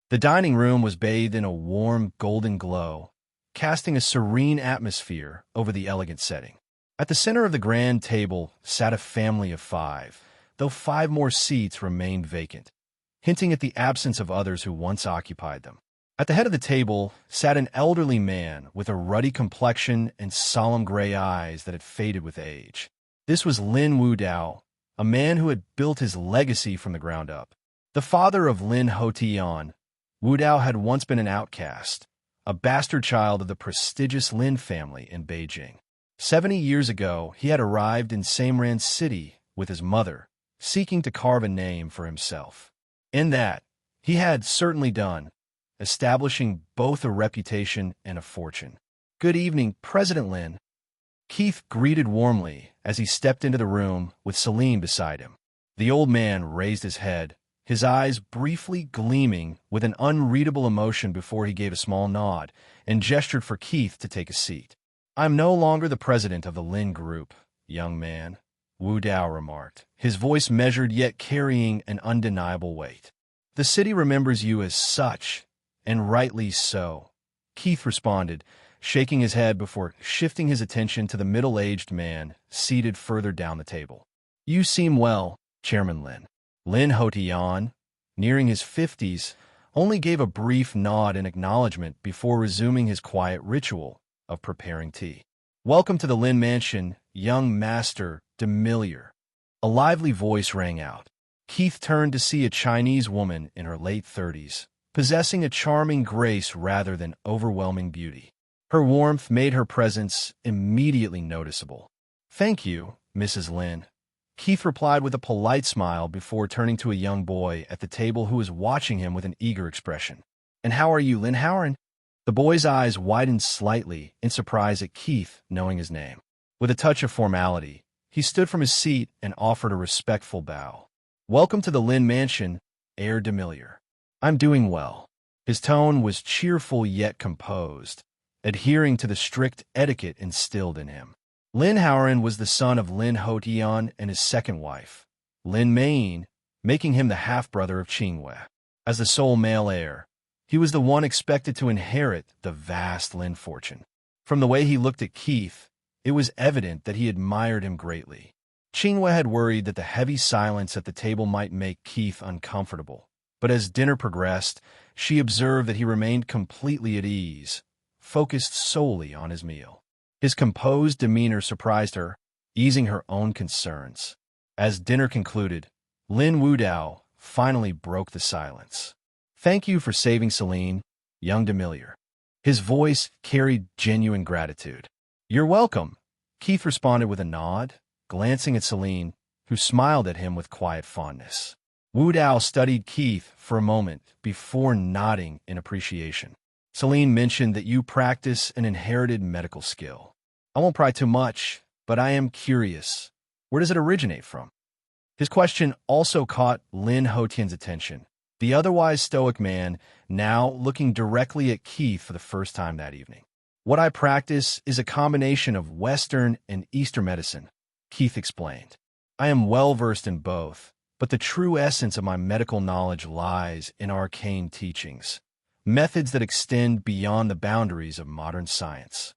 The dining room was bathed in a warm, golden glow, casting a serene atmosphere over the elegant setting. At the center of the grand table sat a family of 5, though 5 more seats remained vacant, hinting at the absence of others who once occupied them. At the head of the table sat an elderly man with a ruddy complexion and solemn gray eyes that had faded with age. This was Lin Wudao, a man who had built his legacy from the ground up. The father of Lin Hotian, Wudao had once been an outcast, a bastard child of the prestigious Lin family in Beijing. 70 years ago, he had arrived in Samran City with his mother, seeking to carve a name for himself. In that, he had certainly done, establishing both a reputation and a fortune. "Good evening, President Lin." Keith greeted warmly as he stepped into the room with Celine beside him. The old man raised his head, his eyes briefly gleaming with an unreadable emotion before he gave a small nod and gestured for Keith to take a seat. "I'm no longer the president of the Lin Group, young man," Wu Dao remarked, his voice measured yet carrying an undeniable weight. "The city remembers you as such, and rightly so," Keith responded, shaking his head before shifting his attention to the middle-aged man seated further down the table. "You seem well, Chairman Lin." Lin Hotian, nearing his 50s, only gave a brief nod in acknowledgement before resuming his quiet ritual of preparing tea. "Welcome to the Lin Mansion, young Master Demiliore." A lively voice rang out. Keith turned to see a Chinese woman in her late 30s, possessing a charming grace rather than overwhelming beauty. Her warmth made her presence immediately noticeable. "Thank you, Mrs. Lin," Keith replied with a polite smile before turning to a young boy at the table who was watching him with an eager expression. "And how are you, Lin Howard?" The boy's eyes widened slightly in surprise at Keith knowing his name. With a touch of formality, he stood from his seat and offered a respectful bow. "Welcome to the Lin Mansion, heir Demiliore." "I'm doing well." His tone was cheerful yet composed, adhering to the strict etiquette instilled in him. Lin Howard was the son of Lin Hotian and his second wife, Lin Main, making him the half-brother of Qingwei. As the sole male heir, he was the one expected to inherit the vast Lin fortune. From the way he looked at Keith, it was evident that he admired him greatly. Qingwei had worried that the heavy silence at the table might make Keith uncomfortable, but as dinner progressed, she observed that he remained completely at ease, focused solely on his meal. His composed demeanor surprised her, easing her own concerns. As dinner concluded, Lin Wudao finally broke the silence. "Thank you for saving Celine, young Demiliore." His voice carried genuine gratitude. "You're welcome," Keith responded with a nod, glancing at Celine, who smiled at him with quiet fondness. Wudao studied Keith for a moment before nodding in appreciation. "Celine mentioned that you practice an inherited medical skill. I won't pry too much, but I am curious. Where does it originate from?" His question also caught Lin Hotian's attention, the otherwise stoic man now looking directly at Keith for the first time that evening. "What I practice is a combination of Western and Eastern medicine," Keith explained. "I am well-versed in both, but the true essence of my medical knowledge lies in arcane teachings, methods that extend beyond the boundaries of modern science."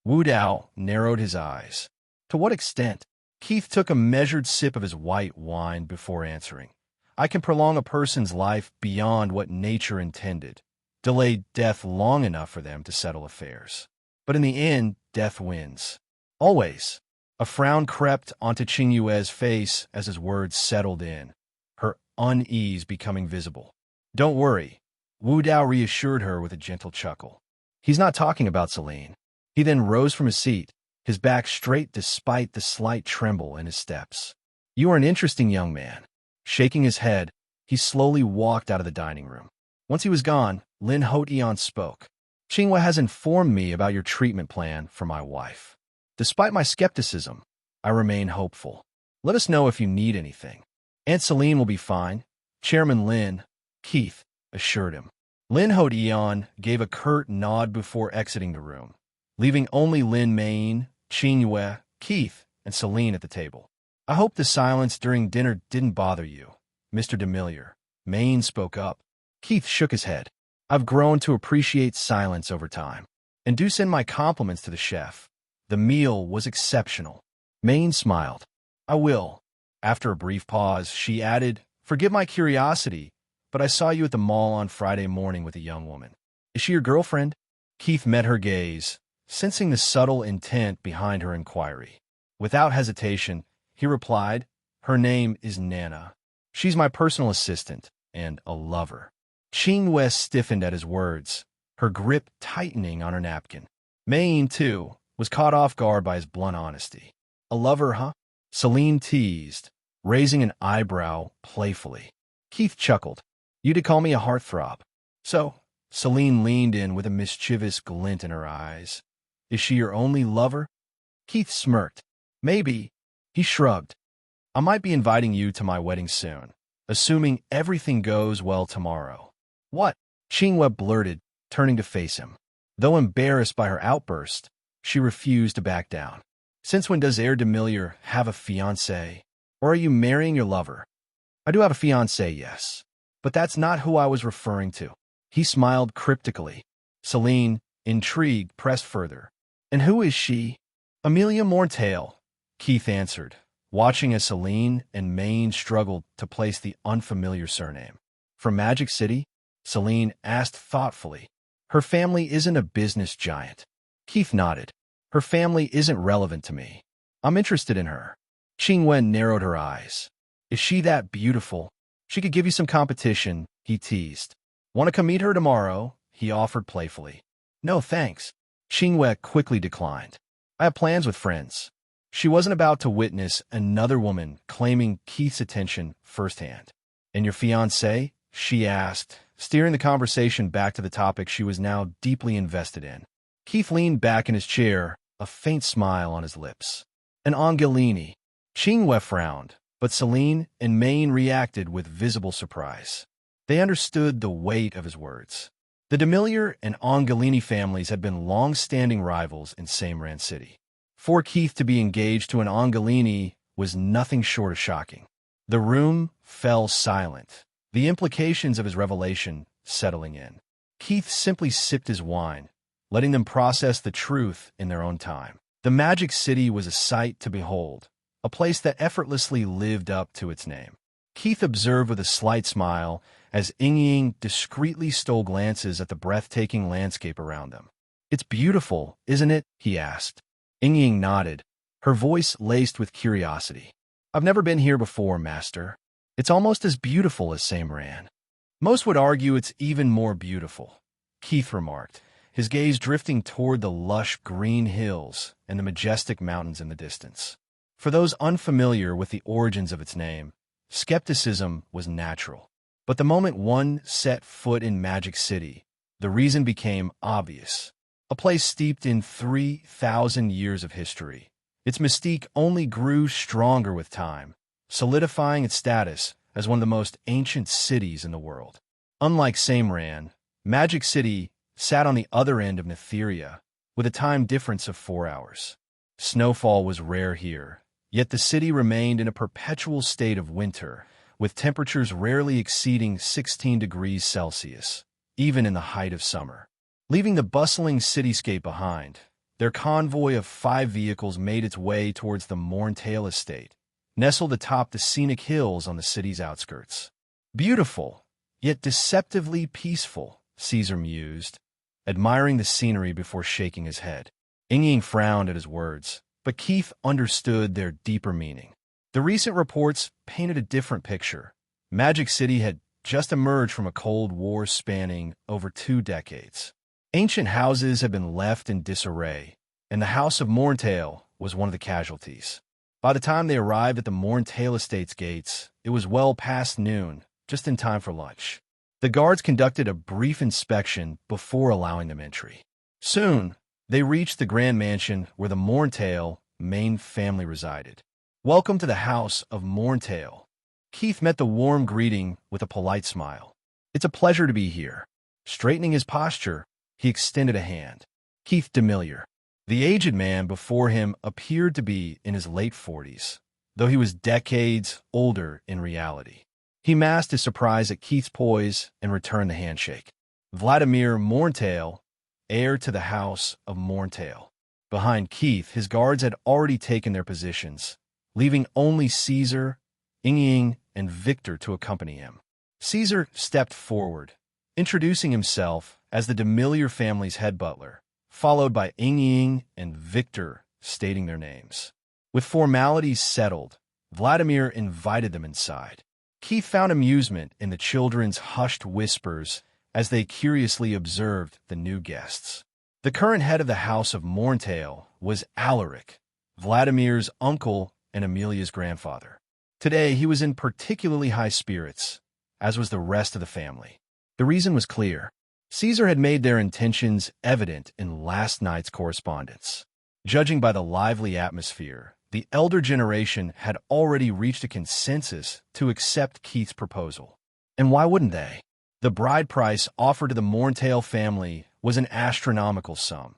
Wudao narrowed his eyes. "To what extent?" Keith took a measured sip of his white wine before answering. "I can prolong a person's life beyond what nature intended, delay death long enough for them to settle affairs. But in the end, death wins. Always." A frown crept onto Qing Yue's face as his words settled in, her unease becoming visible. "Don't worry," Wu Dao reassured her with a gentle chuckle. "He's not talking about Celine." He then rose from his seat, his back straight despite the slight tremble in his steps. "You are an interesting young man." Shaking his head, he slowly walked out of the dining room. Once he was gone, Lin Hotian spoke. "Qingwei has informed me about your treatment plan for my wife. Despite my skepticism, I remain hopeful. Let us know if you need anything." "Aunt Celine will be fine," Chairman Lin, Keith, assured him. Lin Hotian gave a curt nod before exiting the room, leaving only Lin Main, Qing Yue, Keith, and Celine at the table. "I hope the silence during dinner didn't bother you, Mr. Demiliore," Main spoke up. Keith shook his head. I've grown to appreciate silence over time. And do send my compliments to the chef. The meal was exceptional. Maine smiled. I will. After a brief pause, she added, Forgive my curiosity, but I saw you at the mall on Friday morning with a young woman. Is she your girlfriend? Keith met her gaze, sensing the subtle intent behind her inquiry. Without hesitation, he replied, Her name is Nana. She's my personal assistant and a lover. Ching West stiffened at his words, her grip tightening on her napkin. Maine, too, was caught off guard by his blunt honesty. A lover, huh? Celine teased, raising an eyebrow playfully. Keith chuckled. You'd call me a heartthrob. So, Celine leaned in with a mischievous glint in her eyes. Is she your only lover? Keith smirked. Maybe. He shrugged. I might be inviting you to my wedding soon, assuming everything goes well tomorrow. What? Chingwe blurted, turning to face him. Though embarrassed by her outburst, she refused to back down. Since when does Heir Demiliore have a fiancé? Or are you marrying your lover? I do have a fiancé, yes. But that's not who I was referring to. He smiled cryptically. Celine, intrigued, pressed further. And who is she? Amelia Mortail, Keith answered, watching as Celine and Maine struggled to place the unfamiliar surname. From Magic City? Celine asked thoughtfully. Her family isn't a business giant. Keith nodded. Her family isn't relevant to me. I'm interested in her. Qingwen narrowed her eyes. Is she that beautiful? She could give you some competition, he teased. Want to come meet her tomorrow? He offered playfully. No, thanks. Qingwe quickly declined. I have plans with friends. She wasn't about to witness another woman claiming Keith's attention firsthand. And your fiancé? She asked, steering the conversation back to the topic she was now deeply invested in. Keith leaned back in his chair, a faint smile on his lips. An Angelini. Qingwe frowned, but Celine and Maine reacted with visible surprise. They understood the weight of his words. The Demiliore and Angelini families had been long-standing rivals in Samran City. For Keith to be engaged to an Angelini was nothing short of shocking. The room fell silent, the implications of his revelation settling in. Keith simply sipped his wine, letting them process the truth in their own time. The Magic City was a sight to behold, a place that effortlessly lived up to its name. Keith observed with a slight smile as Ying discreetly stole glances at the breathtaking landscape around them. It's beautiful, isn't it? He asked. Ying nodded, her voice laced with curiosity. I've never been here before, Master. It's almost as beautiful as Samran. Most would argue it's even more beautiful, Keith remarked, his gaze drifting toward the lush green hills and the majestic mountains in the distance. For those unfamiliar with the origins of its name, skepticism was natural. But the moment one set foot in Magic City, the reason became obvious. A place steeped in 3,000 years of history, its mystique only grew stronger with time, solidifying its status as one of the most ancient cities in the world. Unlike Samran, Magic City sat on the other end of Netheria, with a time difference of 4 hours. Snowfall was rare here, yet the city remained in a perpetual state of winter, with temperatures rarely exceeding 16 degrees Celsius, even in the height of summer. Leaving the bustling cityscape behind, their convoy of 5 vehicles made its way towards the Morntail estate, nestled atop the scenic hills on the city's outskirts. Beautiful, yet deceptively peaceful, Caesar mused, admiring the scenery before shaking his head. Ying frowned at his words, but Keith understood their deeper meaning. The recent reports painted a different picture. Magic City had just emerged from a Cold War spanning over 2 decades. Ancient houses had been left in disarray, and the House of Morntail was one of the casualties. By the time they arrived at the Morntail estate's gates, it was well past noon, just in time for lunch. The guards conducted a brief inspection before allowing them entry. Soon, they reached the grand mansion where the Morntail main family resided. Welcome to the House of Morntail. Keith met the warm greeting with a polite smile. It's a pleasure to be here. Straightening his posture, he extended a hand. Keith Demiliore. The aged man before him appeared to be in his late 40s, though he was decades older in reality. He masked his surprise at Keith's poise and returned the handshake. Vladimir Morntail, heir to the house of Morntail. Behind Keith, his guards had already taken their positions, leaving only Caesar, Ying, and Victor to accompany him. Caesar stepped forward, introducing himself as the Demiliore family's head butler, followed by Ying and Victor stating their names. With formalities settled, Vladimir invited them inside. Keith found amusement in the children's hushed whispers as they curiously observed the new guests. The current head of the house of Morntail was Alaric, Vladimir's uncle and Amelia's grandfather. Today, he was in particularly high spirits, as was the rest of the family. The reason was clear. Caesar had made their intentions evident in last night's correspondence. Judging by the lively atmosphere, the elder generation had already reached a consensus to accept Keith's proposal. And why wouldn't they? The bride price offered to the Morntail family was an astronomical sum,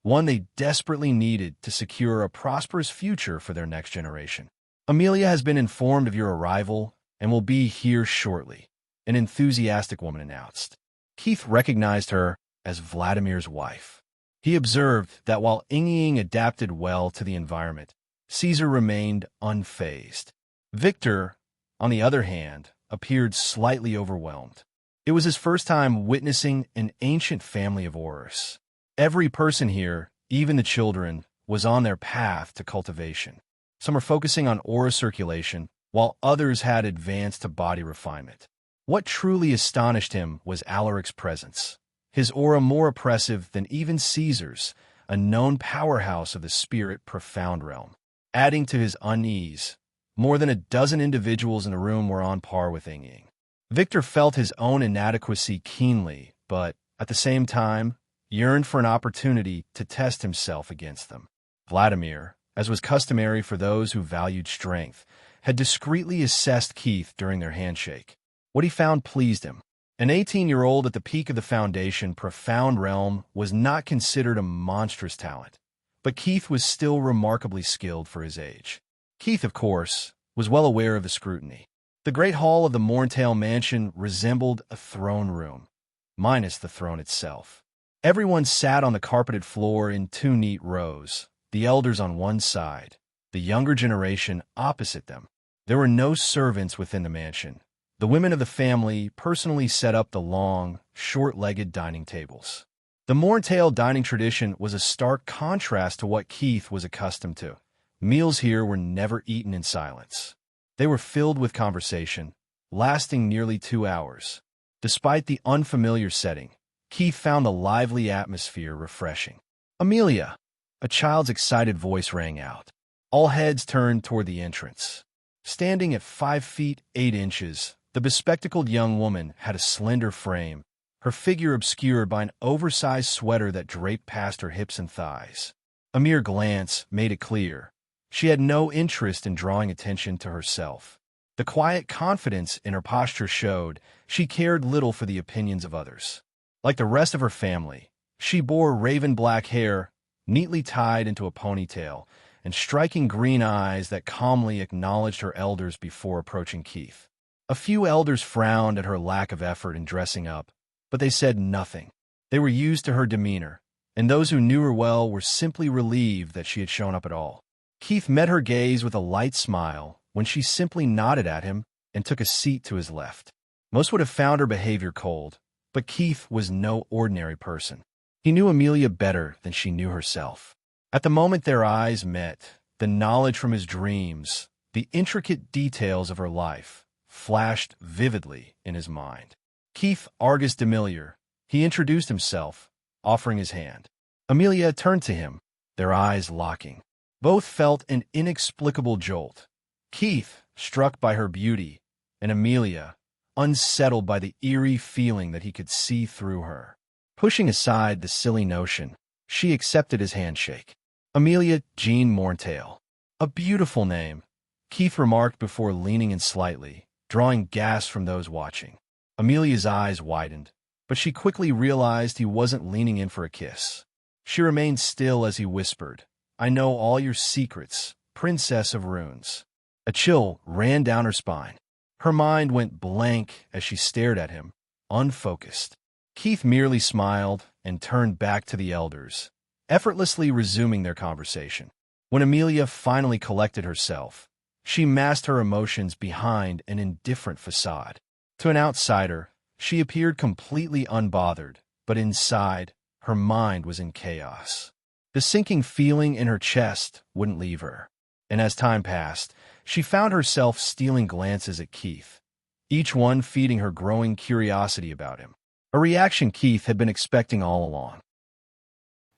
one they desperately needed to secure a prosperous future for their next generation. Amelia has been informed of your arrival and will be here shortly, an enthusiastic woman announced. Keith recognized her as Vladimir's wife. He observed that while Ying adapted well to the environment, Caesar remained unfazed. Victor, on the other hand, appeared slightly overwhelmed. It was his first time witnessing an ancient family of Horus. Every person here, even the children, was on their path to cultivation. Some were focusing on aura circulation, while others had advanced to body refinement. What truly astonished him was Alaric's presence, his aura more oppressive than even Caesar's, a known powerhouse of the spirit profound realm. Adding to his unease, more than a dozen individuals in the room were on par with Ying. Victor felt his own inadequacy keenly, but, at the same time, yearned for an opportunity to test himself against them. Vladimir, as was customary for those who valued strength, had discreetly assessed Keith during their handshake. What he found pleased him. An 18-year-old at the peak of the Foundation profound realm was not considered a monstrous talent, but Keith was still remarkably skilled for his age. Keith, of course, was well aware of the scrutiny. The great hall of the Morntail mansion resembled a throne room, minus the throne itself. Everyone sat on the carpeted floor in two neat rows, the elders on one side, the younger generation opposite them. There were no servants within the mansion. The women of the family personally set up the long, short-legged dining tables. The Morntail dining tradition was a stark contrast to what Keith was accustomed to. Meals here were never eaten in silence. They were filled with conversation, lasting nearly 2 hours. Despite the unfamiliar setting, Keith found the lively atmosphere refreshing. "Amelia!" A child's excited voice rang out. All heads turned toward the entrance. Standing at 5 feet 8 inches, the bespectacled young woman had a slender frame, her figure obscured by an oversized sweater that draped past her hips and thighs. A mere glance made it clear. She had no interest in drawing attention to herself. The quiet confidence in her posture showed she cared little for the opinions of others. Like the rest of her family, she bore raven-black hair, neatly tied into a ponytail, and striking green eyes that calmly acknowledged her elders before approaching Keith. A few elders frowned at her lack of effort in dressing up, but they said nothing. They were used to her demeanor, and those who knew her well were simply relieved that she had shown up at all. Keith met her gaze with a light smile when she simply nodded at him and took a seat to his left. Most would have found her behavior cold, but Keith was no ordinary person. He knew Amelia better than she knew herself. At the moment their eyes met, the knowledge from his dreams, the intricate details of her life, flashed vividly in his mind. "Keith Argus Demiliore," he introduced himself, offering his hand. Amelia turned to him, their eyes locking. Both felt an inexplicable jolt. Keith, struck by her beauty, and Amelia, unsettled by the eerie feeling that he could see through her. Pushing aside the silly notion, she accepted his handshake. "Amelia Jean Morntail." "A beautiful name," Keith remarked before leaning in slightly, drawing gasps from those watching. Amelia's eyes widened, but she quickly realized he wasn't leaning in for a kiss. She remained still as he whispered, "I know all your secrets, Princess of Runes." A chill ran down her spine. Her mind went blank as she stared at him, unfocused. Keith merely smiled and turned back to the elders, effortlessly resuming their conversation. When Amelia finally collected herself, she masked her emotions behind an indifferent facade. To an outsider, she appeared completely unbothered, but inside, her mind was in chaos. The sinking feeling in her chest wouldn't leave her, and as time passed, she found herself stealing glances at Keith, each one feeding her growing curiosity about him, a reaction Keith had been expecting all along.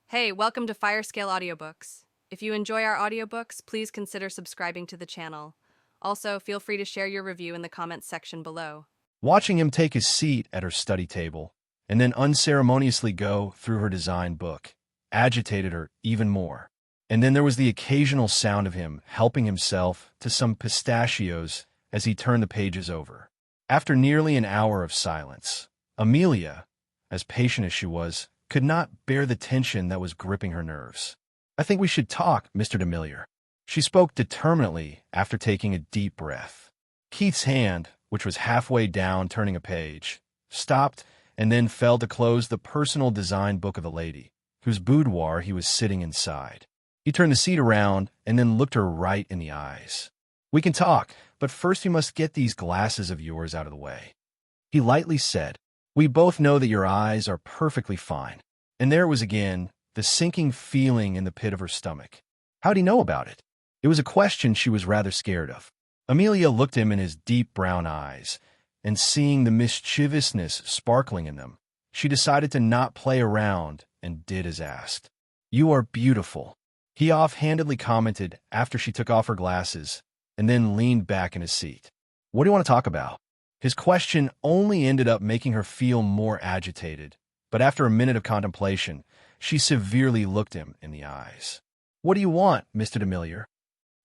Hey, welcome to Firescale Audiobooks. If you enjoy our audiobooks, please consider subscribing to the channel. Also, feel free to share your review in the comments section below. Watching him take his seat at her study table and then unceremoniously go through her design book agitated her even more. And then there was the occasional sound of him helping himself to some pistachios as he turned the pages over. After nearly an hour of silence, Amelia, as patient as she was, could not bear the tension that was gripping her nerves. "I think we should talk, Mr. Demiliore." She spoke determinedly after taking a deep breath. Keith's hand, which was halfway down turning a page, stopped and then fell to close the personal design book of the lady, whose boudoir he was sitting inside. He turned the seat around and then looked her right in the eyes. "We can talk, but first you must get these glasses of yours out of the way," he lightly said. "We both know that your eyes are perfectly fine." And there it was again, the sinking feeling in the pit of her stomach. How'd he know about it? It was a question she was rather scared of. Amelia looked him in his deep brown eyes, and seeing the mischievousness sparkling in them, she decided to not play around and did as asked. "You are beautiful," he offhandedly commented after she took off her glasses and then leaned back in his seat. "What do you want to talk about?" His question only ended up making her feel more agitated, but after a minute of contemplation, she severely looked him in the eyes. "What do you want, Mr. Demiliore?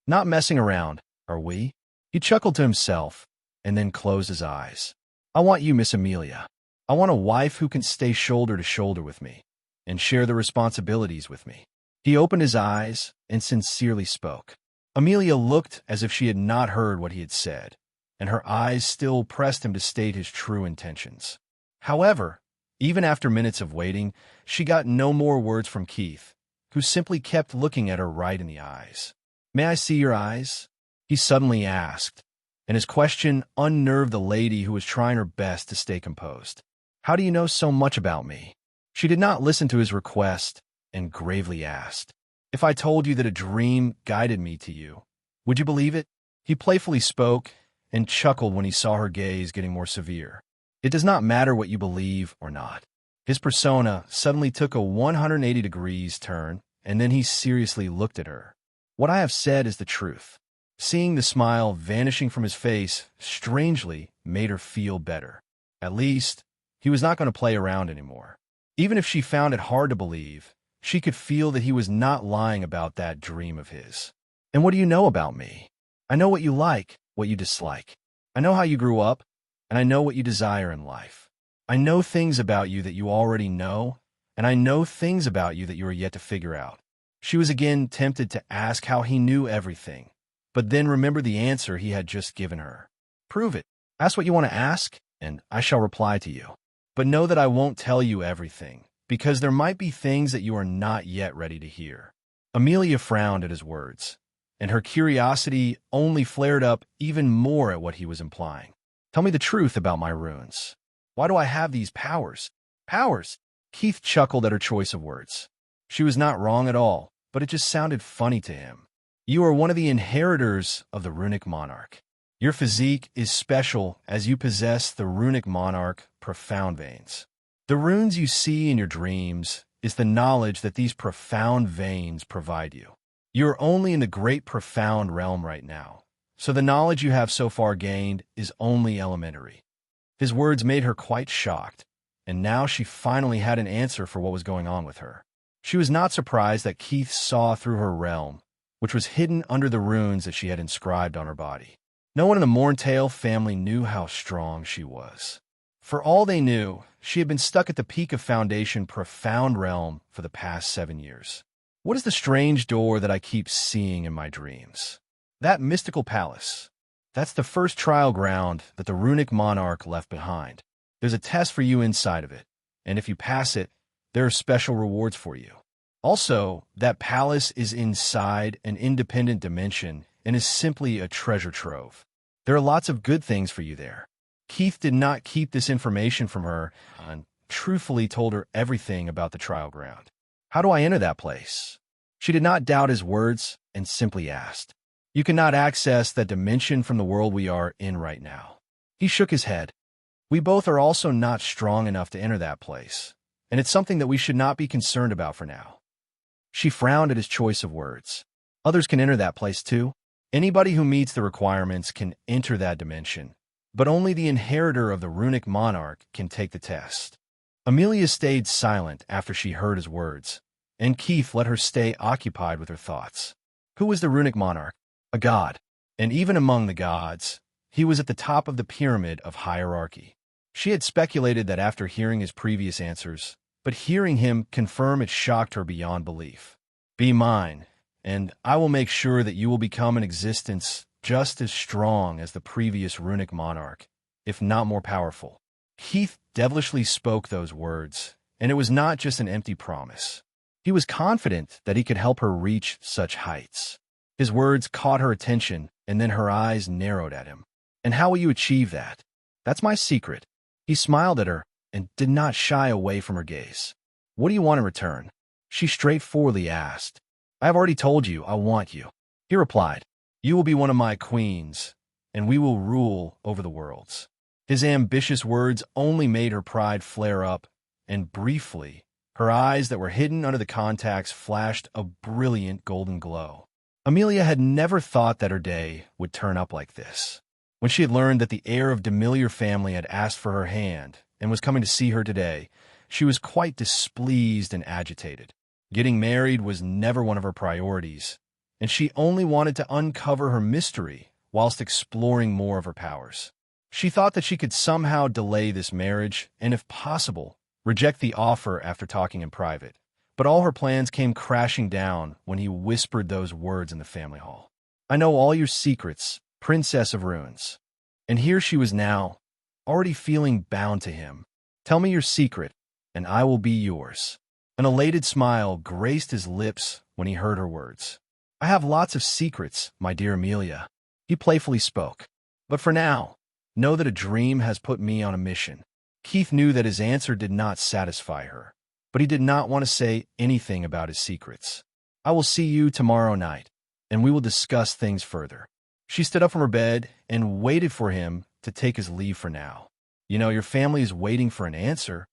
Not messing around, are we?" He chuckled to himself and then closed his eyes. "I want you, Miss Amelia. I want a wife who can stay shoulder to shoulder with me and share the responsibilities with me." He opened his eyes and sincerely spoke. Amelia looked as if she had not heard what he had said, and her eyes still pressed him to state his true intentions. However, even after minutes of waiting, she got no more words from Keith, who simply kept looking at her right in the eyes. "May I see your eyes?" he suddenly asked, and his question unnerved the lady who was trying her best to stay composed. "How do you know so much about me?" She did not listen to his request and gravely asked, "If I told you that a dream guided me to you, would you believe it?" He playfully spoke and chuckled when he saw her gaze getting more severe. "It does not matter what you believe or not." His persona suddenly took a 180 degrees turn, and then he seriously looked at her. "What I have said is the truth." Seeing the smile vanishing from his face strangely made her feel better. At least, he was not going to play around anymore. Even if she found it hard to believe, she could feel that he was not lying about that dream of his. "And what do you know about me? I know what you like, what you dislike. I know how you grew up, and I know what you desire in life. I know things about you that you already know, and I know things about you that you are yet to figure out." She was again tempted to ask how he knew everything, but then remembered the answer he had just given her. "Prove it. Ask what you want to ask, and I shall reply to you. But know that I won't tell you everything, because there might be things that you are not yet ready to hear." Amelia frowned at his words, and her curiosity only flared up even more at what he was implying. "Tell me the truth about my runes. Why do I have these powers?" "Powers?" Keith chuckled at her choice of words. She was not wrong at all, but it just sounded funny to him. "You are one of the inheritors of the runic monarch. Your physique is special as you possess the runic monarch profound veins. The runes you see in your dreams is the knowledge that these profound veins provide you. You are only in the great profound realm right now, so the knowledge you have so far gained is only elementary." His words made her quite shocked, and now she finally had an answer for what was going on with her. She was not surprised that Keith saw through her realm, which was hidden under the runes that she had inscribed on her body. No one in the Morntail family knew how strong she was. For all they knew, she had been stuck at the peak of Foundation Profound Realm for the past 7 years. What is the strange door that I keep seeing in my dreams? That mystical palace. That's the first trial ground that the runic monarch left behind. There's a test for you inside of it, and if you pass it, there are special rewards for you. Also, that palace is inside an independent dimension and is simply a treasure trove. There are lots of good things for you there. Keith did not keep this information from her and truthfully told her everything about the trial ground. How do I enter that place? She did not doubt his words and simply asked. You cannot access that dimension from the world we are in right now. He shook his head. We both are also not strong enough to enter that place, and it's something that we should not be concerned about for now. She frowned at his choice of words. Others can enter that place too. Anybody who meets the requirements can enter that dimension, but only the inheritor of the runic monarch can take the test. Amelia stayed silent after she heard his words, and Keith let her stay occupied with her thoughts. Who was the runic monarch? A god, and even among the gods, he was at the top of the pyramid of hierarchy. She had speculated that after hearing his previous answers, but hearing him confirm it shocked her beyond belief. Be mine, and I will make sure that you will become an existence just as strong as the previous runic monarch, if not more powerful. Keith devilishly spoke those words, and it was not just an empty promise. He was confident that he could help her reach such heights. His words caught her attention, and then her eyes narrowed at him. And how will you achieve that? That's my secret. He smiled at her and did not shy away from her gaze. What do you want in return? She straightforwardly asked. I have already told you I want you. He replied, you will be one of my queens, and we will rule over the worlds. His ambitious words only made her pride flare up, and briefly, her eyes that were hidden under the contacts flashed a brilliant golden glow. Amelia had never thought that her day would turn up like this. When she had learned that the heir of Demiliore family had asked for her hand and was coming to see her today, she was quite displeased and agitated. Getting married was never one of her priorities, and she only wanted to uncover her mystery whilst exploring more of her powers. She thought that she could somehow delay this marriage and, if possible, reject the offer after talking in private. But all her plans came crashing down when he whispered those words in the family hall. I know all your secrets, Princess of Ruins. And here she was now, already feeling bound to him. Tell me your secret, and I will be yours. An elated smile graced his lips when he heard her words. I have lots of secrets, my dear Amelia. He playfully spoke. But for now, know that a dream has put me on a mission. Keith knew that his answer did not satisfy her, but he did not want to say anything about his secrets. I will see you tomorrow night, and we will discuss things further. She stood up from her bed and waited for him to take his leave for now. You know, your family is waiting for an answer.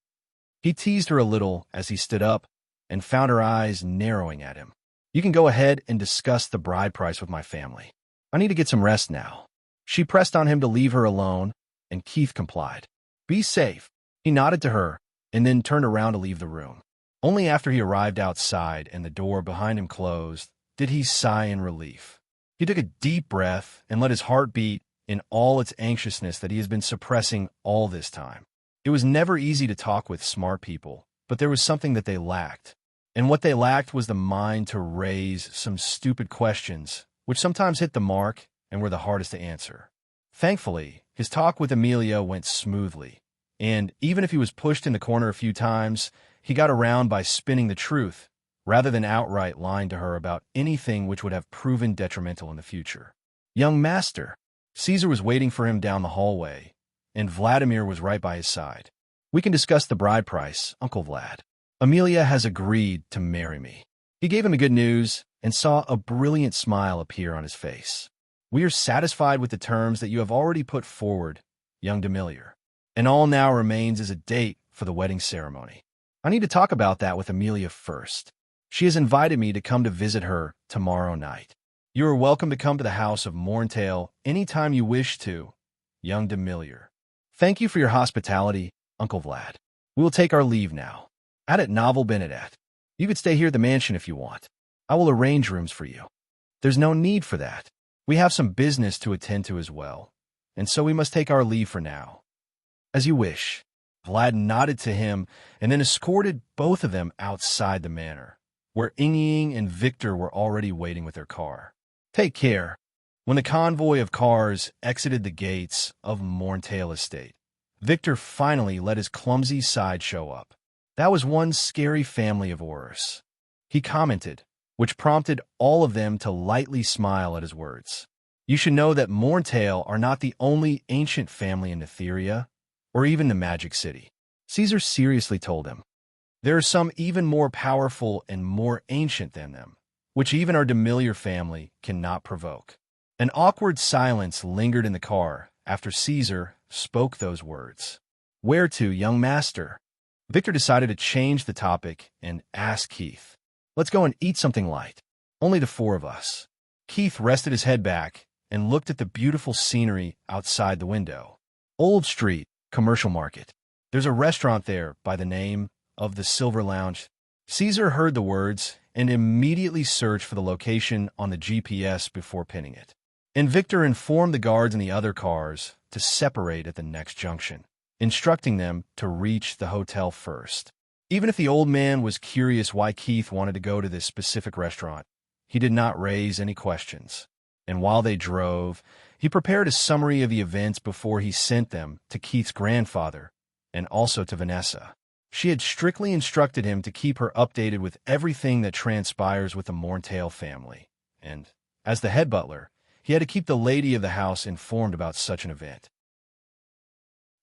He teased her a little as he stood up and found her eyes narrowing at him. You can go ahead and discuss the bride price with my family. I need to get some rest now. She pressed on him to leave her alone, and Keith complied. Be safe. He nodded to her and then turned around to leave the room. Only after he arrived outside and the door behind him closed did he sigh in relief. He took a deep breath and let his heart beat in all its anxiousness that he has been suppressing all this time. It was never easy to talk with smart people, but there was something that they lacked. And what they lacked was the mind to raise some stupid questions, which sometimes hit the mark and were the hardest to answer. Thankfully, his talk with Amelia went smoothly, and even if he was pushed in the corner a few times, he got around by spinning the truth, rather than outright lying to her about anything which would have proven detrimental in the future. Young master, Caesar was waiting for him down the hallway, and Vladimir was right by his side. We can discuss the bride price, Uncle Vlad. Amelia has agreed to marry me. He gave him the good news and saw a brilliant smile appear on his face. We are satisfied with the terms that you have already put forward, young Demiliore, and all now remains is a date for the wedding ceremony. I need to talk about that with Amelia first. She has invited me to come to visit her tomorrow night. You are welcome to come to the house of Morntail any time you wish to, young Demiliore. Thank you for your hospitality, Uncle Vlad. We will take our leave now. At Novel Benedette. You could stay here at the mansion if you want. I will arrange rooms for you. There's no need for that. We have some business to attend to as well, and so we must take our leave for now. As you wish. Vlad nodded to him and then escorted both of them outside the manor, where Ying and Victor were already waiting with their car. Take care. When the convoy of cars exited the gates of Morntail Estate, Victor finally let his clumsy side show up. That was one scary family of horrors. He commented, which prompted all of them to lightly smile at his words. You should know that Morntail are not the only ancient family in Netheria, or even the Magic City. Caesar seriously told him. There are some even more powerful and more ancient than them, which even our Demiliore family cannot provoke. An awkward silence lingered in the car after Caesar spoke those words. Where to, young master? Victor decided to change the topic and ask Keith. Let's go and eat something light. Only the four of us. Keith rested his head back and looked at the beautiful scenery outside the window. Old Street, Commercial Market. There's a restaurant there by the name of the Silver Lounge. Caesar heard the words and immediately searched for the location on the GPS before pinning it. And Victor informed the guards in the other cars to separate at the next junction, instructing them to reach the hotel first. Even if the old man was curious why Keith wanted to go to this specific restaurant, he did not raise any questions. And while they drove, he prepared a summary of the events before he sent them to Keith's grandfather and also to Vanessa. She had strictly instructed him to keep her updated with everything that transpires with the Morntail family. And, as the head butler, he had to keep the lady of the house informed about such an event.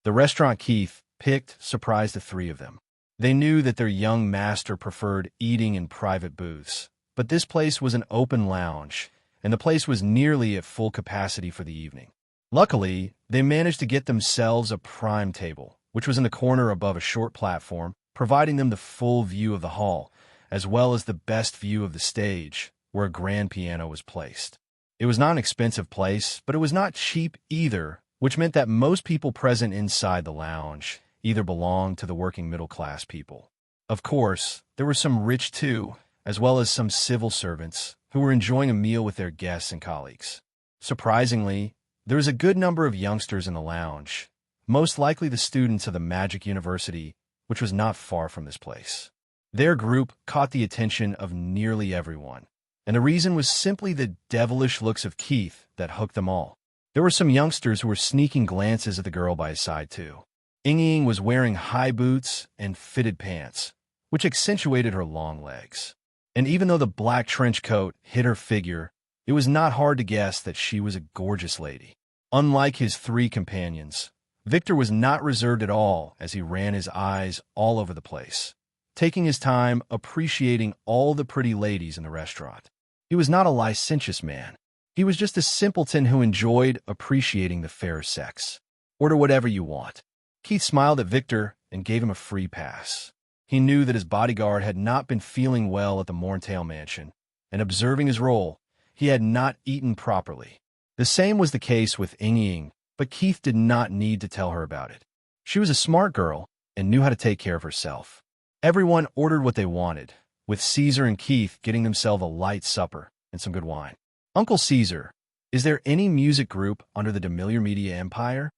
The restaurant Keith picked surprised the three of them. They knew that their young master preferred eating in private booths, but this place was an open lounge, and the place was nearly at full capacity for the evening. Luckily, they managed to get themselves a prime table, which was in the corner above a short platform, providing them the full view of the hall, as well as the best view of the stage, where a grand piano was placed. It was not an expensive place, but it was not cheap either, which meant that most people present inside the lounge either belonged to the working middle-class people. Of course, there were some rich too, as well as some civil servants who were enjoying a meal with their guests and colleagues. Surprisingly, there was a good number of youngsters in the lounge, most likely the students of the Magic University, which was not far from this place. Their group caught the attention of nearly everyone, and the reason was simply the devilish looks of Keith that hooked them all. There were some youngsters who were sneaking glances at the girl by his side too. Ying was wearing high boots and fitted pants, which accentuated her long legs. And even though the black trench coat hid her figure, it was not hard to guess that she was a gorgeous lady. Unlike his three companions, Victor was not reserved at all as he ran his eyes all over the place, taking his time appreciating all the pretty ladies in the restaurant. He was not a licentious man. He was just a simpleton who enjoyed appreciating the fair sex. Order whatever you want. Keith smiled at Victor and gave him a free pass. He knew that his bodyguard had not been feeling well at the Morntail mansion, and observing his role, he had not eaten properly. The same was the case with Ying, but Keith did not need to tell her about it. She was a smart girl and knew how to take care of herself. Everyone ordered what they wanted, with Caesar and Keith getting themselves a light supper and some good wine. Uncle Caesar, is there any music group under the Demiliore Media Empire?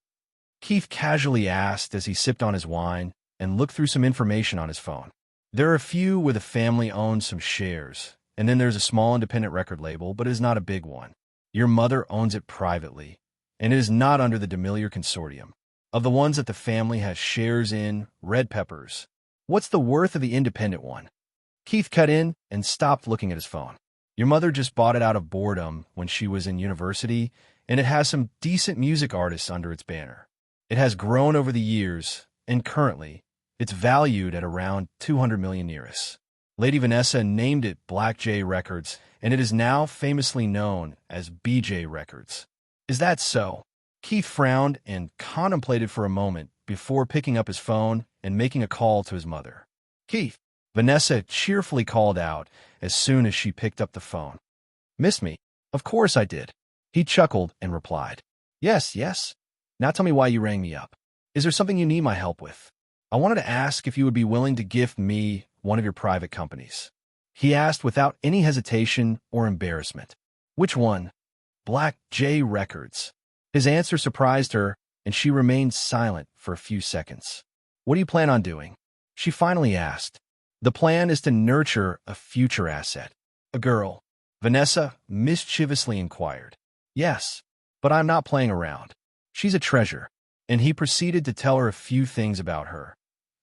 Keith casually asked as he sipped on his wine and looked through some information on his phone. There are a few where the family owns some shares, and then there's a small independent record label, but it is not a big one. Your mother owns it privately, and it is not under the Demiliore Consortium. Of the ones that the family has shares in, Red Peppers. What's the worth of the independent one? Keith cut in and stopped looking at his phone. Your mother just bought it out of boredom when she was in university, and it has some decent music artists under its banner. It has grown over the years, and currently, it's valued at around 200 million liras. Lady Vanessa named it Black J Records, and it is now famously known as BJ Records. Is that so? Keith frowned and contemplated for a moment before picking up his phone and making a call to his mother. Keith, Vanessa cheerfully called out as soon as she picked up the phone. Missed me? Of course I did. He chuckled and replied. Yes, yes. Now tell me why you rang me up. Is there something you need my help with? I wanted to ask if you would be willing to gift me one of your private companies. He asked without any hesitation or embarrassment. Which one? Black J Records. His answer surprised her, and she remained silent for a few seconds. What do you plan on doing? She finally asked. The plan is to nurture a future asset. A girl. Vanessa mischievously inquired. Yes, but I'm not playing around. She's a treasure. And he proceeded to tell her a few things about her.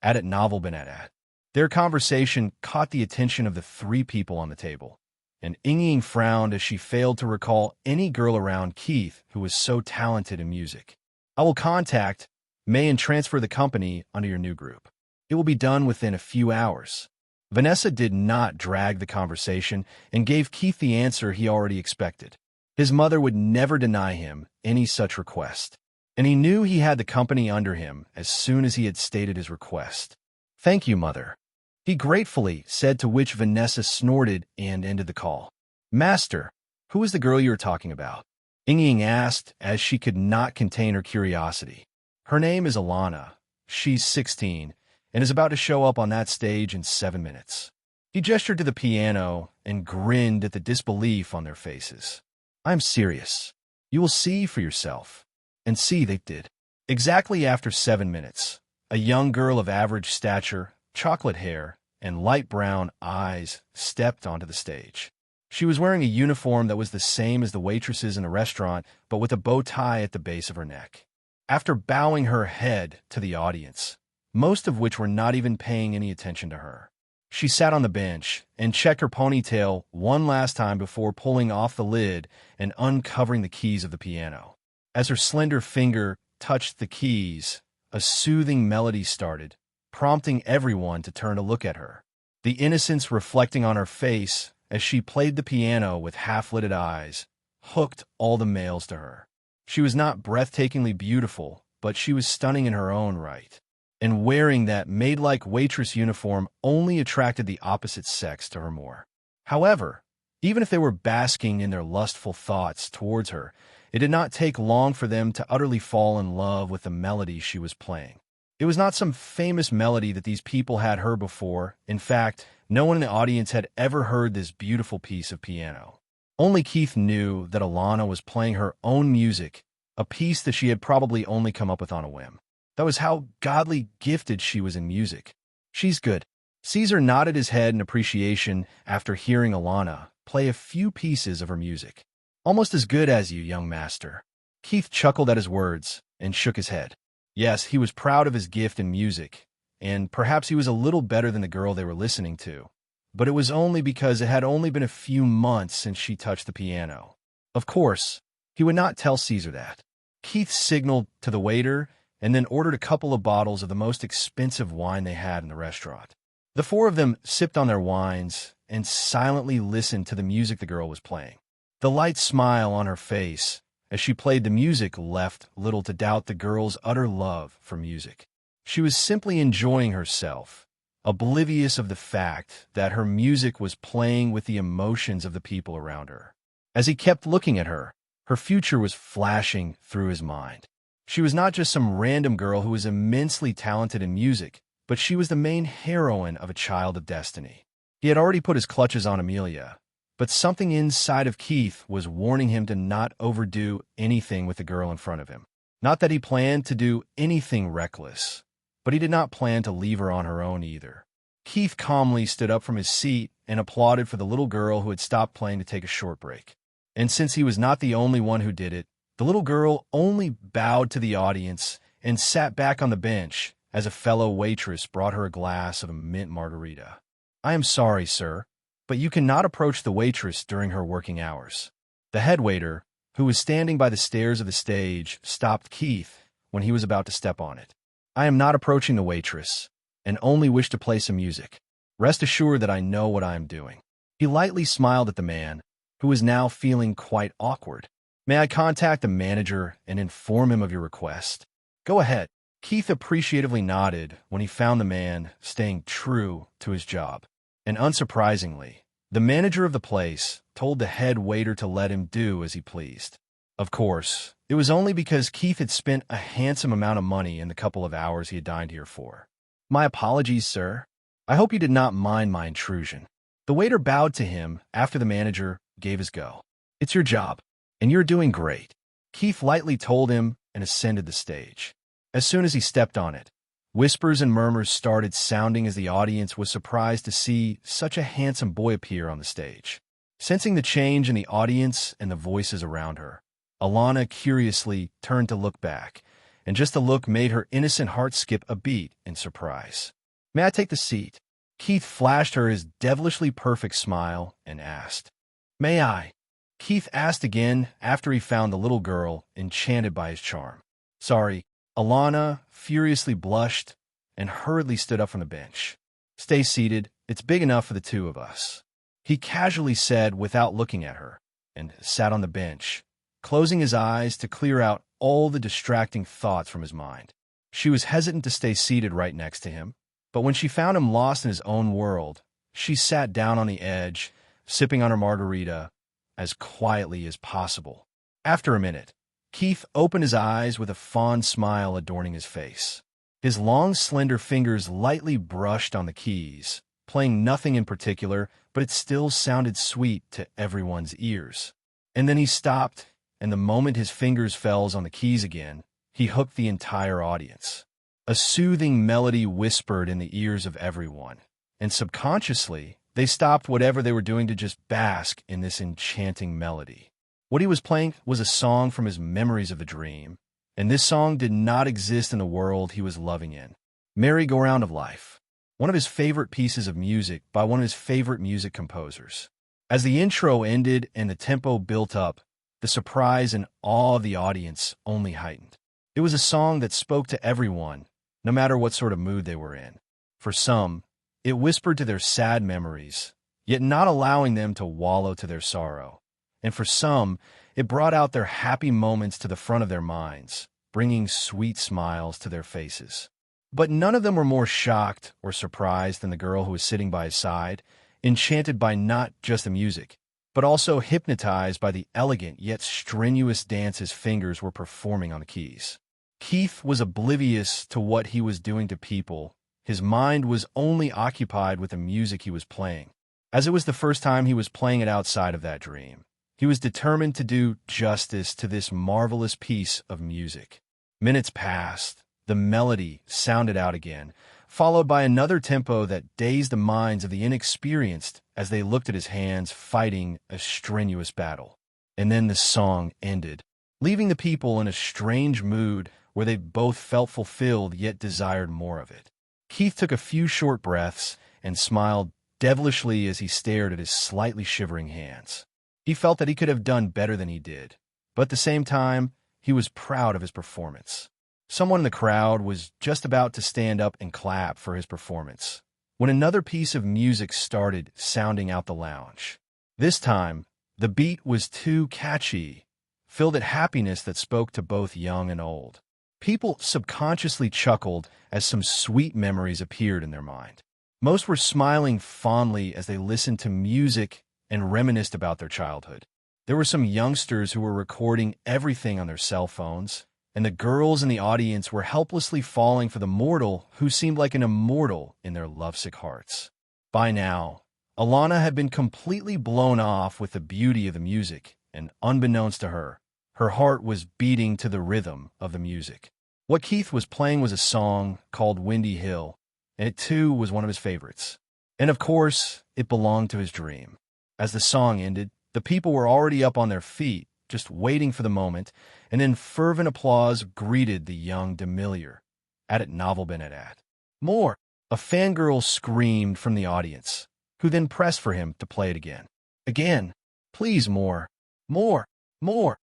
Adet novel benedat. Their conversation caught the attention of the three people on the table, and Ying frowned as she failed to recall any girl around Keith who was so talented in music. I will contact May and transfer the company under your new group. It will be done within a few hours. Vanessa did not drag the conversation and gave Keith the answer he already expected. His mother would never deny him any such request, and he knew he had the company under him as soon as he had stated his request. "Thank you, Mother," he gratefully said, to which Vanessa snorted and ended the call. "Master, who is the girl you were talking about?" Ying asked, as she could not contain her curiosity. "Her name is Alana. She's 16 and is about to show up on that stage in 7 minutes." He gestured to the piano and grinned at the disbelief on their faces. "I'm serious. You will see for yourself." And see they did. Exactly after 7 minutes, a young girl of average stature, chocolate hair, and light brown eyes stepped onto the stage. She was wearing a uniform that was the same as the waitresses in the restaurant, but with a bow tie at the base of her neck. After bowing her head to the audience, most of which were not even paying any attention to her, she sat on the bench and checked her ponytail one last time before pulling off the lid and uncovering the keys of the piano. As her slender finger touched the keys, a soothing melody started, prompting everyone to turn to look at her. The innocence reflecting on her face as she played the piano with half-lidded eyes hooked all the males to her. She was not breathtakingly beautiful, but she was stunning in her own right, and wearing that maid-like waitress uniform only attracted the opposite sex to her more. However, even if they were basking in their lustful thoughts towards her, it did not take long for them to utterly fall in love with the melody she was playing. It was not some famous melody that these people had heard before. In fact, no one in the audience had ever heard this beautiful piece of piano. Only Keith knew that Alana was playing her own music, a piece that she had probably only come up with on a whim. That was how godly gifted she was in music. "She's good." Caesar nodded his head in appreciation after hearing Alana play a few pieces of her music. "Almost as good as you, young master." Keith chuckled at his words and shook his head. Yes, he was proud of his gift in music, and perhaps he was a little better than the girl they were listening to. But it was only because it had only been a few months since she touched the piano. Of course, he would not tell Caesar that. Keith signaled to the waiter and then ordered a couple of bottles of the most expensive wine they had in the restaurant. The four of them sipped on their wines and silently listened to the music the girl was playing. The light smile on her face as she played the music left little to doubt the girl's utter love for music. She was simply enjoying herself, oblivious of the fact that her music was playing with the emotions of the people around her. As he kept looking at her, her future was flashing through his mind. She was not just some random girl who was immensely talented in music, but she was the main heroine of a child of destiny. He had already put his clutches on Amelia, but something inside of Keith was warning him to not overdo anything with the girl in front of him. Not that he planned to do anything reckless, but he did not plan to leave her on her own either. Keith calmly stood up from his seat and applauded for the little girl who had stopped playing to take a short break. And since he was not the only one who did it, the little girl only bowed to the audience and sat back on the bench as a fellow waitress brought her a glass of a mint margarita. "I am sorry, sir, but you cannot approach the waitress during her working hours." The head waiter, who was standing by the stairs of the stage, stopped Keith when he was about to step on it. "I am not approaching the waitress, and only wish to play some music. Rest assured that I know what I am doing." He lightly smiled at the man, who was now feeling quite awkward. "May I contact the manager and inform him of your request?" "Go ahead." Keith appreciatively nodded when he found the man staying true to his job. And unsurprisingly, the manager of the place told the head waiter to let him do as he pleased. Of course, it was only because Keith had spent a handsome amount of money in the couple of hours he had dined here for. "My apologies, sir. I hope you did not mind my intrusion." The waiter bowed to him after the manager gave his go. "It's your job, and you're doing great," Keith lightly told him and ascended the stage. As soon as he stepped on it, whispers and murmurs started sounding as the audience was surprised to see such a handsome boy appear on the stage. Sensing the change in the audience and the voices around her, Alana curiously turned to look back, and just the look made her innocent heart skip a beat in surprise. "May I take the seat?" Keith flashed her his devilishly perfect smile and asked, "May I?" Keith asked again after he found the little girl enchanted by his charm. "Sorry." Alana furiously blushed and hurriedly stood up from the bench. "Stay seated. It's big enough for the two of us," he casually said without looking at her, and sat on the bench, closing his eyes to clear out all the distracting thoughts from his mind. She was hesitant to stay seated right next to him, but when she found him lost in his own world, she sat down on the edge, sipping on her margarita as quietly as possible. After a minute, Keith opened his eyes with a fond smile adorning his face. His long, slender fingers lightly brushed on the keys, playing nothing in particular, but it still sounded sweet to everyone's ears. And then he stopped, and the moment his fingers fell on the keys again, he hooked the entire audience. A soothing melody whispered in the ears of everyone, and subconsciously, they stopped whatever they were doing to just bask in this enchanting melody. What he was playing was a song from his memories of a dream, and this song did not exist in the world he was loving in. Merry-Go-Round of Life, one of his favorite pieces of music by one of his favorite music composers. As the intro ended and the tempo built up, the surprise and awe of the audience only heightened. It was a song that spoke to everyone, no matter what sort of mood they were in. For some, it whispered to their sad memories, yet not allowing them to wallow to their sorrow. And for some, it brought out their happy moments to the front of their minds, bringing sweet smiles to their faces. But none of them were more shocked or surprised than the girl who was sitting by his side, enchanted by not just the music, but also hypnotized by the elegant yet strenuous dance his fingers were performing on the keys. Keith was oblivious to what he was doing to people. His mind was only occupied with the music he was playing. As it was the first time he was playing it outside of that dream, he was determined to do justice to this marvelous piece of music. Minutes passed. The melody sounded out again, followed by another tempo that dazed the minds of the inexperienced as they looked at his hands fighting a strenuous battle. And then the song ended, leaving the people in a strange mood where they both felt fulfilled yet desired more of it. Keith took a few short breaths and smiled devilishly as he stared at his slightly shivering hands. He felt that he could have done better than he did, but at the same time, he was proud of his performance. Someone in the crowd was just about to stand up and clap for his performance when another piece of music started sounding out the lounge. This time, the beat was too catchy, filled with happiness that spoke to both young and old. People subconsciously chuckled as some sweet memories appeared in their mind. Most were smiling fondly as they listened to music and reminisced about their childhood. There were some youngsters who were recording everything on their cell phones, and the girls in the audience were helplessly falling for the mortal who seemed like an immortal in their lovesick hearts. By now, Alana had been completely blown off with the beauty of the music, and unbeknownst to her, her heart was beating to the rhythm of the music. What Keith was playing was a song called Windy Hill, and it too was one of his favorites. And of course, it belonged to his dream. As the song ended, the people were already up on their feet, just waiting for the moment, and then fervent applause greeted the young Demiliore. At it novel Benedad. "More!" A fangirl screamed from the audience, who then pressed for him to play it again. "Again! Please, more! More! More!"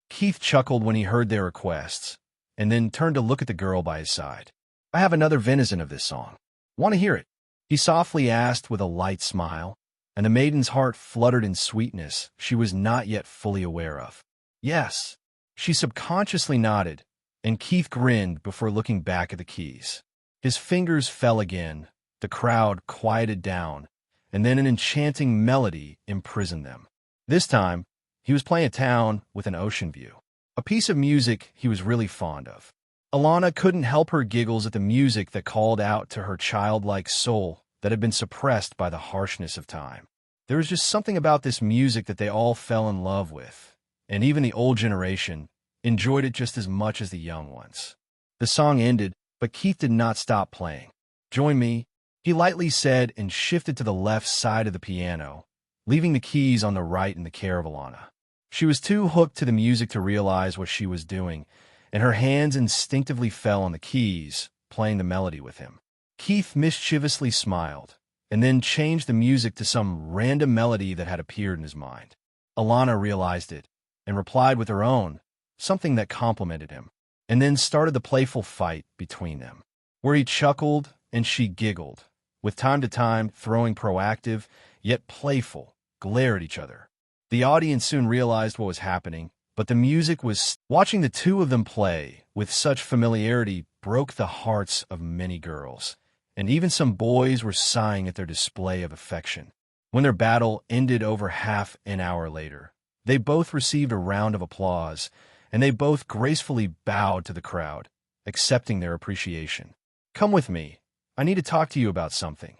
Keith chuckled when he heard their requests, and then turned to look at the girl by his side. "I have another venison of this song. Want to hear it?" He softly asked with a light smile, and the maiden's heart fluttered in sweetness she was not yet fully aware of. "Yes." She subconsciously nodded, and Keith grinned before looking back at the keys. His fingers fell again, the crowd quieted down, and then an enchanting melody imprisoned them. This time, he was playing a town with an ocean view, a piece of music he was really fond of. Alana couldn't help her giggles at the music that called out to her childlike soul that had been suppressed by the harshness of time. There was just something about this music that they all fell in love with, and even the old generation enjoyed it just as much as the young ones. The song ended, but Keith did not stop playing. "Join me," he lightly said, and shifted to the left side of the piano, leaving the keys on the right in the care of Alana. She was too hooked to the music to realize what she was doing, and her hands instinctively fell on the keys, playing the melody with him. Keith mischievously smiled, and then changed the music to some random melody that had appeared in his mind. Alana realized it and replied with her own, something that complimented him, and then started the playful fight between them, where he chuckled and she giggled, with time to time throwing proactive, yet playful, glare at each other. The audience soon realized what was happening, but the music was... Watching the two of them play with such familiarity broke the hearts of many girls, and even some boys were sighing at their display of affection. When their battle ended over half an hour later, they both received a round of applause, and they both gracefully bowed to the crowd, accepting their appreciation. "Come with me. I need to talk to you about something,"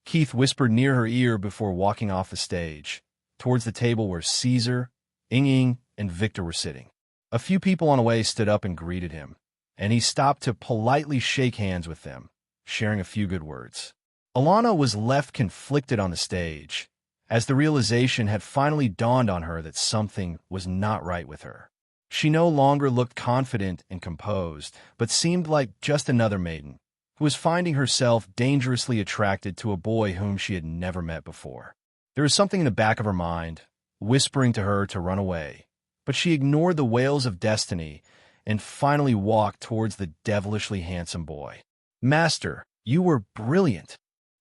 Keith whispered near her ear before walking off the stage, towards the table where Caesar, Ying, and Victor were sitting. A few people on the way stood up and greeted him, and he stopped to politely shake hands with them, sharing a few good words. Alana was left conflicted on the stage, as the realization had finally dawned on her that something was not right with her. She no longer looked confident and composed, but seemed like just another maiden, who was finding herself dangerously attracted to a boy whom she had never met before. There was something in the back of her mind, whispering to her to run away, but she ignored the wails of destiny and finally walked towards the devilishly handsome boy. "Master, you were brilliant,"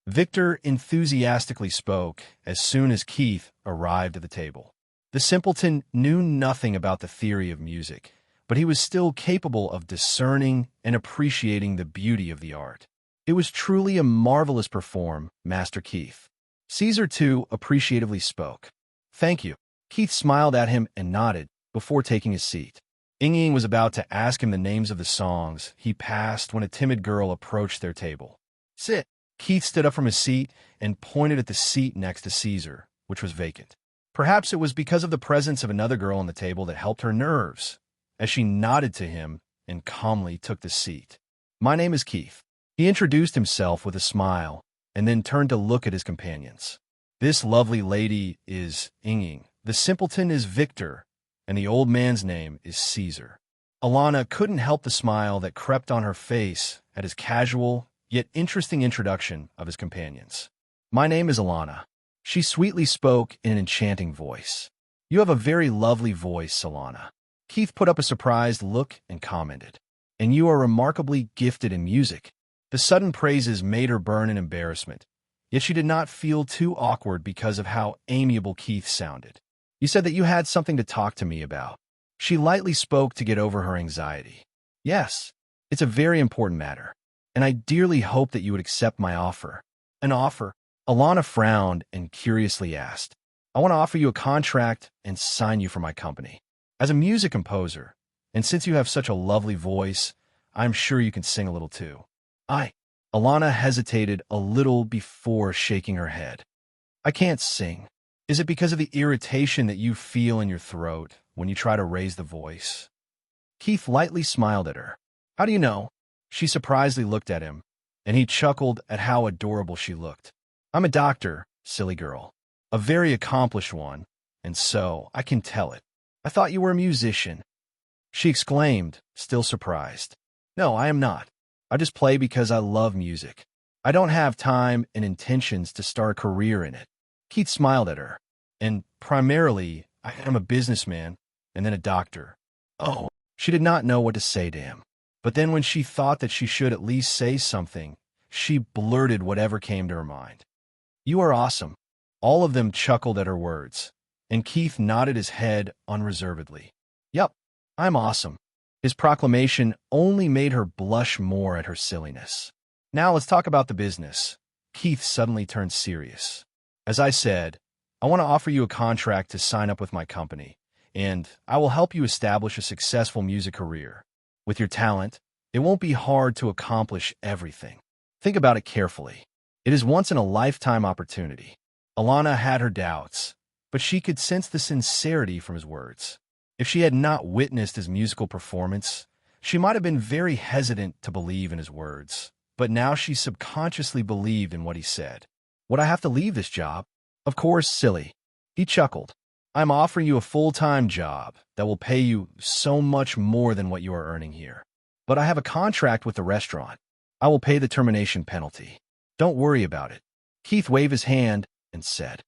Victor enthusiastically spoke as soon as Keith arrived at the table. The simpleton knew nothing about the theory of music, but he was still capable of discerning and appreciating the beauty of the art. "It was truly a marvelous performance, Master Keith." Caesar, too, appreciatively spoke. "Thank you." Keith smiled at him and nodded before taking his seat. Ying was about to ask him the names of the songs he passed when a timid girl approached their table. "Sit." Keith stood up from his seat and pointed at the seat next to Caesar, which was vacant. Perhaps it was because of the presence of another girl on the table that helped her nerves, as she nodded to him and calmly took the seat. "My name is Keith." He introduced himself with a smile and then turned to look at his companions. "This lovely lady is Ying, the simpleton is Victor, and the old man's name is Caesar." Alana couldn't help the smile that crept on her face at his casual yet interesting introduction of his companions. "My name is Alana," she sweetly spoke in an enchanting voice. "You have a very lovely voice, Alana." Keith put up a surprised look and commented, "And you are remarkably gifted in music." The sudden praises made her burn in embarrassment, yet she did not feel too awkward because of how amiable Keith sounded. "You said that you had something to talk to me about." She lightly spoke to get over her anxiety. "Yes, it's a very important matter, and I dearly hope that you would accept my offer." "An offer?" Alana frowned and curiously asked. "I want to offer you a contract and sign you for my company. As a music composer, and since you have such a lovely voice, I'm sure you can sing a little too." Alana hesitated a little before shaking her head. "I can't sing." "Is it because of the irritation that you feel in your throat when you try to raise the voice?" Keith lightly smiled at her. "How do you know?" She surprisingly looked at him, and he chuckled at how adorable she looked. "I'm a doctor, silly girl. A very accomplished one, and so I can tell it." "I thought you were a musician," she exclaimed, still surprised. "No, I am not. I just play because I love music. I don't have time and intentions to start a career in it." Keith smiled at her. "And primarily, I am a businessman and then a doctor." Oh, she did not know what to say to him. But then when she thought that she should at least say something, she blurted whatever came to her mind. "You are awesome." All of them chuckled at her words, and Keith nodded his head unreservedly. "Yup, I'm awesome." His proclamation only made her blush more at her silliness. "Now let's talk about the business." Keith suddenly turned serious. "As I said, I want to offer you a contract to sign up with my company, and I will help you establish a successful music career. With your talent, it won't be hard to accomplish everything. Think about it carefully. It is once-in-a-lifetime opportunity." Alana had her doubts, but she could sense the sincerity from his words. If she had not witnessed his musical performance, she might have been very hesitant to believe in his words, but now she subconsciously believed in what he said. "Would I have to leave this job?" "Of course, silly." He chuckled. "I'm offering you a full-time job that will pay you so much more than what you are earning here. But I have a contract with the restaurant. I will pay the termination penalty. Don't worry about it." Keith waved his hand and said,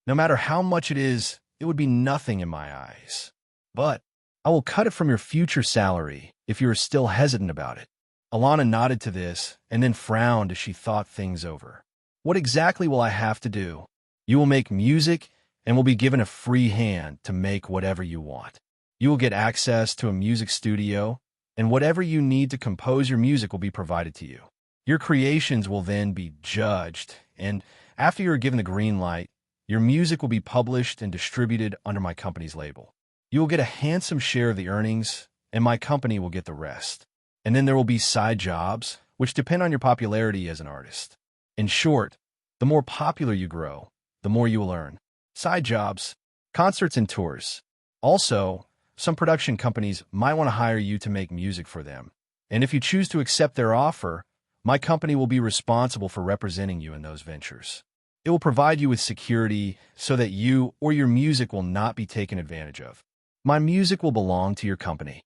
"No matter how much it is, it would be nothing in my eyes. But I will cut it from your future salary if you are still hesitant about it." Alana nodded to this and then frowned as she thought things over. "What exactly will I have to do?" "You will make music and will be given a free hand to make whatever you want. You will get access to a music studio, and whatever you need to compose your music will be provided to you. Your creations will then be judged, and after you are given the green light, your music will be published and distributed under my company's label. You will get a handsome share of the earnings, and my company will get the rest. And then there will be side jobs, which depend on your popularity as an artist. In short, the more popular you grow, the more you will earn. Side jobs, concerts and tours. Also, some production companies might want to hire you to make music for them. And if you choose to accept their offer, my company will be responsible for representing you in those ventures. It will provide you with security so that you or your music will not be taken advantage of. My music will belong to your company.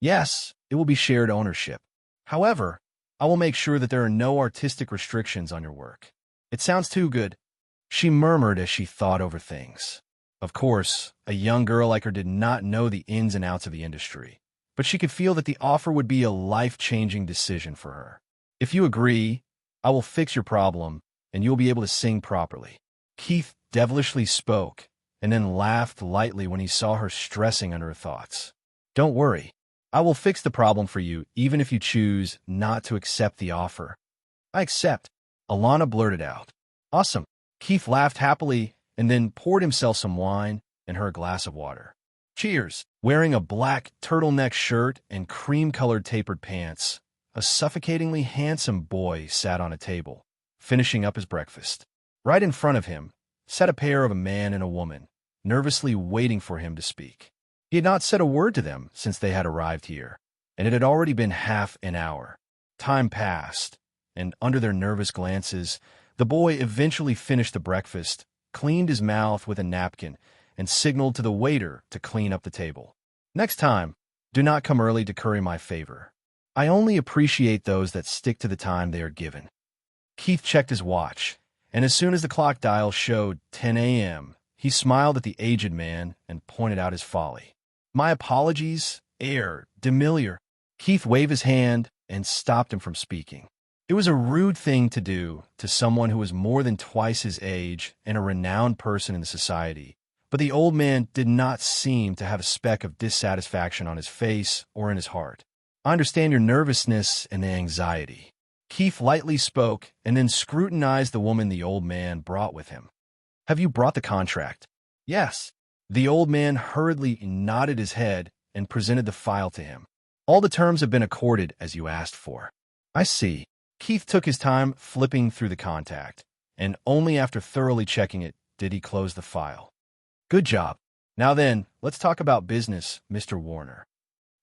Yes, it will be shared ownership. However, I will make sure that there are no artistic restrictions on your work." "It sounds too good," she murmured as she thought over things. Of course, a young girl like her did not know the ins and outs of the industry, but she could feel that the offer would be a life-changing decision for her. "If you agree, I will fix your problem, and you'll be able to sing properly." Keith devilishly spoke, and then laughed lightly when he saw her stressing under her thoughts. "Don't worry. I will fix the problem for you, even if you choose not to accept the offer." "I accept," Alana blurted out. "Awesome." Keith laughed happily and then poured himself some wine and her a glass of water. "Cheers." Wearing a black turtleneck shirt and cream-colored tapered pants, a suffocatingly handsome boy sat on a table, finishing up his breakfast. Right in front of him sat a pair of a man and a woman, nervously waiting for him to speak. He had not said a word to them since they had arrived here, and it had already been half an hour. Time passed, and under their nervous glances, the boy eventually finished the breakfast, cleaned his mouth with a napkin, and signaled to the waiter to clean up the table. "Next time, do not come early to curry my favor. I only appreciate those that stick to the time they are given." Keith checked his watch, and as soon as the clock dial showed 10 a.m., he smiled at the aged man and pointed out his folly. "My apologies, heir, Demiliore." Keith waved his hand and stopped him from speaking. It was a rude thing to do to someone who was more than twice his age and a renowned person in the society, but the old man did not seem to have a speck of dissatisfaction on his face or in his heart. "I understand your nervousness and the anxiety." Keith lightly spoke and then scrutinized the woman the old man brought with him. "Have you brought the contract?" "Yes." The old man hurriedly nodded his head and presented the file to him. "All the terms have been accorded as you asked for." "I see." Keith took his time flipping through the contract, and only after thoroughly checking it did he close the file. "Good job. Now then, let's talk about business, Mr. Warner."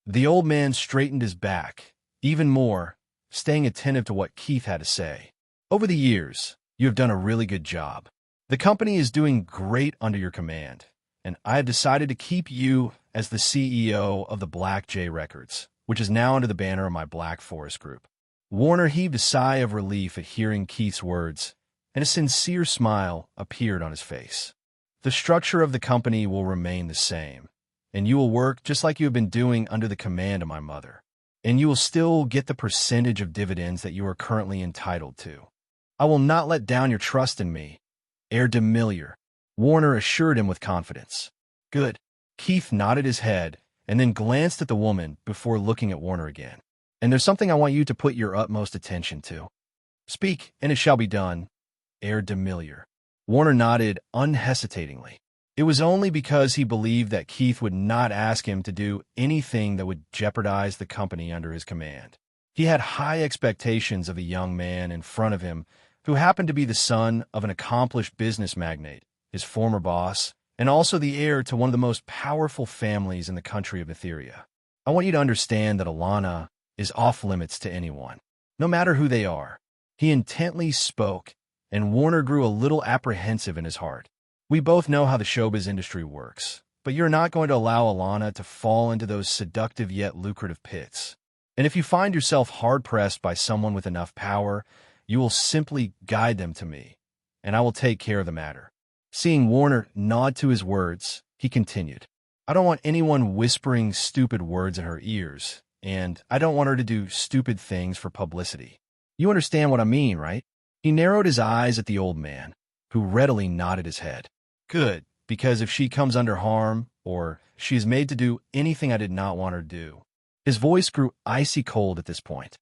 The old man straightened his back, even more, staying attentive to what Keith had to say. "Over the years, you have done a really good job. The company is doing great under your command, and I have decided to keep you as the CEO of the Black J Records, which is now under the banner of my Black Forest Group." Warner heaved a sigh of relief at hearing Keith's words, and a sincere smile appeared on his face. "The structure of the company will remain the same, and you will work just like you have been doing under the command of my mother, and you will still get the percentage of dividends that you are currently entitled to. I will not let down your trust in me, heir Demiliore," Warner assured him with confidence. "Good." Keith nodded his head and then glanced at the woman before looking at Warner again. "And there's something I want you to put your utmost attention to." "Speak, and it shall be done, heir Demiliore." Warner nodded unhesitatingly. It was only because he believed that Keith would not ask him to do anything that would jeopardize the company under his command. He had high expectations of the young man in front of him, who happened to be the son of an accomplished business magnate, his former boss, and also the heir to one of the most powerful families in the country of Etheria. "I want you to understand that Alana is off-limits to anyone, no matter who they are." He intently spoke, and Warner grew a little apprehensive in his heart. "We both know how the showbiz industry works, but you're not going to allow Alana to fall into those seductive yet lucrative pits. And if you find yourself hard-pressed by someone with enough power, you will simply guide them to me, and I will take care of the matter." Seeing Warner nod to his words, he continued, "I don't want anyone whispering stupid words in her ears, and I don't want her to do stupid things for publicity. You understand what I mean, right?" He narrowed his eyes at the old man, who readily nodded his head. "Good, because if she comes under harm, or she is made to do anything I did not want her to do." His voice grew icy cold at this point.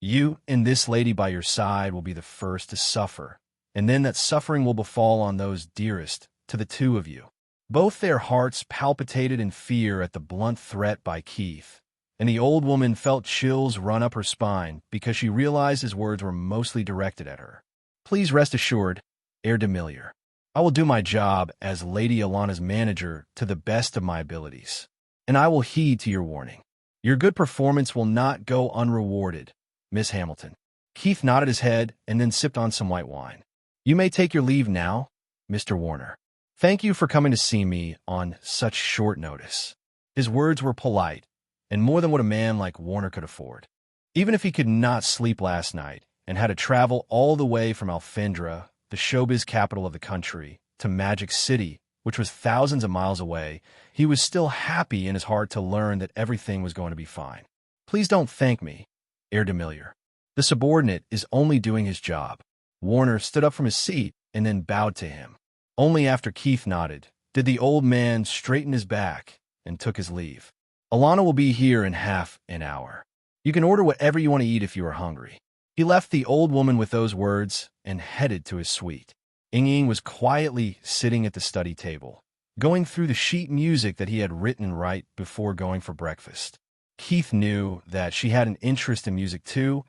"You and this lady by your side will be the first to suffer, and then that suffering will befall on those dearest to the two of you." Both their hearts palpitated in fear at the blunt threat by Keith, and the old woman felt chills run up her spine because she realized his words were mostly directed at her. "Please rest assured, Heir Demiliore, I will do my job as Lady Alana's manager to the best of my abilities, and I will heed to your warning. Your good performance will not go unrewarded, Miss Hamilton." Keith nodded his head and then sipped on some white wine. "You may take your leave now, Mr. Warner. Thank you for coming to see me on such short notice." His words were polite, and more than what a man like Warner could afford. Even if he could not sleep last night and had to travel all the way from Alfindra, the showbiz capital of the country, to Magic City, which was thousands of miles away, he was still happy in his heart to learn that everything was going to be fine. "Please don't thank me, Heir Demiliore. The subordinate is only doing his job." Warner stood up from his seat and then bowed to him. Only after Keith nodded did the old man straighten his back and took his leave. "Alana will be here in half an hour. You can order whatever you want to eat if you are hungry." He left the old woman with those words and headed to his suite. Ying was quietly sitting at the study table, going through the sheet music that he had written right before going for breakfast. Keith knew that she had an interest in music too,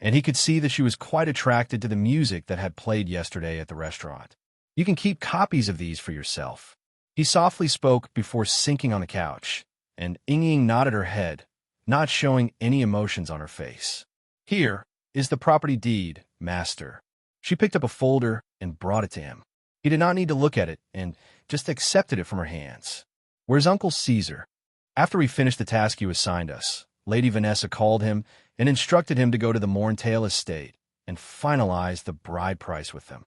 and he could see that she was quite attracted to the music that had played yesterday at the restaurant. "You can keep copies of these for yourself," he softly spoke before sinking on the couch, and Ying nodded her head, not showing any emotions on her face. "Here is the property deed, master." She picked up a folder and brought it to him. He did not need to look at it and just accepted it from her hands. "Where's Uncle Caesar?" "After we finished the task you assigned us, Lady Vanessa called him and instructed him to go to the Morntail estate and finalize the bride price with them."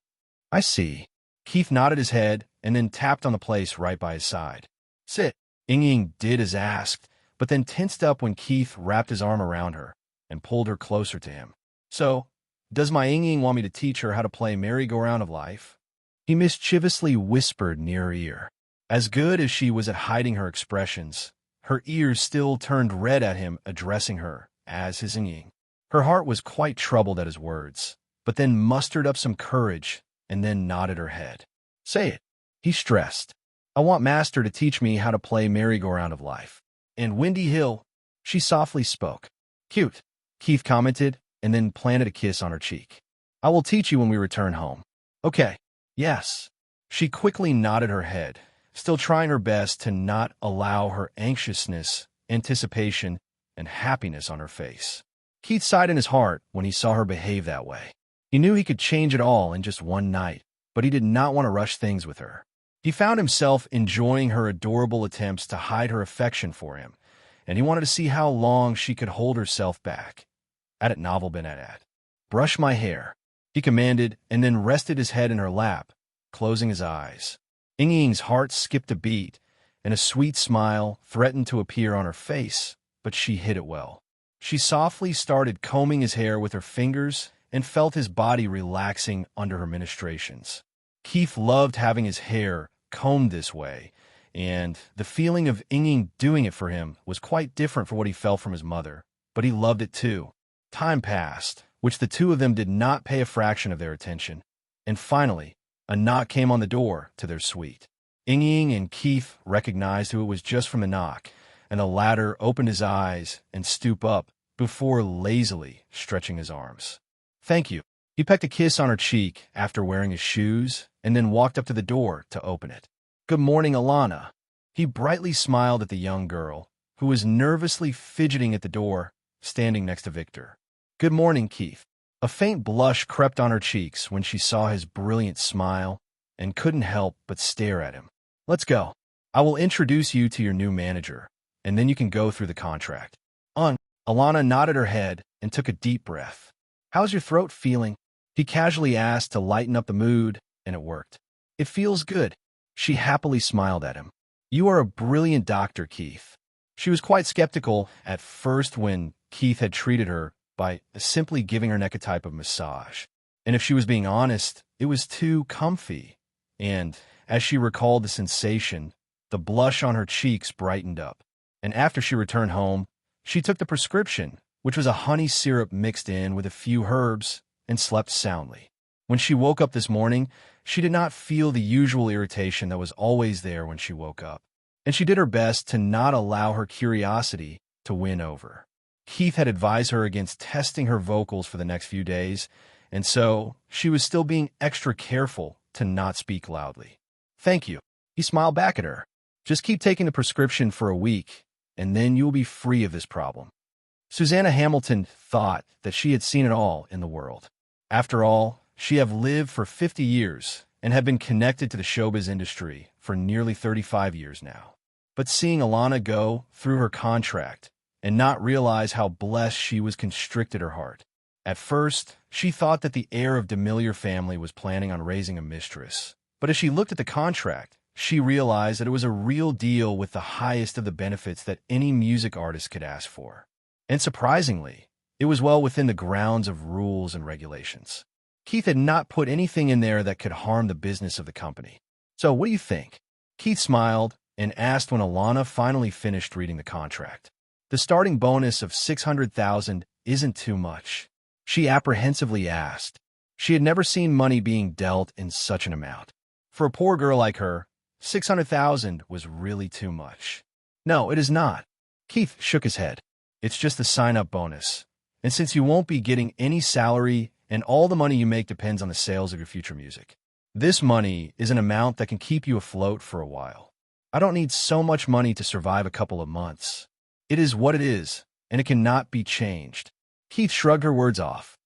"I see." Keith nodded his head and then tapped on the place right by his side. "Sit." Ying did as asked, but then tensed up when Keith wrapped his arm around her and pulled her closer to him. "So, does my Ying want me to teach her how to play merry-go-round of life?" he mischievously whispered near her ear. As good as she was at hiding her expressions, her ears still turned red at him addressing her as his Ying. Her heart was quite troubled at his words, but then mustered up some courage and then nodded her head. "Say it," he stressed. "I want Master to teach me how to play merry-go-round of life." "And Windy Hill," she softly spoke. "Cute," Keith commented, and then planted a kiss on her cheek. "I will teach you when we return home." "Okay." "Yes." She quickly nodded her head, still trying her best to not allow her anxiousness, anticipation, and happiness on her face. Keith sighed in his heart when he saw her behave that way. He knew he could change it all in just one night, but he did not want to rush things with her. He found himself enjoying her adorable attempts to hide her affection for him, and he wanted to see how long she could hold herself back. "Adet novel ben adat. Brush my hair," he commanded, and then rested his head in her lap, closing his eyes. Ying's heart skipped a beat, and a sweet smile threatened to appear on her face, but she hid it well. She softly started combing his hair with her fingers and felt his body relaxing under her ministrations. Keith loved having his hair combed this way, and the feeling of Ying doing it for him was quite different from what he felt from his mother, but he loved it too. Time passed, which the two of them did not pay a fraction of their attention, and finally, a knock came on the door to their suite. Ying and Keith recognized who it was just from the knock, and the latter opened his eyes and stooped up before lazily stretching his arms. "Thank you." He pecked a kiss on her cheek after wearing his shoes and then walked up to the door to open it. "Good morning, Alana." He brightly smiled at the young girl, who was nervously fidgeting at the door, standing next to Victor. "Good morning, Keith." A faint blush crept on her cheeks when she saw his brilliant smile and couldn't help but stare at him. "Let's go. I will introduce you to your new manager, and then you can go through the contract." Alana nodded her head and took a deep breath. "How's your throat feeling?" He casually asked to lighten up the mood, and it worked. It feels good. She happily smiled at him. You are a brilliant doctor, Keith. She was quite skeptical at first when Keith had treated her by simply giving her neck a type of massage. And if she was being honest, it was too comfy. And as she recalled the sensation, the blush on her cheeks brightened up. And after she returned home, she took the prescription, which was a honey syrup mixed in with a few herbs, and slept soundly. When she woke up this morning, she did not feel the usual irritation that was always there when she woke up. And she did her best to not allow her curiosity to win over. Keith had advised her against testing her vocals for the next few days, and so she was still being extra careful to not speak loudly. Thank you. He smiled back at her. Just keep taking the prescription for a week, and then you will be free of this problem. Susanna Hamilton thought that she had seen it all in the world. After all, she had lived for 50 years and had been connected to the showbiz industry for nearly 35 years now. But seeing Alana go through her contract and not realize how blessed she was constricted her heart. At first, she thought that the heir of Demiliore family was planning on raising a mistress. But as she looked at the contract, she realized that it was a real deal with the highest of the benefits that any music artist could ask for. And surprisingly, it was well within the grounds of rules and regulations. Keith had not put anything in there that could harm the business of the company. So what do you think? Keith smiled and asked when Alana finally finished reading the contract. The starting bonus of $600,000 isn't too much, she apprehensively asked. She had never seen money being dealt in such an amount. For a poor girl like her, $600,000 was really too much. No, it is not. Keith shook his head. It's just the sign-up bonus. And since you won't be getting any salary and all the money you make depends on the sales of your future music, this money is an amount that can keep you afloat for a while. I don't need so much money to survive a couple of months. It is what it is, and it cannot be changed. Keith shrugged her words off.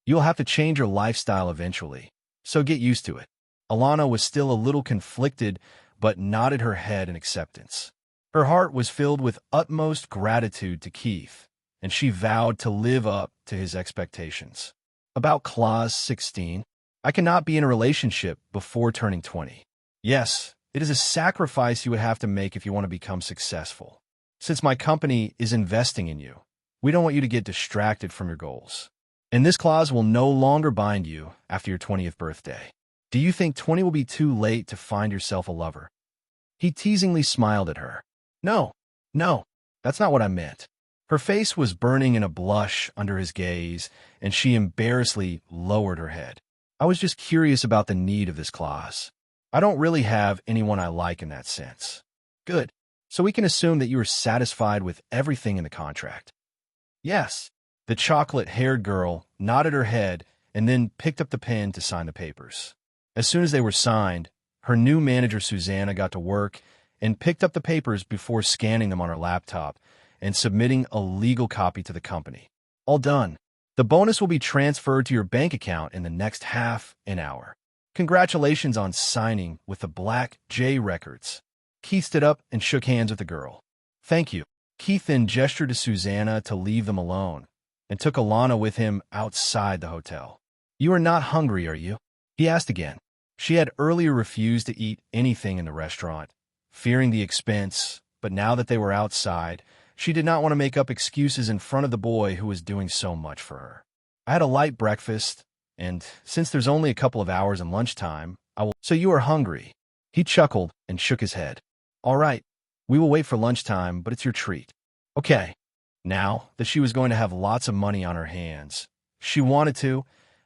You'll have to change your lifestyle eventually, so get used to it. Alana was still a little conflicted, but nodded her head in acceptance. Her heart was filled with utmost gratitude to Keith, and she vowed to live up to his expectations. About Clause 16, I cannot be in a relationship before turning 20. Yes, it is a sacrifice you would have to make if you want to become successful. Since my company is investing in you, we don't want you to get distracted from your goals. And this clause will no longer bind you after your 20th birthday. Do you think 20 will be too late to find yourself a lover? He teasingly smiled at her. No, that's not what I meant. Her face was burning in a blush under his gaze, and she embarrassedly lowered her head. I was just curious about the need of this clause. I don't really have anyone I like in that sense. Good. So we can assume that you are satisfied with everything in the contract. Yes. The chocolate-haired girl nodded her head and then picked up the pen to sign the papers. As soon as they were signed, her new manager Susanna got to work and picked up the papers before scanning them on her laptop and submitting a legal copy to the company. All done. The bonus will be transferred to your bank account in the next half an hour. Congratulations on signing with the Black J Records. Keith stood up and shook hands with the girl. Thank you. Keith then gestured to Susanna to leave them alone and took Alana with him outside the hotel. You are not hungry, are you? He asked again. She had earlier refused to eat anything in the restaurant, fearing the expense, but now that they were outside, she did not want to make up excuses in front of the boy who was doing so much for her. I had a light breakfast, and since there's only a couple of hours in lunchtime, I will— So you are hungry. He chuckled and shook his head. All right, we will wait for lunchtime, but it's your treat. Okay. Now that she was going to have lots of money on her hands, she wanted to,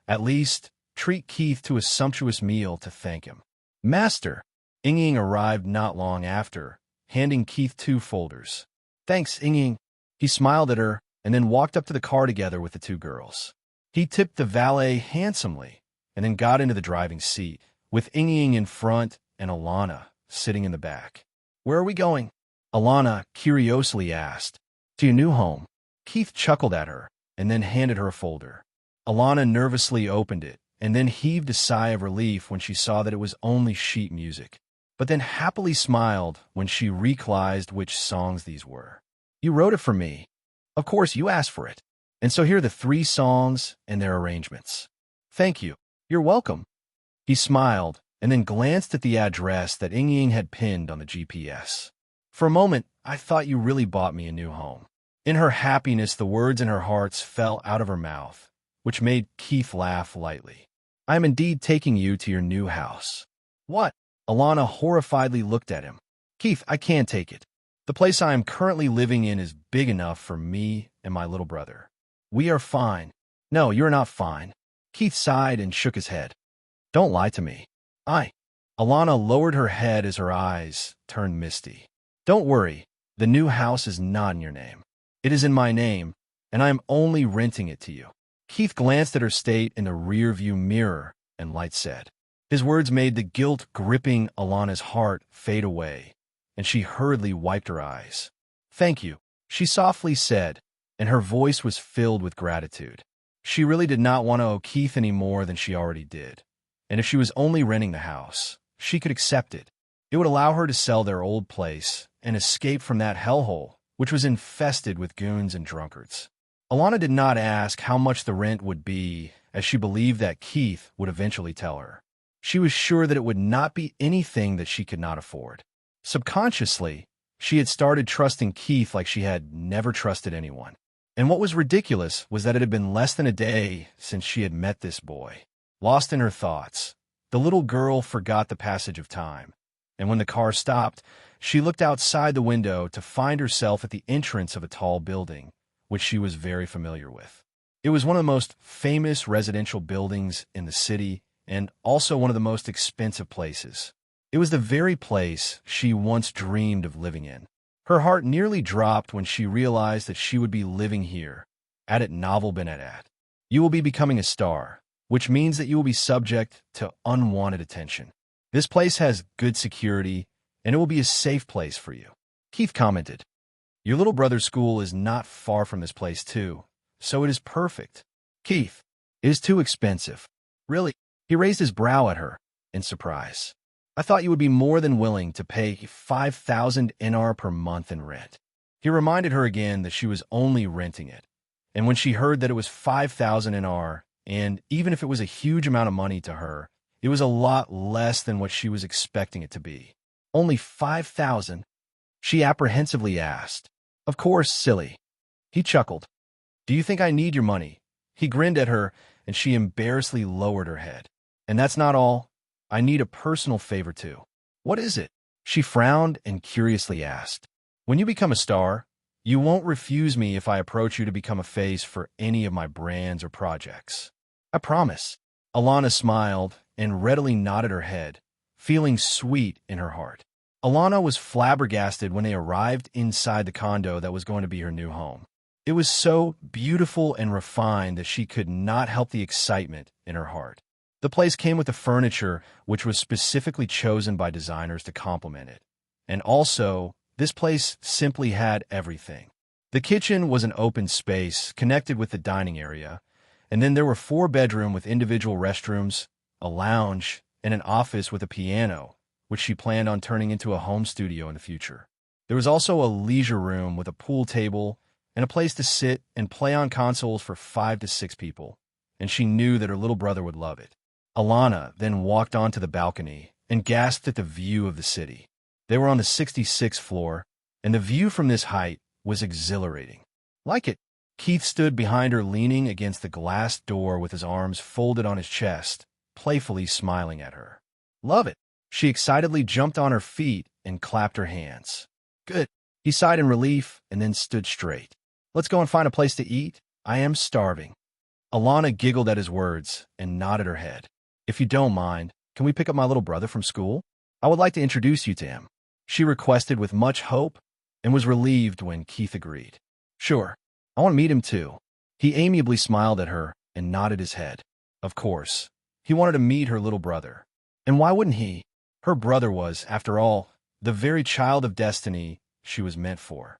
at least, treat Keith to a sumptuous meal to thank him. Master, Ying arrived not long after, handing Keith 2 folders. Thanks, Ying. He smiled at her and then walked up to the car together with the 2 girls. He tipped the valet handsomely and then got into the driving seat, with Ying in front and Alana sitting in the back. Where are we going? Alana curiously asked. To your new home. Keith chuckled at her and then handed her a folder. Alana nervously opened it and then heaved a sigh of relief when she saw that it was only sheet music, but then happily smiled when she realized which songs these were. You wrote it for me. Of course, you asked for it. And so here are the 3 songs and their arrangements. Thank you. You're welcome. He smiled and then glanced at the address that Ying had pinned on the GPS. For a moment, I thought you really bought me a new home. In her happiness, the words in her heart fell out of her mouth, which made Keith laugh lightly. I am indeed taking you to your new house. What? Alana horrifiedly looked at him. Keith, I can't take it. The place I am currently living in is big enough for me and my little brother. We are fine. No, you're not fine. Keith sighed and shook his head. Don't lie to me. Alana lowered her head as her eyes turned misty. Don't worry, the new house is not in your name. It is in my name, and I am only renting it to you. Keith glanced at her state in the rear-view mirror, and light said. His words made the guilt gripping Alana's heart fade away, and she hurriedly wiped her eyes. Thank you, she softly said, and her voice was filled with gratitude. She really did not want to owe Keith any more than she already did, and if she was only renting the house, she could accept it. It would allow her to sell their old place and escape from that hellhole, which was infested with goons and drunkards. Alana did not ask how much the rent would be, as she believed that Keith would eventually tell her. She was sure that it would not be anything that she could not afford. Subconsciously, she had started trusting Keith like she had never trusted anyone. And what was ridiculous was that it had been less than a day since she had met this boy. Lost in her thoughts, the little girl forgot the passage of time, and when the car stopped, she looked outside the window to find herself at the entrance of a tall building, which she was very familiar with. It was one of the most famous residential buildings in the city and also one of the most expensive places. It was the very place she once dreamed of living in. Her heart nearly dropped when she realized that she would be living here, at Novel Benedat. You will be becoming a star, which means that you will be subject to unwanted attention. This place has good security, and it will be a safe place for you. Keith commented. Your little brother's school is not far from this place, too, so it is perfect. Keith, it is too expensive. Really? He raised his brow at her, in surprise. I thought you would be more than willing to pay 5,000 NR per month in rent. He reminded her again that she was only renting it, and when she heard that it was 5,000 NR, and even if it was a huge amount of money to her, it was a lot less than what she was expecting it to be. Only 5,000? She apprehensively asked. Of course, silly. He chuckled. Do you think I need your money? He grinned at her, and she embarrassedly lowered her head. And that's not all. I need a personal favor, too. What is it? She frowned and curiously asked. When you become a star, you won't refuse me if I approach you to become a face for any of my brands or projects. I promise. Alana smiled and readily nodded her head, feeling sweet in her heart. Alana was flabbergasted when they arrived inside the condo that was going to be her new home. It was so beautiful and refined that she could not help the excitement in her heart. The place came with the furniture, which was specifically chosen by designers to complement it. And also, this place simply had everything. The kitchen was an open space connected with the dining area, and then there were 4 bedrooms with individual restrooms, a lounge, and an office with a piano, which she planned on turning into a home studio in the future. There was also a leisure room with a pool table and a place to sit and play on consoles for 5 to 6 people, and she knew that her little brother would love it. Alana then walked onto the balcony and gasped at the view of the city. They were on the 66th floor, and the view from this height was exhilarating. Like it, Keith stood behind her leaning against the glass door with his arms folded on his chest, playfully smiling at her. Love it. She excitedly jumped on her feet and clapped her hands. Good. He sighed in relief and then stood straight. Let's go and find a place to eat. I am starving. Alana giggled at his words and nodded her head. If you don't mind, can we pick up my little brother from school? I would like to introduce you to him. She requested with much hope and was relieved when Keith agreed. Sure. I want to meet him too. He amiably smiled at her and nodded his head. Of course. He wanted to meet her little brother. And why wouldn't he? Her brother was, after all, the very child of destiny she was meant for.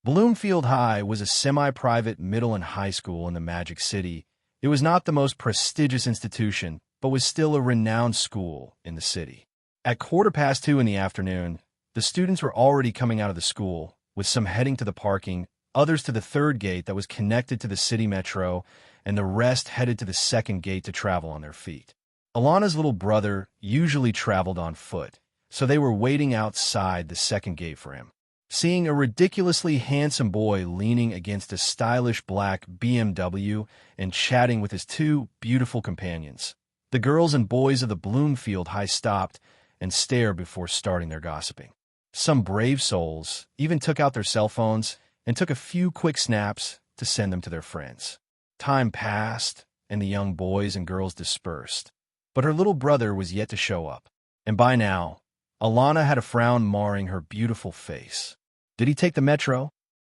Bloomfield High was a semi-private middle and high school in the Magic City. It was not the most prestigious institution, but was still a renowned school in the city. At 2:15 in the afternoon, the students were already coming out of the school, with some heading to the parking, others to the third gate that was connected to the city metro, and the rest headed to the second gate to travel on their feet. Alana's little brother usually traveled on foot, so they were waiting outside the second gate for him. Seeing a ridiculously handsome boy leaning against a stylish black BMW and chatting with his two beautiful companions, the girls and boys of the Bloomfield High stopped and stared before starting their gossiping. Some brave souls even took out their cell phones and took a few quick snaps to send them to their friends. Time passed, and the young boys and girls dispersed. But her little brother was yet to show up, and by now, Alana had a frown marring her beautiful face. Did he take the metro?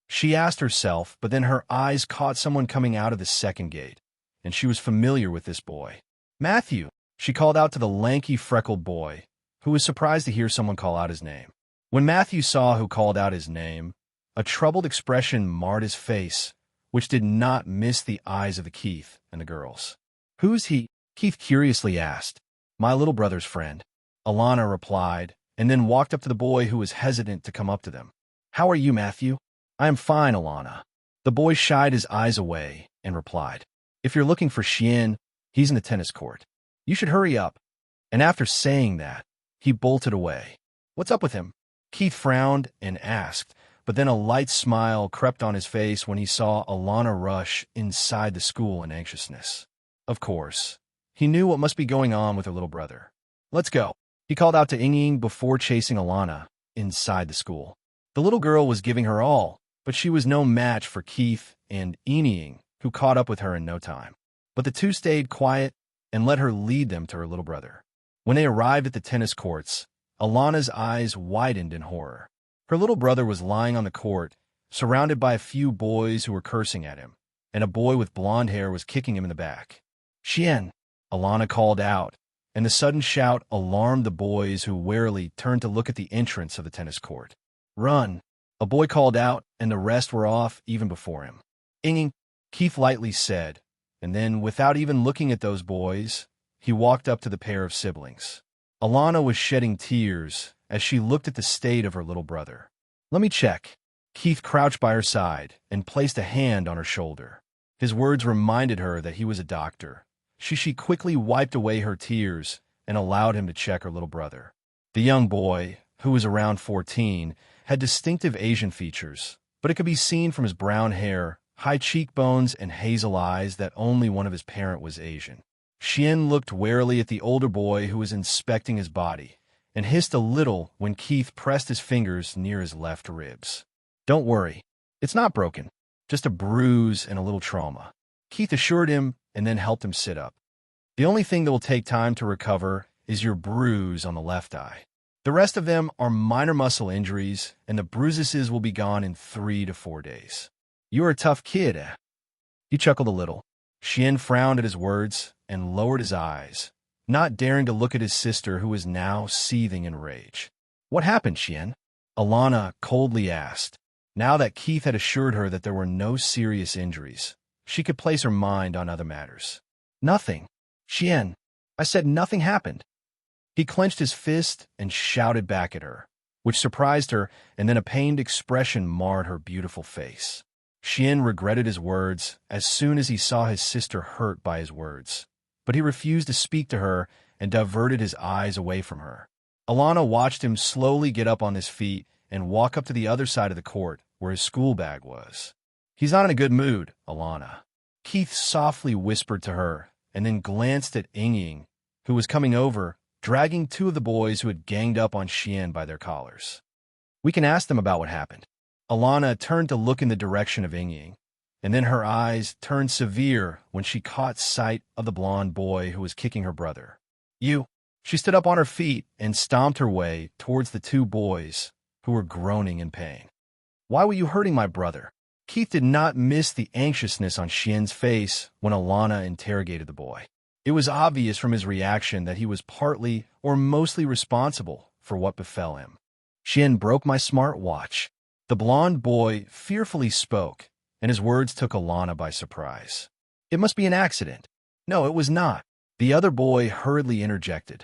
She asked herself, but then her eyes caught someone coming out of the second gate, and she was familiar with this boy. Matthew, she called out to the lanky, freckled boy, who was surprised to hear someone call out his name. When Matthew saw who called out his name, a troubled expression marred his face, which did not miss the eyes of the Keith and the girls. Who's he? Keith curiously asked. My little brother's friend, Alana replied, and then walked up to the boy who was hesitant to come up to them. How are you, Matthew? I am fine, Alana. The boy shied his eyes away and replied, If you're looking for Xian, he's in the tennis court. You should hurry up. And after saying that, he bolted away. What's up with him? Keith frowned and asked, but then a light smile crept on his face when he saw Alana rush inside the school in anxiousness. Of course, he knew what must be going on with her little brother. Let's go, he called out to Ying before chasing Alana inside the school. The little girl was giving her all, but she was no match for Keith and Ying, who caught up with her in no time. But the two stayed quiet and let her lead them to her little brother. When they arrived at the tennis courts, Alana's eyes widened in horror. Her little brother was lying on the court, surrounded by a few boys who were cursing at him, and a boy with blonde hair was kicking him in the back. Xian, Alana called out, and the sudden shout alarmed the boys who warily turned to look at the entrance of the tennis court. Run, a boy called out, and the rest were off even before him. Ying, Keith lightly said, and then, without even looking at those boys, he walked up to the pair of siblings. Alana was shedding tears as she looked at the state of her little brother. Let me check. Keith crouched by her side and placed a hand on her shoulder. His words reminded her that he was a doctor. She quickly wiped away her tears and allowed him to check her little brother. The young boy, who was around 14, had distinctive Asian features, but it could be seen from his brown hair, high cheekbones, and hazel eyes that only one of his parents was Asian. Xian looked warily at the older boy who was inspecting his body, and hissed a little when Keith pressed his fingers near his left ribs. Don't worry, it's not broken, just a bruise and a little trauma, Keith assured him and then helped him sit up. The only thing that will take time to recover is your bruise on the left eye. The rest of them are minor muscle injuries, and the bruises will be gone in 3 to 4 days. You're a tough kid, eh? He chuckled a little. Xian frowned at his words and lowered his eyes, not daring to look at his sister, who was now seething in rage. What happened, Xian? Alana coldly asked. Now that Keith had assured her that there were no serious injuries, she could place her mind on other matters. Nothing. Xian, I said nothing happened. He clenched his fist and shouted back at her, which surprised her, and then a pained expression marred her beautiful face. Xian regretted his words as soon as he saw his sister hurt by his words, but he refused to speak to her and diverted his eyes away from her. Alana watched him slowly get up on his feet and walk up to the other side of the court where his school bag was. He's not in a good mood, Alana. Keith softly whispered to her and then glanced at Ying, who was coming over, dragging 2 of the boys who had ganged up on Xian by their collars. We can ask them about what happened. Alana turned to look in the direction of Ying, and then her eyes turned severe when she caught sight of the blonde boy who was kicking her brother. You. She stood up on her feet and stomped her way towards the 2 boys who were groaning in pain. Why were you hurting my brother? Keith did not miss the anxiousness on Xian's face when Alana interrogated the boy. It was obvious from his reaction that he was partly or mostly responsible for what befell him. Xian broke my smartwatch. The blonde boy fearfully spoke, and his words took Alana by surprise. It must be an accident. No, it was not. The other boy hurriedly interjected.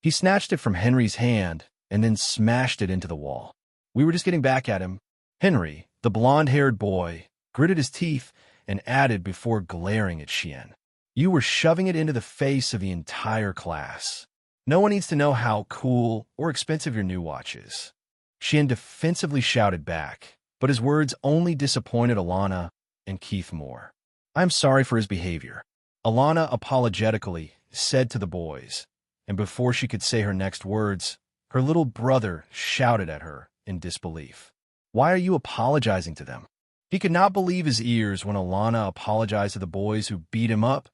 He snatched it from Henry's hand and then smashed it into the wall. We were just getting back at him. Henry, The blonde-haired boy gritted his teeth and added before glaring at Xian. You were shoving it into the face of the entire class. No one needs to know how cool or expensive your new watch is. Xian defensively shouted back, but his words only disappointed Alana and Keith more. I'm sorry for his behavior, Alana apologetically said to the boys, and before she could say her next words, her little brother shouted at her in disbelief. Why are you apologizing to them? He could not believe his ears when Alana apologized to the boys who beat him up.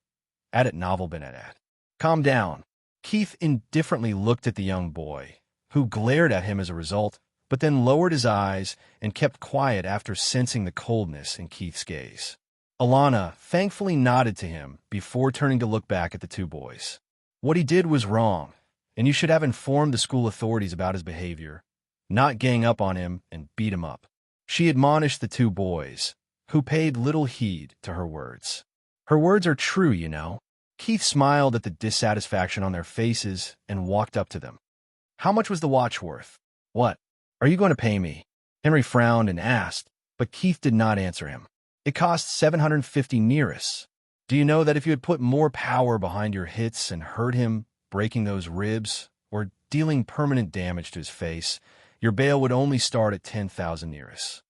Added novel Benedat. Calm down. Keith indifferently looked at the young boy, who glared at him as a result, but then lowered his eyes and kept quiet after sensing the coldness in Keith's gaze. Alana thankfully nodded to him before turning to look back at the two boys. What he did was wrong, and you should have informed the school authorities about his behavior, not gang up on him and beat him up. She admonished the two boys, who paid little heed to her words. Her words are true, you know. Keith smiled at the dissatisfaction on their faces and walked up to them. How much was the watch worth? What? Are you going to pay me? Henry frowned and asked, but Keith did not answer him. It cost 750 nearus. Do you know that if you had put more power behind your hits and hurt him, breaking those ribs, or dealing permanent damage to his face, your bail would only start at 10,000 nearus?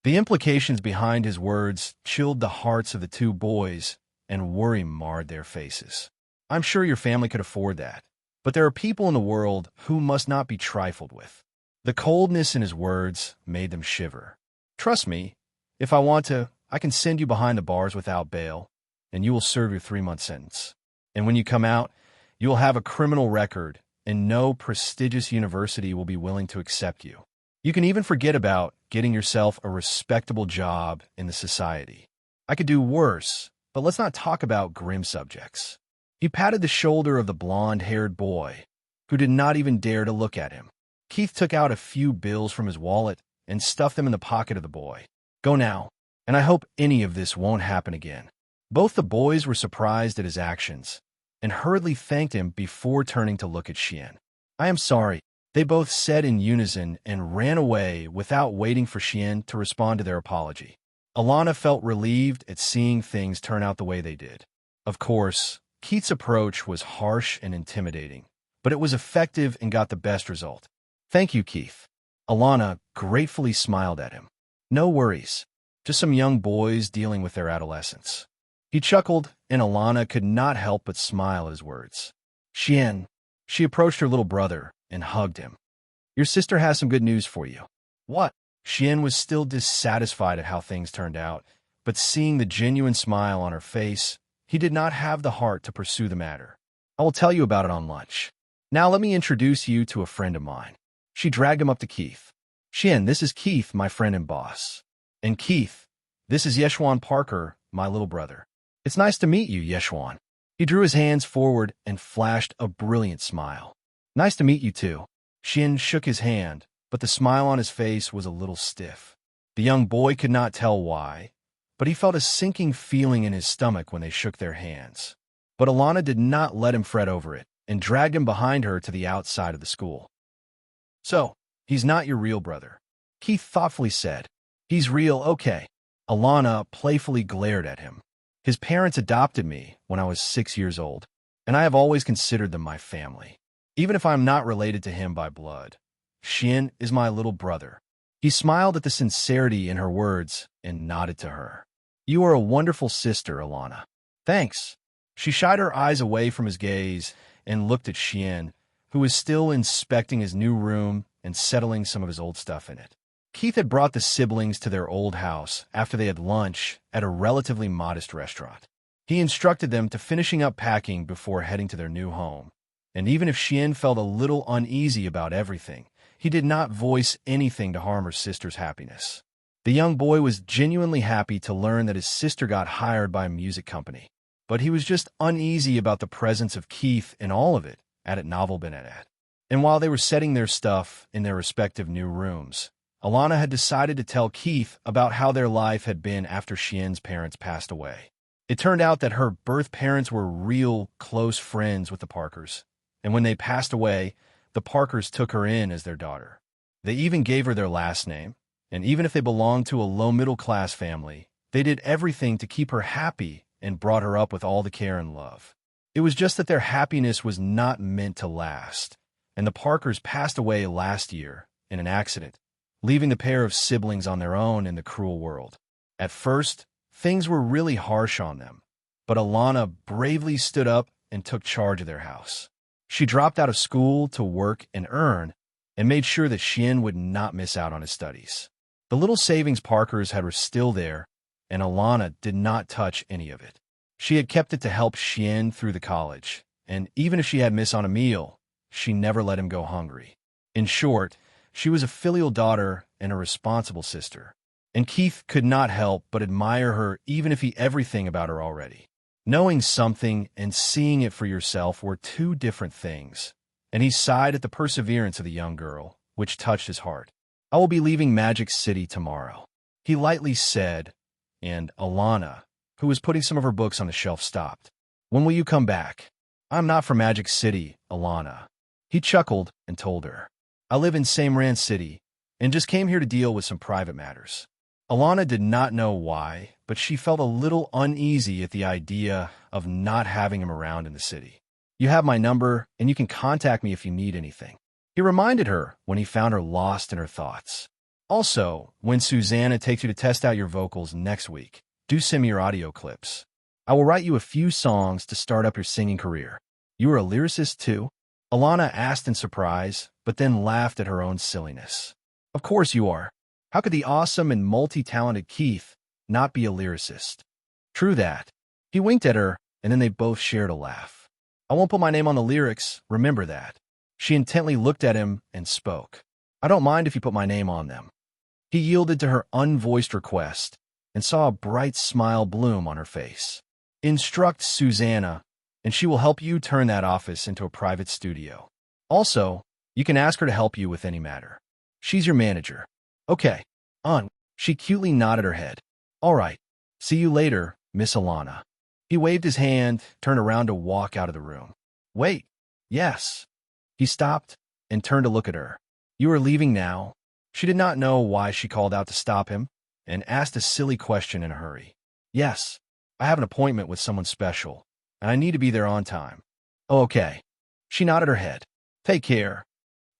The implications behind his words chilled the hearts of the two boys, and worry marred their faces. I'm sure your family could afford that, but there are people in the world who must not be trifled with. The coldness in his words made them shiver. Trust me, if I want to, I can send you behind the bars without bail, and you will serve your 3-month sentence. And when you come out, you will have a criminal record, and no prestigious university will be willing to accept you. You can even forget about getting yourself a respectable job in the society. I could do worse, but let's not talk about grim subjects. He patted the shoulder of the blonde-haired boy, who did not even dare to look at him. Keith took out a few bills from his wallet and stuffed them in the pocket of the boy. Go now, and I hope any of this won't happen again. Both the boys were surprised at his actions and hurriedly thanked him before turning to look at Xian. I am sorry, they both said in unison and ran away without waiting for Xian to respond to their apology. Alana felt relieved at seeing things turn out the way they did. Of course, Keith's approach was harsh and intimidating, but it was effective and got the best result. Thank you, Keith. Alana gratefully smiled at him. No worries, just some young boys dealing with their adolescence. He chuckled, and Alana could not help but smile at his words. Xian, she approached her little brother and hugged him. Your sister has some good news for you. What? Xian was still dissatisfied at how things turned out, but seeing the genuine smile on her face, he did not have the heart to pursue the matter. I will tell you about it on lunch. Now let me introduce you to a friend of mine. She dragged him up to Keith. Xian, this is Keith, my friend and boss. And Keith, this is Yeshuan Parker, my little brother. It's nice to meet you, Yeshuan. He drew his hands forward and flashed a brilliant smile. Nice to meet you too. Xian shook his hand, but the smile on his face was a little stiff. The young boy could not tell why, but he felt a sinking feeling in his stomach when they shook their hands. But Alana did not let him fret over it and dragged him behind her to the outside of the school. So, he's not your real brother, Keith thoughtfully said. He's real, okay. Alana playfully glared at him. His parents adopted me when I was 6 years old, and I have always considered them my family, even if I'm not related to him by blood. Xian is my little brother. He smiled at the sincerity in her words and nodded to her. You are a wonderful sister, Alana. Thanks. She shied her eyes away from his gaze and looked at Xian, who was still inspecting his new room and settling some of his old stuff in it. Keith had brought the siblings to their old house after they had lunch at a relatively modest restaurant. He instructed them to finishing up packing before heading to their new home, and even if Xian felt a little uneasy about everything, he did not voice anything to harm her sister's happiness. The young boy was genuinely happy to learn that his sister got hired by a music company, but he was just uneasy about the presence of Keith in all of it, added novel Benedat. And while they were setting their stuff in their respective new rooms, Alana had decided to tell Keith about how their life had been after Xian's parents passed away. It turned out that her birth parents were real close friends with the Parkers, and when they passed away, the Parkers took her in as their daughter. They even gave her their last name, And even if they belonged to a low-middle-class family, they did everything to keep her happy and brought her up with all the care and love. It was just that their happiness was not meant to last, and the Parkers passed away last year in an accident, leaving the pair of siblings on their own in the cruel world. At first, things were really harsh on them, but Alana bravely stood up and took charge of their house. She dropped out of school to work and earn, and made sure that Xian would not miss out on his studies. The little savings Parkers had were still there, and Alana did not touch any of it. She had kept it to help Xian through the college, and even if she had missed on a meal, she never let him go hungry. In short, she was a filial daughter and a responsible sister, and Keith could not help but admire her even if he everything about her already. Knowing something and seeing it for yourself were two different things, and he sighed at the perseverance of the young girl, which touched his heart. "I will be leaving Magic City tomorrow," he lightly said, and Alana, who was putting some of her books on the shelf, stopped. "When will you come back?" "I'm not from Magic City, Alana." He chuckled and told her, "I live in Samran City, and just came here to deal with some private matters." Alana did not know why, but she felt a little uneasy at the idea of not having him around in the city. "You have my number, and you can contact me if you need anything," he reminded her when he found her lost in her thoughts. "Also, when Susanna takes you to test out your vocals next week, do send me your audio clips. I will write you a few songs to start up your singing career." "You are a lyricist too?" Alana asked in surprise, but then laughed at her own silliness. "Of course you are. How could the awesome and multi-talented Keith not be a lyricist?" "True that." He winked at her, and then they both shared a laugh. "I won't put my name on the lyrics, remember that." She intently looked at him and spoke. "I don't mind if you put my name on them." He yielded to her unvoiced request and saw a bright smile bloom on her face. "Instruct Susanna, and she will help you turn that office into a private studio. Also, you can ask her to help you with any matter. She's your manager." "Okay, on." She cutely nodded her head. "All right. See you later, Miss Alana." He waved his hand, turned around to walk out of the room. "Wait. Yes." He stopped and turned to look at her. "You are leaving now?" She did not know why she called out to stop him, and asked a silly question in a hurry. "Yes. I have an appointment with someone special, and I need to be there on time." "Oh, okay." She nodded her head. "Take care."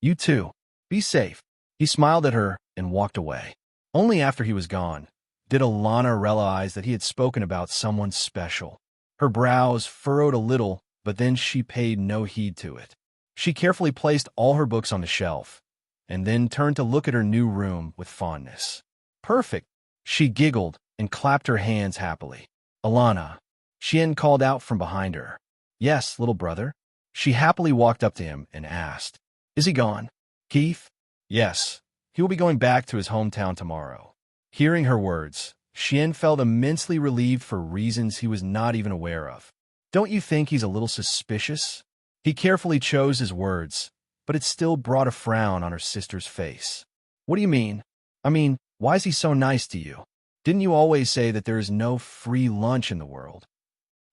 "You too. Be safe." He smiled at her and walked away. Only after he was gone did Alana realize that he had spoken about someone special. Her brows furrowed a little, but then she paid no heed to it. She carefully placed all her books on the shelf, and then turned to look at her new room with fondness. "Perfect." She giggled and clapped her hands happily. "Alana." Xian called out from behind her. "Yes, little brother." She happily walked up to him and asked, "Is he gone?" "Keith?" "Yes. He will be going back to his hometown tomorrow." Hearing her words, Xian felt immensely relieved for reasons he was not even aware of. "Don't you think he's a little suspicious?" He carefully chose his words, but it still brought a frown on her sister's face. "What do you mean? I mean, why is he so nice to you? Didn't you always say that there is no free lunch in the world?"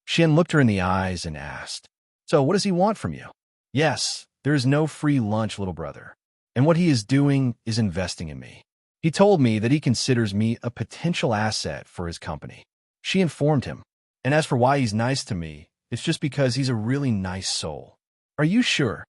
Xian looked her in the eyes and asked, "So what does he want from you?" "Yes, there is no free lunch, little brother. And what he is doing is investing in me. He told me that he considers me a potential asset for his company." She informed him. "And as for why he's nice to me, it's just because he's a really nice soul." "Are you sure?"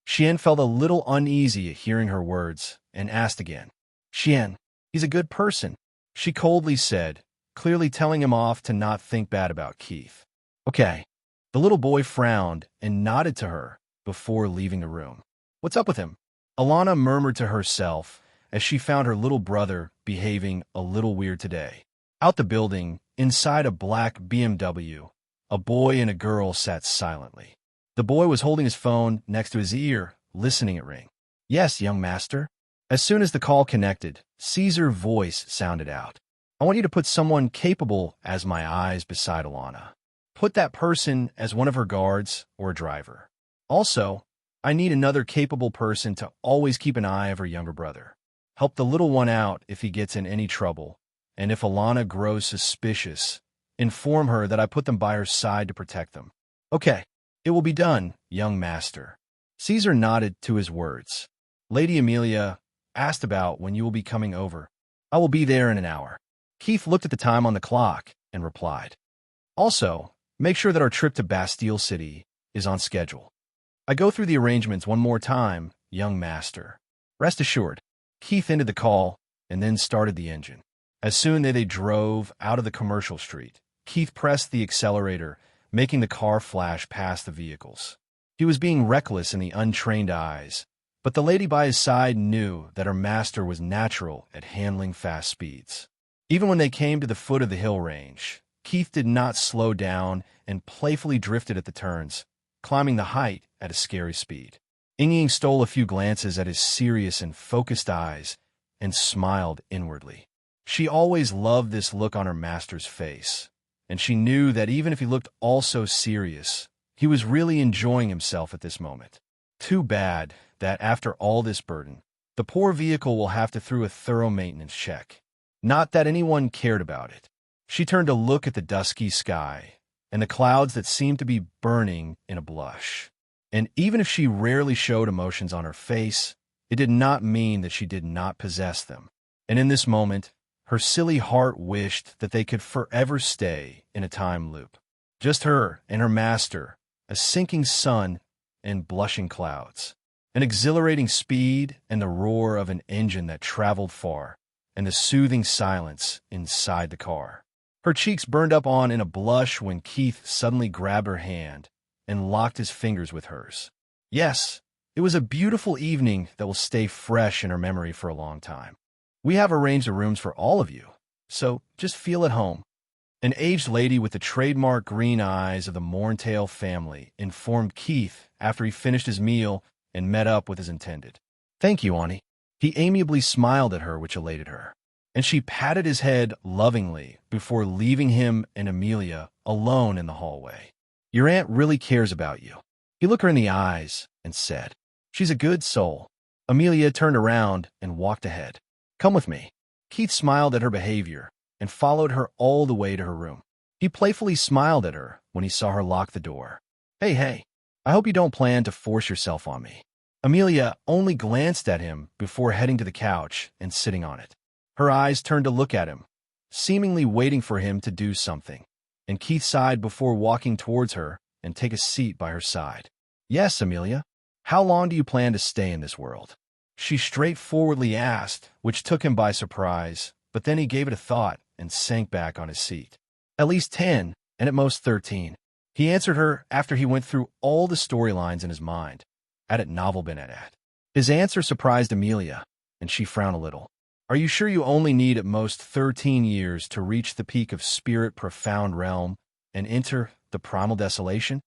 Xian felt a little uneasy at hearing her words and asked again. "Xian, he's a good person," she coldly said, clearly telling him off to not think bad about Keith. "Okay." The little boy frowned and nodded to her before leaving the room. "What's up with him?" Alana murmured to herself as she found her little brother behaving a little weird today. Out the building, inside a black BMW, a boy and a girl sat silently. The boy was holding his phone next to his ear, listening it ring. "Yes, young master." As soon as the call connected, Caesar's voice sounded out. "I want you to put someone capable as my eyes beside Alana. Put that person as one of her guards or a driver. Also, I need another capable person to always keep an eye of her younger brother. Help the little one out if he gets in any trouble, and if Alana grows suspicious, inform her that I put them by her side to protect them." "Okay, it will be done, young master." Caesar nodded to his words. "Lady Amelia asked about when you will be coming over." I will be there in an hour. Keith looked at the time on the clock and replied, also, make sure that our trip to Bastille City is on schedule. I go through the arrangements one more time, young master. Rest assured. Keith ended the call and then started the engine. As soon as they drove out of the commercial street, Keith pressed the accelerator, making the car flash past the vehicles. He was being reckless in the untrained eyes, but the lady by his side knew that her master was natural at handling fast speeds. Even when they came to the foot of the hill range, Keith did not slow down and playfully drifted at the turns, climbing the height at a scary speed. Ying stole a few glances at his serious and focused eyes and smiled inwardly. She always loved this look on her master's face, and she knew that even if he looked all so serious, he was really enjoying himself at this moment. Too bad that after all this burden, the poor vehicle will have to through a thorough maintenance check. Not that anyone cared about it. She turned to look at the dusky sky and the clouds that seemed to be burning in a blush. And even if she rarely showed emotions on her face, it did not mean that she did not possess them. And in this moment, her silly heart wished that they could forever stay in a time loop. Just her and her master, a sinking sun and blushing clouds, an exhilarating speed and the roar of an engine that traveled far, and the soothing silence inside the car. Her cheeks burned up on in a blush when Keith suddenly grabbed her hand and locked his fingers with hers. Yes, it was a beautiful evening that will stay fresh in her memory for a long time. We have arranged the rooms for all of you, so just feel at home. An aged lady with the trademark green eyes of the Morntail family informed Keith after he finished his meal and met up with his intended. Thank you, Auntie. He amiably smiled at her, which elated her, and she patted his head lovingly before leaving him and Amelia alone in the hallway. Your aunt really cares about you. He looked her in the eyes and said, she's a good soul. Amelia turned around and walked ahead. Come with me. Keith smiled at her behavior and followed her all the way to her room. He playfully smiled at her when he saw her lock the door. Hey, I hope you don't plan to force yourself on me. Amelia only glanced at him before heading to the couch and sitting on it. Her eyes turned to look at him, seemingly waiting for him to do something, and Keith sighed before walking towards her and take a seat by her side. Yes, Amelia. How long do you plan to stay in this world? She straightforwardly asked, which took him by surprise, but then he gave it a thought and sank back on his seat. At least 10, and at most 13. He answered her after he went through all the storylines in his mind. At it novel been at. His answer surprised Amelia, and she frowned a little. Are you sure you only need at most 13 years to reach the peak of spirit profound realm and enter the primal desolation?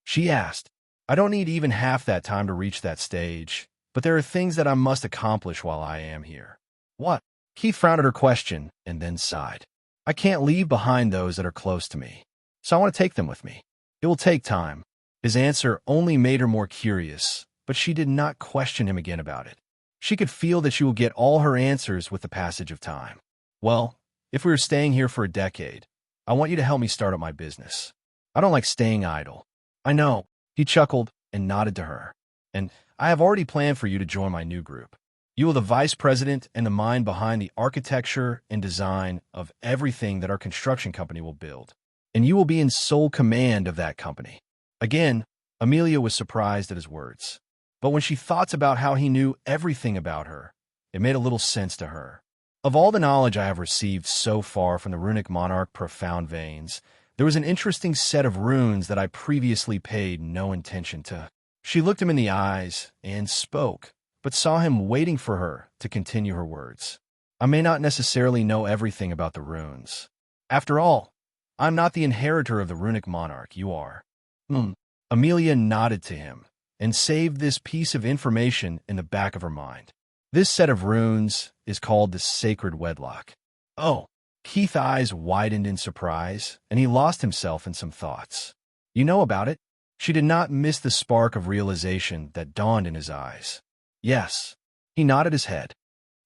She asked. I don't need even half that time to reach that stage, but there are things that I must accomplish while I am here. What? Keith frowned at her question and then sighed. I can't leave behind those that are close to me, so I want to take them with me. It will take time. His answer only made her more curious, but she did not question him again about it. She could feel that she will get all her answers with the passage of time. Well, if we are staying here for a decade, I want you to help me start up my business. I don't like staying idle. I know. He chuckled and nodded to her. And I have already planned for you to join my new group. You are the vice president and the mind behind the architecture and design of everything that our construction company will build. And you will be in sole command of that company. Again, Amelia was surprised at his words. But when she thought about how he knew everything about her, it made a little sense to her. Of all the knowledge I have received so far from the runic monarch profound veins, there was an interesting set of runes that I previously paid no attention to. She looked him in the eyes and spoke, but saw him waiting for her to continue her words. I may not necessarily know everything about the runes. After all, I'm not the inheritor of the runic monarch, you are. Amelia nodded to him and saved this piece of information in the back of her mind. This set of runes is called the Sacred Wedlock. Oh, Keith's eyes widened in surprise, and he lost himself in some thoughts. You know about it? She did not miss the spark of realization that dawned in his eyes. Yes. He nodded his head.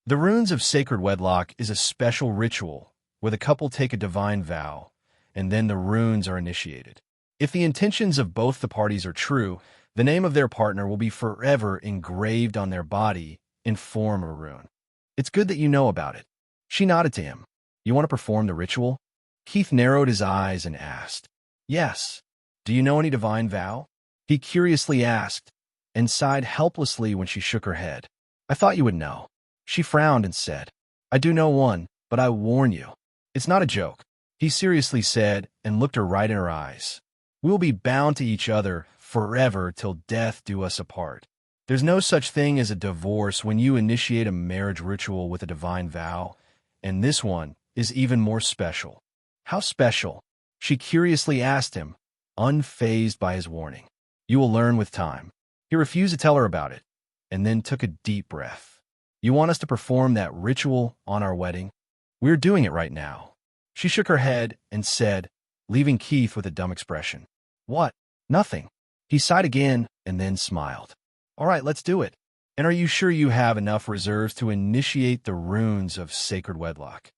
The runes of Sacred Wedlock is a special ritual where the couple take a divine vow, and then the runes are initiated. If the intentions of both the parties are true, the name of their partner will be forever engraved on their body in form of a rune. It's good that you know about it. She nodded to him. You want to perform the ritual? Keith narrowed his eyes and asked. Yes. Do you know any divine vow? He curiously asked, and sighed helplessly when she shook her head. I thought you would know. She frowned and said, I do know one, but I warn you. It's not a joke. He seriously said and looked her right in her eyes. We will be bound to each other forever till death do us apart. There's no such thing as a divorce when you initiate a marriage ritual with a divine vow, and this one is even more special. How special? She curiously asked him, unfazed by his warning. You will learn with time. He refused to tell her about it, and then took a deep breath. You want us to perform that ritual on our wedding? We're doing it right now. She shook her head and said, leaving Keith with a dumb expression. What? Nothing. He sighed again and then smiled. All right, let's do it. And are you sure you have enough reserves to initiate the runes of sacred wedlock?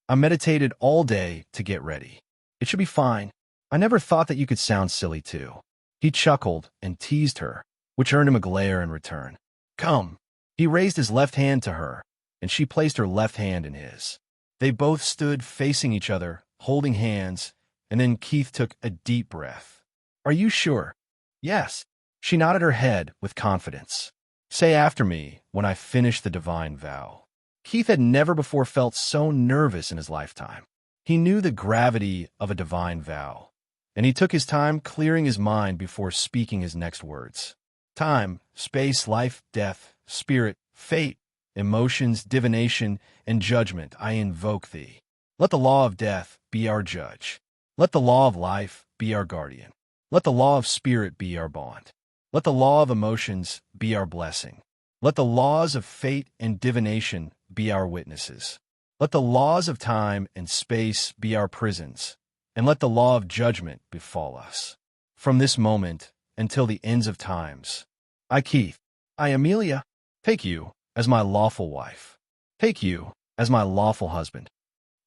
I meditated all day to get ready. It should be fine. I never thought that you could sound silly too. He chuckled and teased her, which earned him a glare in return. Come. He raised his left hand to her, and she placed her left hand in his. They both stood facing each other, holding hands, and then Keith took a deep breath. Are you sure? Yes. She nodded her head with confidence. Say after me when I finish the divine vow. Keith had never before felt so nervous in his lifetime. He knew the gravity of a divine vow, and he took his time clearing his mind before speaking his next words. Time, space, life, death, spirit, fate, emotions, divination, and judgment, I invoke thee. Let the law of death be our judge. Let the law of life be our guardian. Let the law of spirit be our bond. Let the law of emotions be our blessing. Let the laws of fate and divination be our witnesses. Let the laws of time and space be our prisons, and let the law of judgment befall us. From this moment until the ends of times, I, Keith, I, Amelia, take you as my lawful wife. Take you as my lawful husband.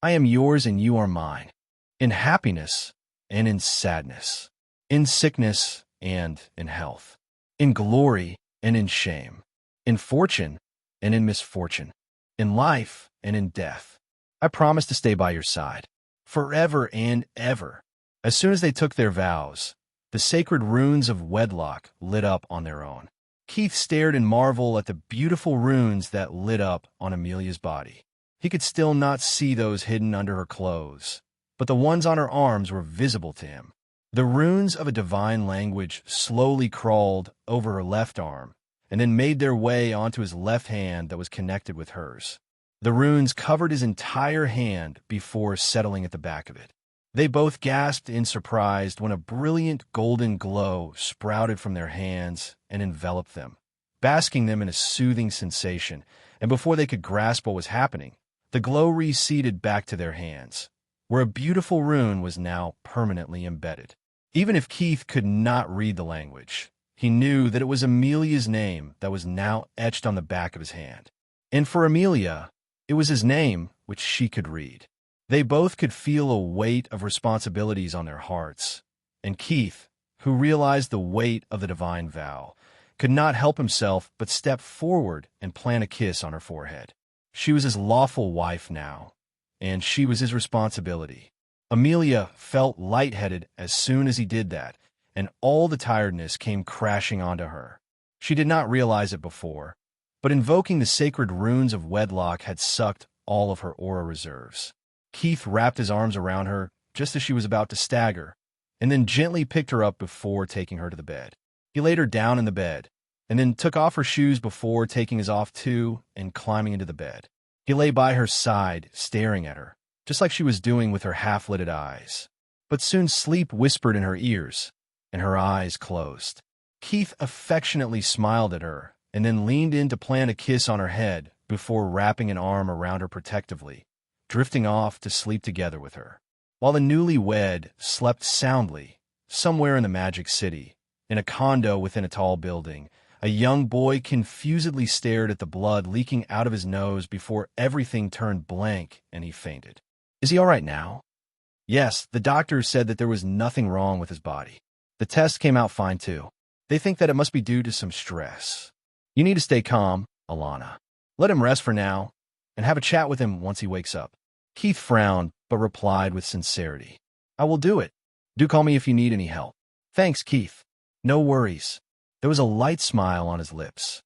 I am yours and you are mine, in happiness and in sadness, in sickness and in health, in glory and in shame, in fortune and in misfortune, in life and in death. I promise to stay by your side, forever and ever. As soon as they took their vows, the sacred runes of wedlock lit up on their own. Keith stared in marvel at the beautiful runes that lit up on Amelia's body. He could still not see those hidden under her clothes, but the ones on her arms were visible to him. The runes of a divine language slowly crawled over her left arm and then made their way onto his left hand that was connected with hers. The runes covered his entire hand before settling at the back of it. They both gasped in surprise when a brilliant golden glow sprouted from their hands and enveloped them, basking them in a soothing sensation, and before they could grasp what was happening, the glow receded back to their hands, where a beautiful rune was now permanently embedded. Even if Keith could not read the language, he knew that it was Amelia's name that was now etched on the back of his hand. And for Amelia, it was his name which she could read. They both could feel a weight of responsibilities on their hearts, and Keith, who realized the weight of the divine vow, could not help himself but step forward and plant a kiss on her forehead. She was his lawful wife now, and she was his responsibility. Amelia felt lightheaded as soon as he did that, and all the tiredness came crashing onto her. She did not realize it before, but invoking the sacred runes of wedlock had sucked all of her aura reserves. Keith wrapped his arms around her just as she was about to stagger, and then gently picked her up before taking her to the bed. He laid her down in the bed, and then took off her shoes before taking his off too and climbing into the bed. He lay by her side, staring at her, just like she was doing with her half-lidded eyes. But soon sleep whispered in her ears, and her eyes closed. Keith affectionately smiled at her, and then leaned in to plant a kiss on her head before wrapping an arm around her protectively, drifting off to sleep together with her. While the newlywed slept soundly, somewhere in the Magic City, in a condo within a tall building, a young boy confusedly stared at the blood leaking out of his nose before everything turned blank and he fainted. Is he all right now? Yes, the doctor said that there was nothing wrong with his body. The test came out fine too. They think that it must be due to some stress. You need to stay calm, Alana. Let him rest for now. and have a chat with him once he wakes up. Keith frowned, but replied with sincerity. I will do it. Do call me if you need any help. Thanks, Keith. No worries. There was a light smile on his lips.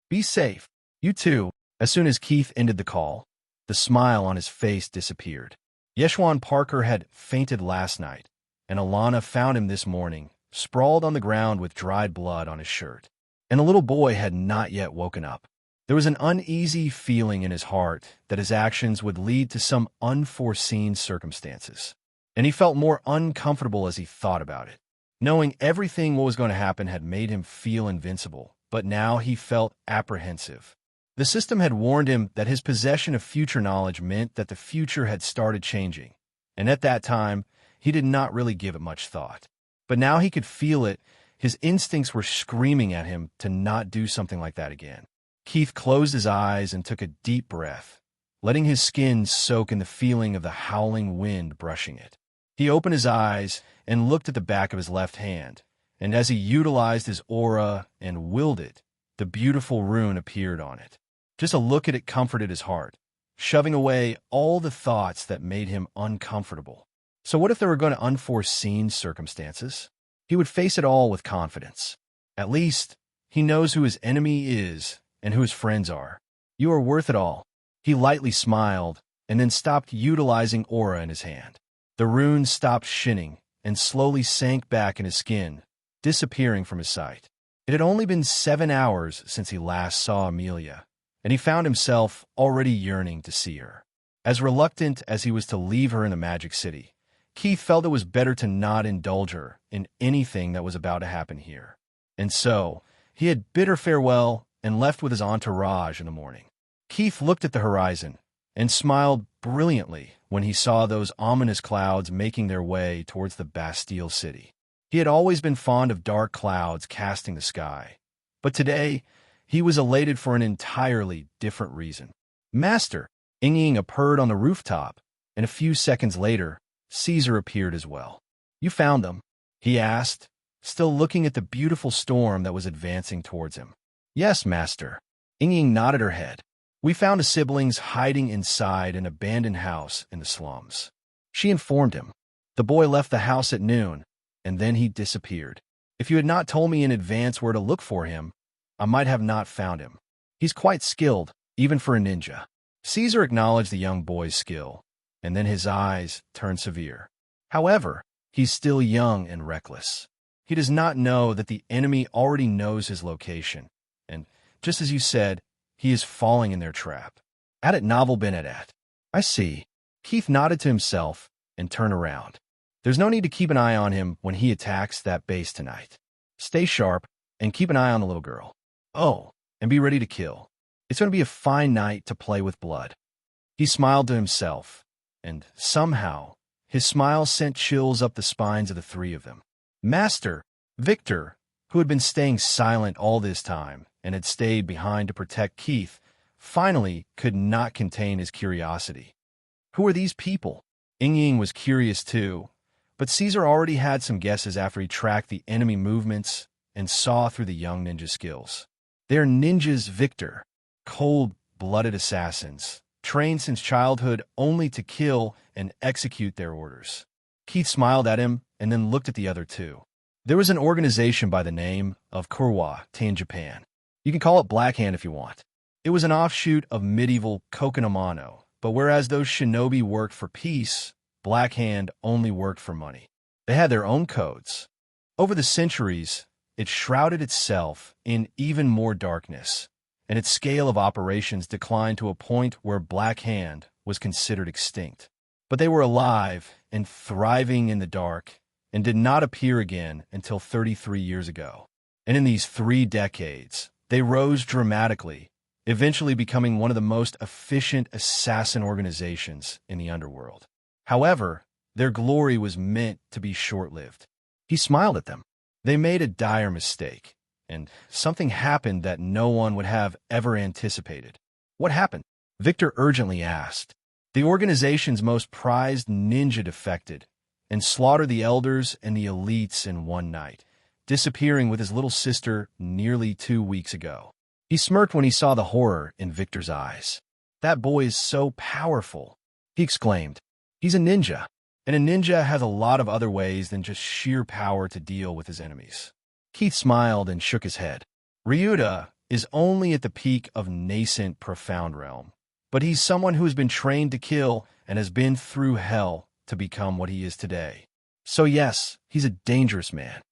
Be safe. You too. As soon as Keith ended the call, the smile on his face disappeared. Yeshwan Parker had fainted last night, and Alana found him this morning, sprawled on the ground with dried blood on his shirt. And the little boy had not yet woken up. There was an uneasy feeling in his heart that his actions would lead to some unforeseen circumstances, and he felt more uncomfortable as he thought about it. Knowing everything what was going to happen had made him feel invincible, but now he felt apprehensive. The system had warned him that his possession of future knowledge meant that the future had started changing, and at that time, he did not really give it much thought. But now he could feel it. His instincts were screaming at him to not do something like that again. Keith closed his eyes and took a deep breath, letting his skin soak in the feeling of the howling wind brushing it. He opened his eyes and looked at the back of his left hand, and as he utilized his aura and willed it, the beautiful rune appeared on it. Just a look at it comforted his heart, shoving away all the thoughts that made him uncomfortable. So what if there were going to unforeseen circumstances? He would face it all with confidence. At least, he knows who his enemy is and who his friends are. You are worth it all. He lightly smiled and then stopped utilizing aura in his hand. The rune stopped shinning and slowly sank back in his skin, disappearing from his sight. It had only been 7 hours since he last saw Amelia, and he found himself already yearning to see her. As reluctant as he was to leave her in the Magic City, Keith felt it was better to not indulge her in anything that was about to happen here. And so, he had bid her farewell and left with his entourage in the morning. Keith looked at the horizon and smiled brilliantly when he saw those ominous clouds making their way towards the Bastille City. He had always been fond of dark clouds casting the sky, but today he was elated for an entirely different reason. Master, Ying appeared on the rooftop, and a few seconds later, Caesar appeared as well. You found them? He asked, still looking at the beautiful storm that was advancing towards him. Yes, Master. Ying nodded her head. We found his siblings hiding inside an abandoned house in the slums. She informed him. The boy left the house at noon, and then he disappeared. If you had not told me in advance where to look for him, I might have not found him. He's quite skilled, even for a ninja. Caesar acknowledged the young boy's skill, and then his eyes turned severe. However, he's still young and reckless. He does not know that the enemy already knows his location, and, just as you said, he is falling in their trap. At it novel been at. I see. Keith nodded to himself and turned around. There's no need to keep an eye on him when he attacks that base tonight. Stay sharp and keep an eye on the little girl. Oh, and be ready to kill. It's going to be a fine night to play with blood. He smiled to himself, and somehow his smile sent chills up the spines of the three of them. Master, Victor, who had been staying silent all this time and had stayed behind to protect Keith, finally could not contain his curiosity. Who are these people? Ying was curious too, but Caesar already had some guesses after he tracked the enemy movements and saw through the young ninja skills. They're ninjas, Victor, cold-blooded assassins, trained since childhood only to kill and execute their orders. Keith smiled at him and then looked at the other two. There was an organization by the name of Kurwa in Japan. You can call it Black Hand if you want. It was an offshoot of medieval Kokonamano, but whereas those shinobi worked for peace, Black Hand only worked for money. They had their own codes. Over the centuries, it shrouded itself in even more darkness, and its scale of operations declined to a point where Black Hand was considered extinct. But they were alive and thriving in the dark and did not appear again until 33 years ago. And in these 3 decades, they rose dramatically, eventually becoming one of the most efficient assassin organizations in the underworld. However, their glory was meant to be short-lived. He smiled at them. They made a dire mistake, and something happened that no one would have ever anticipated. What happened? Victor urgently asked. The organization's most prized ninja defected and slaughtered the elders and the elites in one night, disappearing with his little sister nearly 2 weeks ago. He smirked when he saw the horror in Victor's eyes. "That boy is so powerful," he exclaimed. "He's a ninja, and a ninja has a lot of other ways than just sheer power to deal with his enemies." Keith smiled and shook his head. "Ryuta is only at the peak of nascent, profound realm, but he's someone who has been trained to kill and has been through hell to become what he is today. So yes, he's a dangerous man."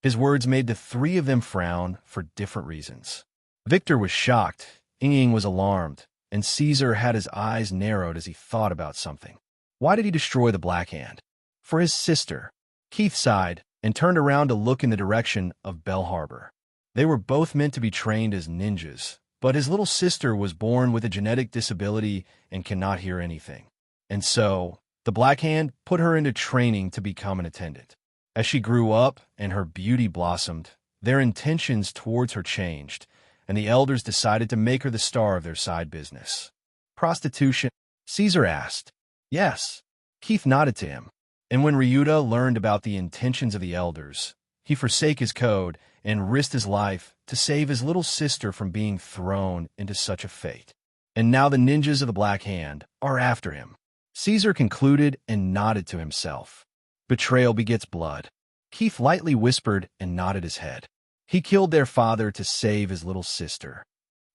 His words made the three of them frown for different reasons. Victor was shocked, Ying was alarmed, and Caesar had his eyes narrowed as he thought about something. Why did he destroy the Black Hand? For his sister. Keith sighed and turned around to look in the direction of Bell Harbor. They were both meant to be trained as ninjas, but his little sister was born with a genetic disability and cannot hear anything. And so, the Black Hand put her into training to become an attendant. As she grew up and her beauty blossomed, their intentions towards her changed, and the elders decided to make her the star of their side business. "Prostitution?" Caesar asked. "Yes." Keith nodded to him. And when Ryuta learned about the intentions of the elders, he forsake his code and risked his life to save his little sister from being thrown into such a fate. And now the ninjas of the Black Hand are after him. Caesar concluded and nodded to himself. Betrayal begets blood. Keith lightly whispered and nodded his head. He killed their father to save his little sister.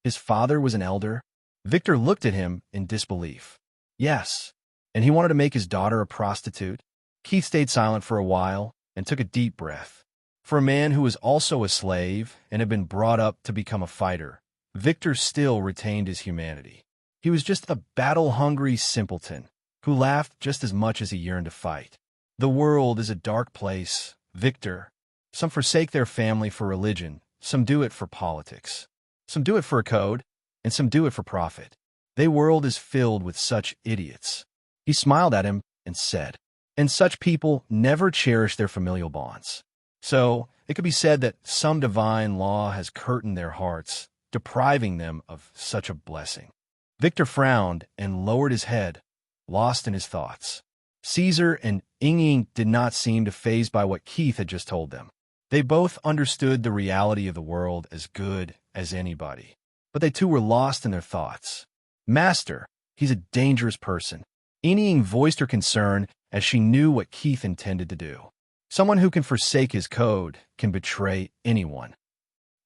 His father was an elder? Victor looked at him in disbelief. Yes, and he wanted to make his daughter a prostitute? Keith stayed silent for a while and took a deep breath. For a man who was also a slave and had been brought up to become a fighter, Victor still retained his humanity. He was just a battle-hungry simpleton who laughed just as much as he yearned to fight. The world is a dark place, Victor. Some forsake their family for religion, some do it for politics. Some do it for a code, and some do it for profit. The world is filled with such idiots. He smiled at him and said, "And such people never cherish their familial bonds." So, it could be said that some divine law has curtained their hearts, depriving them of such a blessing. Victor frowned and lowered his head, lost in his thoughts. Caesar and Ying did not seem to fazed by what Keith had just told them. They both understood the reality of the world as good as anybody, but they too were lost in their thoughts. "Master, he's a dangerous person." Ying voiced her concern as she knew what Keith intended to do. Someone who can forsake his code can betray anyone.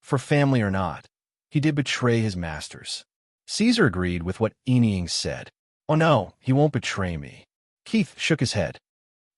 For family or not, he did betray his masters. Caesar agreed with what Ying said. "Oh no, he won't betray me." Keith shook his head.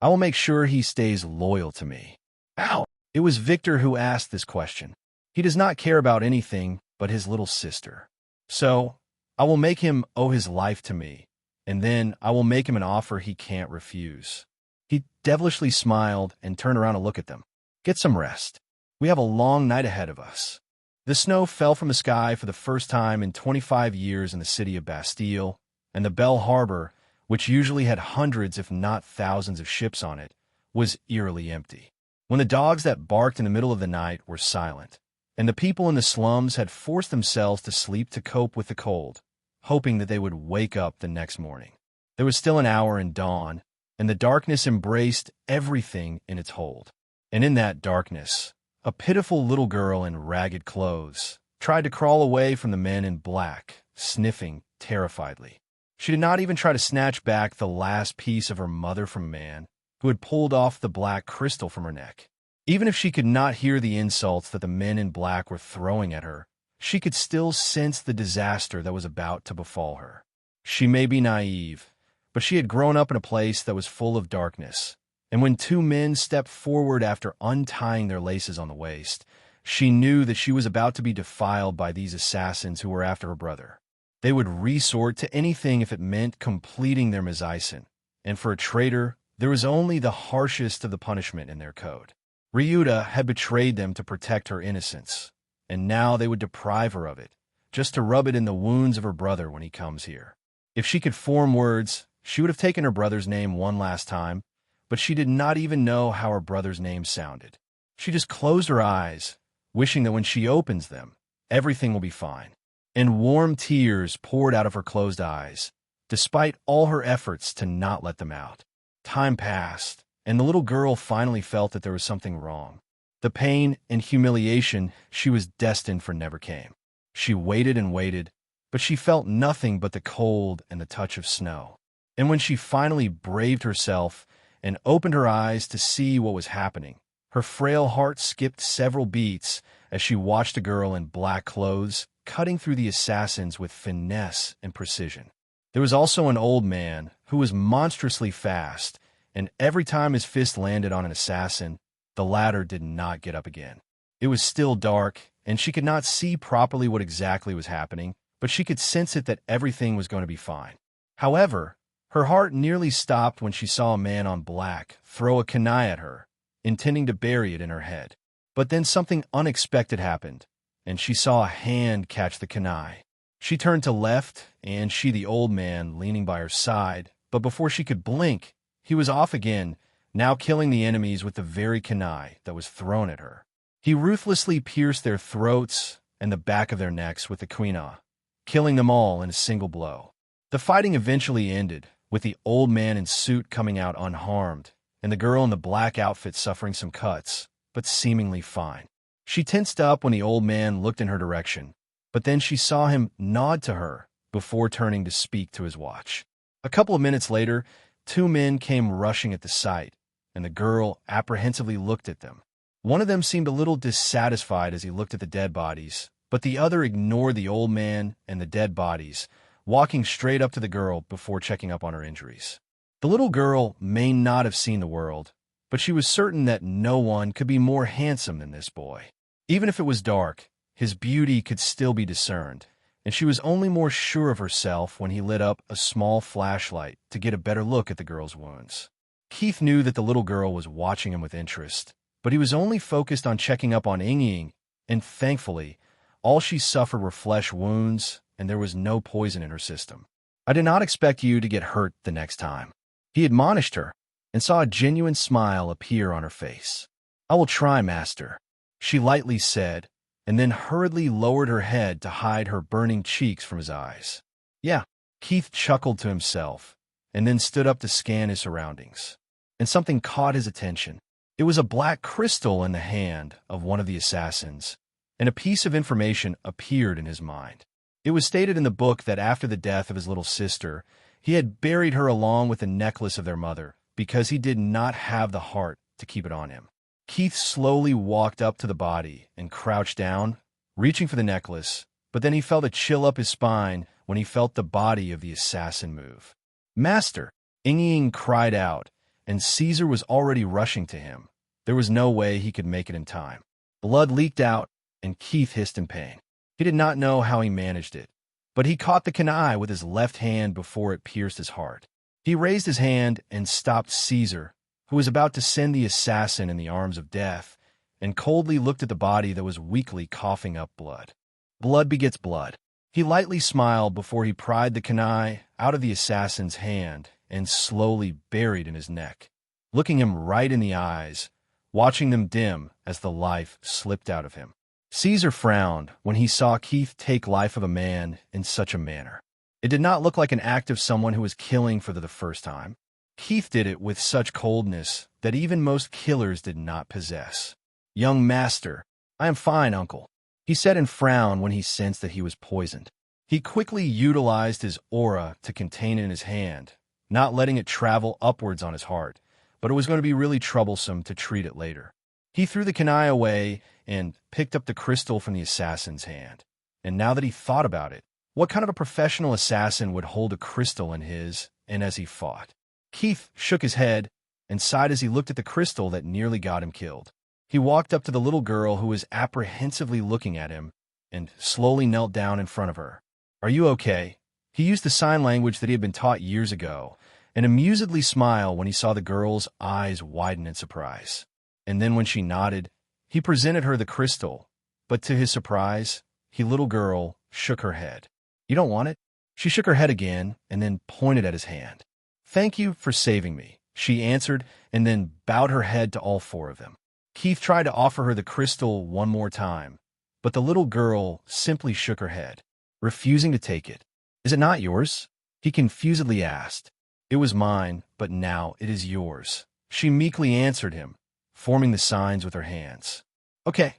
"I will make sure he stays loyal to me." Ow! It was Victor who asked this question. He does not care about anything but his little sister. "So, I will make him owe his life to me, and then I will make him an offer he can't refuse." He devilishly smiled and turned around to look at them. "Get some rest. We have a long night ahead of us." The snow fell from the sky for the first time in 25 years in the city of Bastille, and the Belle Harbor, which usually had hundreds if not thousands of ships on it, was eerily empty. When the dogs that barked in the middle of the night were silent, and the people in the slums had forced themselves to sleep to cope with the cold, hoping that they would wake up the next morning. There was still an hour in dawn, and the darkness embraced everything in its hold. And in that darkness, a pitiful little girl in ragged clothes tried to crawl away from the men in black, sniffing terrifiedly. She did not even try to snatch back the last piece of her mother from a man who had pulled off the black crystal from her neck. Even if she could not hear the insults that the men in black were throwing at her, she could still sense the disaster that was about to befall her. She may be naive, but she had grown up in a place that was full of darkness, and when two men stepped forward after untying their laces on the waist, she knew that she was about to be defiled by these assassins who were after her brother. They would resort to anything if it meant completing their misaisen, and for a traitor, there was only the harshest of the punishment in their code. Ryuta had betrayed them to protect her innocence, and now they would deprive her of it, just to rub it in the wounds of her brother when he comes here. If she could form words, she would have taken her brother's name one last time, but she did not even know how her brother's name sounded. She just closed her eyes, wishing that when she opens them, everything will be fine. And warm tears poured out of her closed eyes, despite all her efforts to not let them out. Time passed, and the little girl finally felt that there was something wrong. The pain and humiliation she was destined for never came. She waited and waited, but she felt nothing but the cold and the touch of snow. And when she finally braved herself and opened her eyes to see what was happening, her frail heart skipped several beats as she watched a girl in black clothes cutting through the assassins with finesse and precision. There was also an old man who was monstrously fast, and every time his fist landed on an assassin, the latter did not get up again. It was still dark, and she could not see properly what exactly was happening, but she could sense it that everything was going to be fine. However, her heart nearly stopped when she saw a man on black throw a kunai at her, intending to bury it in her head. But then something unexpected happened, and she saw a hand catch the kunai. She turned to left, and she the old man leaning by her side, but before she could blink, he was off again, now killing the enemies with the very kunai that was thrown at her. He ruthlessly pierced their throats and the back of their necks with the kunai, killing them all in a single blow. The fighting eventually ended, with the old man in suit coming out unharmed, and the girl in the black outfit suffering some cuts, but seemingly fine. She tensed up when the old man looked in her direction, but then she saw him nod to her before turning to speak to his watch. A couple of minutes later, two men came rushing at the sight, and the girl apprehensively looked at them. One of them seemed a little dissatisfied as he looked at the dead bodies, but the other ignored the old man and the dead bodies, walking straight up to the girl before checking up on her injuries. The little girl may not have seen the world, but she was certain that no one could be more handsome than this boy. Even if it was dark, his beauty could still be discerned, and she was only more sure of herself when he lit up a small flashlight to get a better look at the girl's wounds. Keith knew that the little girl was watching him with interest, but he was only focused on checking up on Ying, and thankfully, all she suffered were flesh wounds, and there was no poison in her system. "I did not expect you to get hurt the next time." He admonished her, and saw a genuine smile appear on her face. "I will try, master," she lightly said, and then hurriedly lowered her head to hide her burning cheeks from his eyes. "Yeah," Keith chuckled to himself, and then stood up to scan his surroundings. And something caught his attention. It was a black crystal in the hand of one of the assassins, and a piece of information appeared in his mind. It was stated in the book that after the death of his little sister, he had buried her along with the necklace of their mother, because he did not have the heart to keep it on him. Keith slowly walked up to the body and crouched down, reaching for the necklace, but then he felt a chill up his spine when he felt the body of the assassin move. "Master!" Ying cried out, and Caesar was already rushing to him. There was no way he could make it in time. Blood leaked out, and Keith hissed in pain. He did not know how he managed it, but he caught the kunai with his left hand before it pierced his heart. He raised his hand and stopped Caesar, who was about to send the assassin in the arms of death, and coldly looked at the body that was weakly coughing up blood. Blood begets blood. He lightly smiled before he pried the kunai out of the assassin's hand and slowly buried in his neck, looking him right in the eyes, watching them dim as the life slipped out of him. Caesar frowned when he saw Keith take life of a man in such a manner. It did not look like an act of someone who was killing for the first time. Keith did it with such coldness that even most killers did not possess. "Young master, I am fine, uncle," he said, and frowned when he sensed that he was poisoned. He quickly utilized his aura to contain it in his hand, not letting it travel upwards on his heart, but it was going to be really troublesome to treat it later. He threw the kunai away and picked up the crystal from the assassin's hand. And now that he thought about it, what kind of a professional assassin would hold a crystal in his, and as he fought? Keith shook his head and sighed as he looked at the crystal that nearly got him killed. He walked up to the little girl who was apprehensively looking at him and slowly knelt down in front of her. "Are you okay?" He used the sign language that he had been taught years ago, and amusedly smiled when he saw the girl's eyes widen in surprise. And then when she nodded, he presented her the crystal, but to his surprise, the little girl shook her head. "You don't want it?" She shook her head again and then pointed at his hand. "Thank you for saving me," she answered, and then bowed her head to all four of them. Keith tried to offer her the crystal one more time, but the little girl simply shook her head, refusing to take it. "Is it not yours?" he confusedly asked. "It was mine, but now it is yours," she meekly answered him, forming the signs with her hands. "Okay,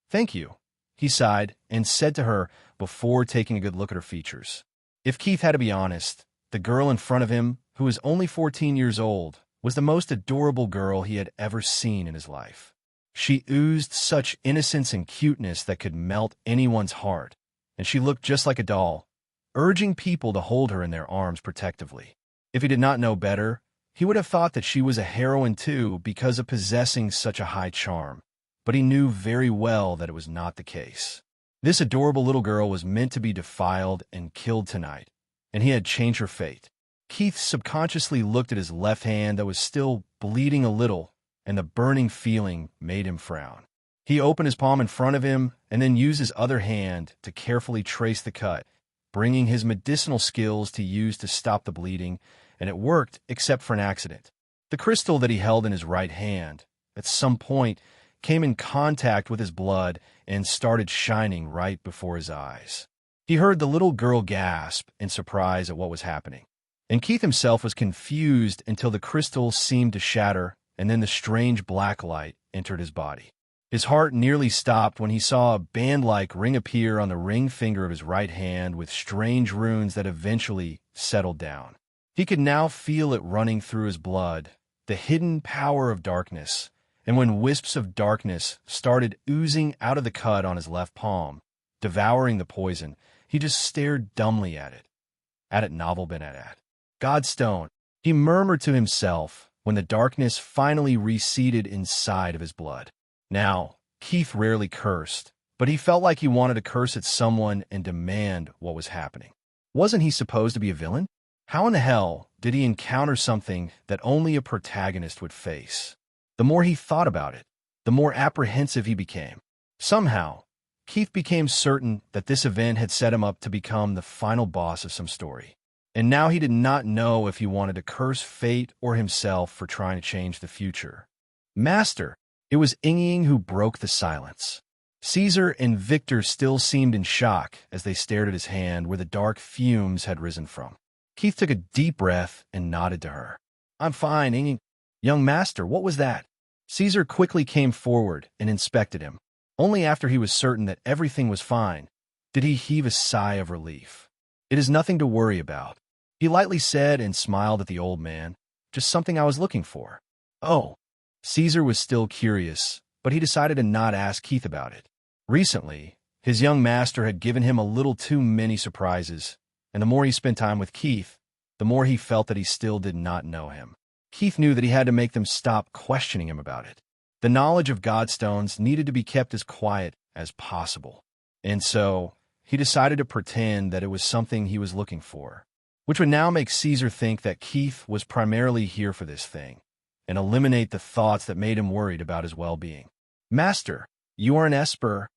thank you," he sighed and said to her before taking a good look at her features. If Keith had to be honest, the girl in front of him, who was only 14 years old, was the most adorable girl he had ever seen in his life. She oozed such innocence and cuteness that could melt anyone's heart, and she looked just like a doll, urging people to hold her in their arms protectively. If he did not know better, he would have thought that she was a heroine too because of possessing such a high charm, but he knew very well that it was not the case. This adorable little girl was meant to be defiled and killed tonight, and he had changed her fate. Keith subconsciously looked at his left hand that was still bleeding a little, and the burning feeling made him frown. He opened his palm in front of him and then used his other hand to carefully trace the cut, bringing his medicinal skills to use to stop the bleeding, and it worked except for an accident. The crystal that he held in his right hand, at some point, came in contact with his blood and started shining right before his eyes. He heard the little girl gasp in surprise at what was happening, and Keith himself was confused until the crystal seemed to shatter and then the strange black light entered his body. His heart nearly stopped when he saw a band-like ring appear on the ring finger of his right hand with strange runes that eventually settled down. He could now feel it running through his blood, the hidden power of darkness, and when wisps of darkness started oozing out of the cut on his left palm, devouring the poison, he just stared dumbly at it novel been at. Godstone, he murmured to himself when the darkness finally receded inside of his blood. Now, Keith rarely cursed, but he felt like he wanted to curse at someone and demand what was happening. Wasn't he supposed to be a villain? How in the hell did he encounter something that only a protagonist would face? The more he thought about it, the more apprehensive he became. Somehow, Keith became certain that this event had set him up to become the final boss of some story. And now he did not know if he wanted to curse fate or himself for trying to change the future. Master, it was Ying who broke the silence. Caesar and Victor still seemed in shock as they stared at his hand where the dark fumes had risen from. Keith took a deep breath and nodded to her. I'm fine, Ying. Young master, what was that? Caesar quickly came forward and inspected him. Only after he was certain that everything was fine did he heave a sigh of relief. It is nothing to worry about, he lightly said and smiled at the old man. Just something I was looking for. Oh. Caesar was still curious, but he decided to not ask Keith about it. Recently, his young master had given him a little too many surprises, and the more he spent time with Keith, the more he felt that he still did not know him. Keith knew that he had to make them stop questioning him about it. The knowledge of Godstones needed to be kept as quiet as possible, and so he decided to pretend that it was something he was looking for, which would now make Caesar think that Keith was primarily here for this thing, and eliminate the thoughts that made him worried about his well-being. Master, you are an esper,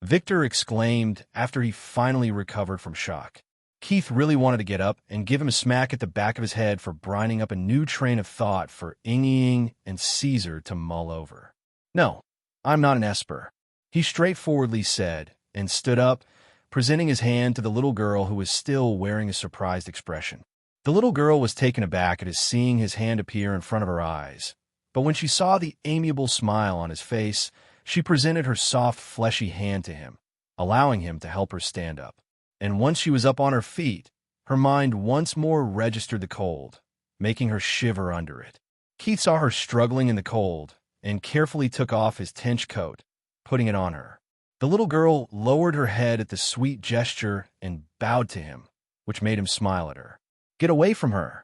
Victor exclaimed after he finally recovered from shock. Keith really wanted to get up and give him a smack at the back of his head for brining up a new train of thought for Ying and Caesar to mull over. No, I'm not an esper, he straightforwardly said, and stood up, presenting his hand to the little girl who was still wearing a surprised expression. The little girl was taken aback at seeing his hand appear in front of her eyes, but when she saw the amiable smile on his face, she presented her soft, fleshy hand to him, allowing him to help her stand up. And once she was up on her feet, her mind once more registered the cold, making her shiver under it. Keith saw her struggling in the cold and carefully took off his tench coat, putting it on her. The little girl lowered her head at the sweet gesture and bowed to him, which made him smile at her. Get away from her.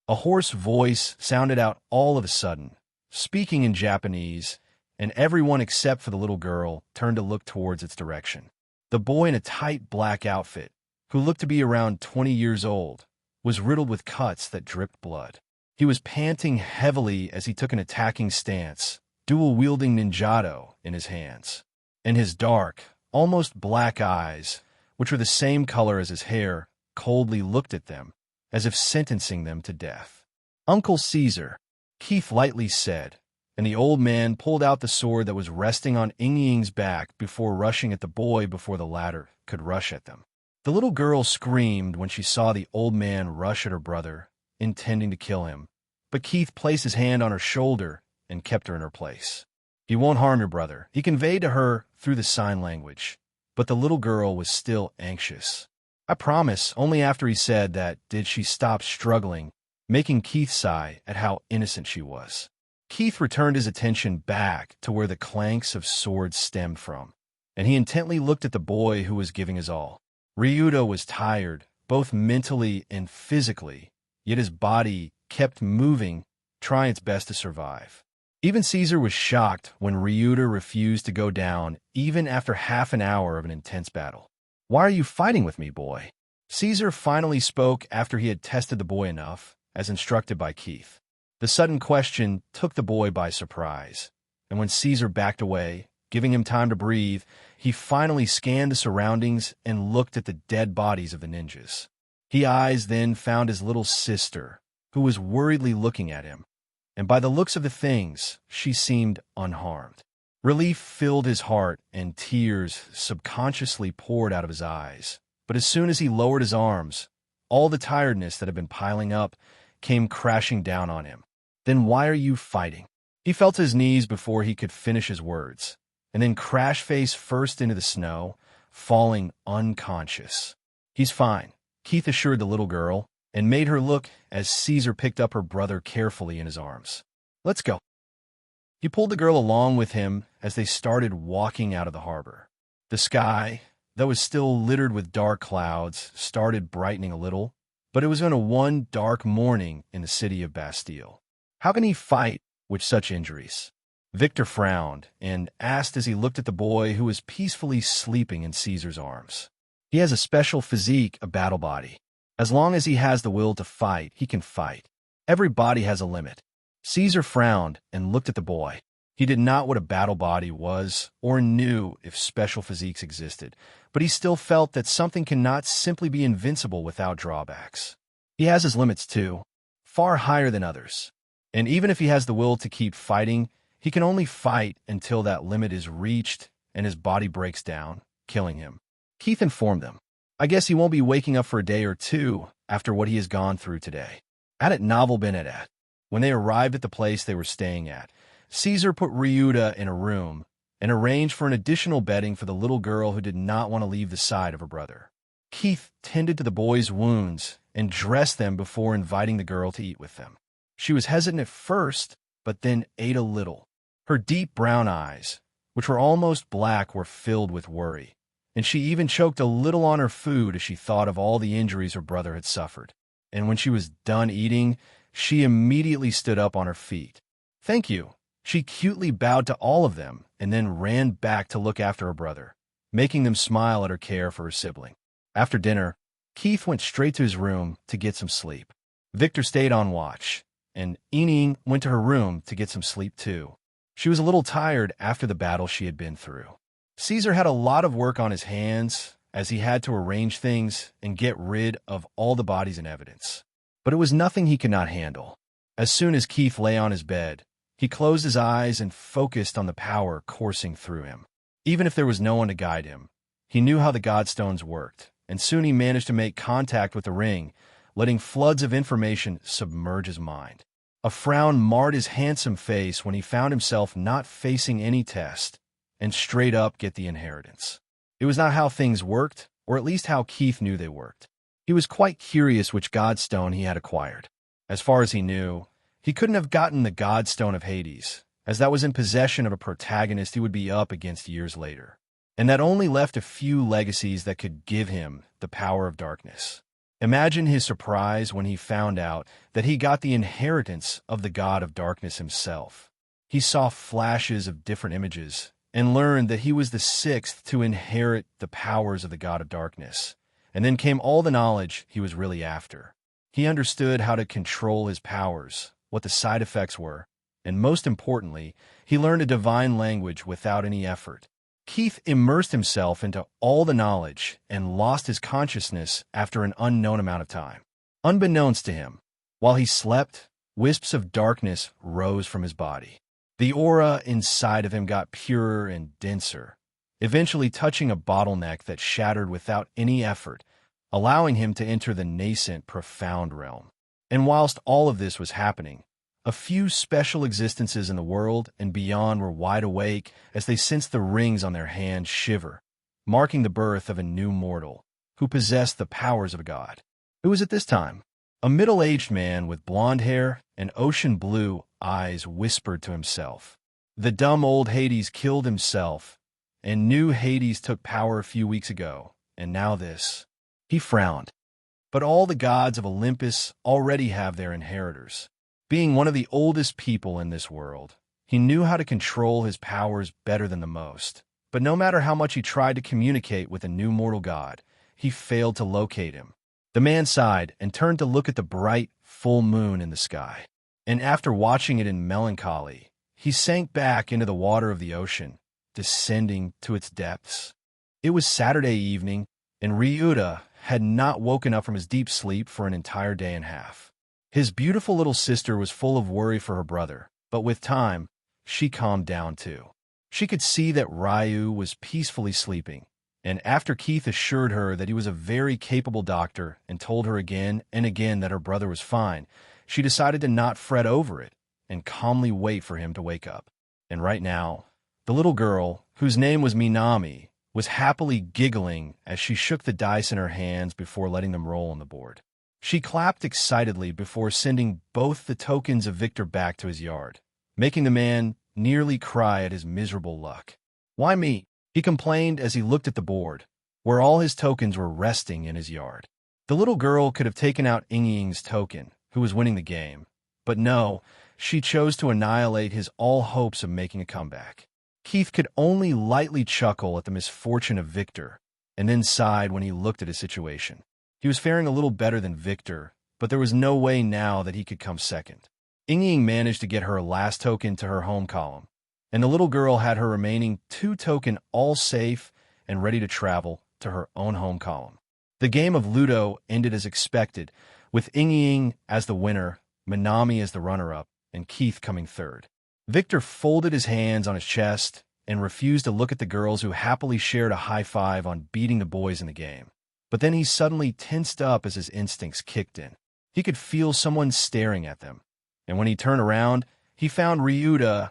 A hoarse voice sounded out all of a sudden, speaking in Japanese, and everyone except for the little girl turned to look towards its direction. The boy in a tight black outfit, who looked to be around 20 years old, was riddled with cuts that dripped blood. He was panting heavily as he took an attacking stance, dual-wielding ninjato in his hands. And his dark, almost black eyes, which were the same color as his hair, coldly looked at them, as if sentencing them to death. Uncle Caesar, Keith lightly said, and the old man pulled out the sword that was resting on Ying's back before rushing at the boy before the latter could rush at them. The little girl screamed when she saw the old man rush at her brother, intending to kill him, but Keith placed his hand on her shoulder and kept her in her place. He won't harm your brother, he conveyed to her through the sign language, but the little girl was still anxious. I promise, only after he said that did she stop struggling, making Keith sigh at how innocent she was. Keith returned his attention back to where the clanks of swords stemmed from, and he intently looked at the boy who was giving his all. Ryuta was tired, both mentally and physically, yet his body kept moving, trying its best to survive. Even Caesar was shocked when Ryuta refused to go down, even after half an hour of an intense battle. "Why are you fighting with me, boy?" Caesar finally spoke after he had tested the boy enough, as instructed by Keith. The sudden question took the boy by surprise, and when Caesar backed away, giving him time to breathe, he finally scanned the surroundings and looked at the dead bodies of the ninjas. His eyes then found his little sister, who was worriedly looking at him, and by the looks of the things, she seemed unharmed. Relief filled his heart, and tears subconsciously poured out of his eyes. But as soon as he lowered his arms, all the tiredness that had been piling up came crashing down on him. "Then why are you fighting?" He felt his knees before he could finish his words, and then crashed face first into the snow, falling unconscious. "He's fine," Keith assured the little girl, and made her look as Caesar picked up her brother carefully in his arms. "Let's go." He pulled the girl along with him as they started walking out of the harbor. The sky, that was still littered with dark clouds, started brightening a little, but it was on one dark morning in the city of Bastille. How can he fight with such injuries? Victor frowned and asked as he looked at the boy who was peacefully sleeping in Caesar's arms. "He has a special physique, a battle body. As long as he has the will to fight, he can fight. Every body has a limit." Caesar frowned and looked at the boy. He did not know what a battle body was or knew if special physiques existed, but he still felt that something cannot simply be invincible without drawbacks. He has his limits too, far higher than others. And even if he has the will to keep fighting, he can only fight until that limit is reached and his body breaks down, killing him. Keith informed them. "I guess he won't be waking up for a day or two after what he has gone through today." Hadn't Novel been at? When they arrived at the place they were staying at, Caesar put Ryuta in a room and arranged for an additional bedding for the little girl who did not want to leave the side of her brother. Keith tended to the boy's wounds and dressed them before inviting the girl to eat with them. She was hesitant at first, but then ate a little. Her deep brown eyes, which were almost black, were filled with worry, and she even choked a little on her food as she thought of all the injuries her brother had suffered. And when she was done eating, she immediately stood up on her feet. "Thank you." She cutely bowed to all of them and then ran back to look after her brother, making them smile at her care for her sibling. After dinner, Keith went straight to his room to get some sleep. Victor stayed on watch, and Ining went to her room to get some sleep too. She was a little tired after the battle she had been through. Caesar had a lot of work on his hands as he had to arrange things and get rid of all the bodies and evidence. But it was nothing he could not handle. As soon as Keith lay on his bed, he closed his eyes and focused on the power coursing through him. Even if there was no one to guide him, he knew how the Godstones worked, and soon he managed to make contact with the ring, letting floods of information submerge his mind. A frown marred his handsome face when he found himself not facing any test and straight up get the inheritance. It was not how things worked, or at least how Keith knew they worked. He was quite curious which Godstone he had acquired. As far as he knew, he couldn't have gotten the Godstone of Hades, as that was in possession of a protagonist he would be up against years later, and that only left a few legacies that could give him the power of darkness. Imagine his surprise when he found out that he got the inheritance of the god of darkness himself. He saw flashes of different images and learned that he was the sixth to inherit the powers of the god of darkness, and then came all the knowledge he was really after. He understood how to control his powers, what the side effects were, and most importantly, he learned a divine language without any effort. Keith immersed himself into all the knowledge and lost his consciousness after an unknown amount of time. Unbeknownst to him, while he slept, wisps of darkness rose from his body. The aura inside of him got purer and denser, eventually touching a bottleneck that shattered without any effort, allowing him to enter the nascent, profound realm. And whilst all of this was happening, a few special existences in the world and beyond were wide awake as they sensed the rings on their hands shiver marking the birth of a new mortal who possessed the powers of a god. It was at this time a middle-aged man with blonde hair and ocean-blue eyes whispered to himself, "The dumb old Hades killed himself, and new Hades took power a few weeks ago, and now this." He frowned. But all the gods of Olympus already have their inheritors. Being one of the oldest people in this world, he knew how to control his powers better than the most. But no matter how much he tried to communicate with a new mortal god, he failed to locate him. The man sighed and turned to look at the bright, full moon in the sky. And after watching it in melancholy, he sank back into the water of the ocean, descending to its depths. It was Saturday evening, and Ryuta had not woken up from his deep sleep for an entire day and a half. His beautiful little sister was full of worry for her brother, but with time, she calmed down too. She could see that Ryu was peacefully sleeping, and after Keith assured her that he was a very capable doctor and told her again and again that her brother was fine, she decided to not fret over it and calmly wait for him to wake up. And right now, the little girl, whose name was Minami, was happily giggling as she shook the dice in her hands before letting them roll on the board. She clapped excitedly before sending both the tokens of Victor back to his yard, making the man nearly cry at his miserable luck. "Why me?" he complained as he looked at the board, where all his tokens were resting in his yard. The little girl could have taken out Ying's token, who was winning the game, but no, she chose to annihilate his all hopes of making a comeback. Keith could only lightly chuckle at the misfortune of Victor, and then sighed when he looked at his situation. He was faring a little better than Victor, but there was no way now that he could come second. Ying managed to get her last token to her home column, and the little girl had her remaining 2 token all safe and ready to travel to her own home column. The game of Ludo ended as expected, with Ying as the winner, Minami as the runner-up, and Keith coming third. Victor folded his hands on his chest and refused to look at the girls who happily shared a high five on beating the boys in the game. But then he suddenly tensed up as his instincts kicked in. He could feel someone staring at them, and when he turned around, he found Ryuta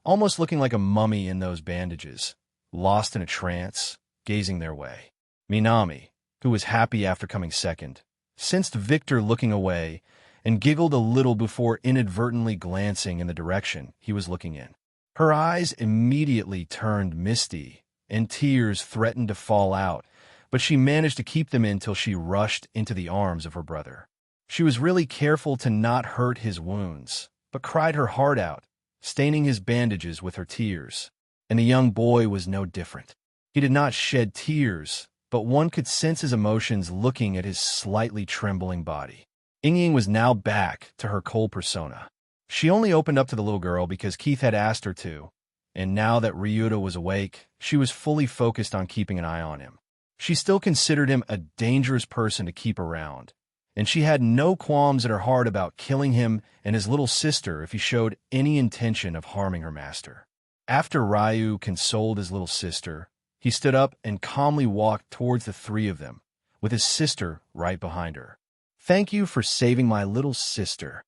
almost looking like a mummy in those bandages, lost in a trance, gazing their way. Minami, who was happy after coming second, sensed Victor looking away and giggled a little before inadvertently glancing in the direction he was looking in. Her eyes immediately turned misty, and tears threatened to fall out, but she managed to keep them in till she rushed into the arms of her brother. She was really careful to not hurt his wounds, but cried her heart out, staining his bandages with her tears. And the young boy was no different. He did not shed tears, but one could sense his emotions looking at his slightly trembling body. Ying was now back to her cold persona. She only opened up to the little girl because Keith had asked her to, and now that Ryuta was awake, she was fully focused on keeping an eye on him. She still considered him a dangerous person to keep around, and she had no qualms in her heart about killing him and his little sister if he showed any intention of harming her master. After Ryu consoled his little sister, he stood up and calmly walked towards the 3 of them, with his sister right behind her. "Thank you for saving my little sister,"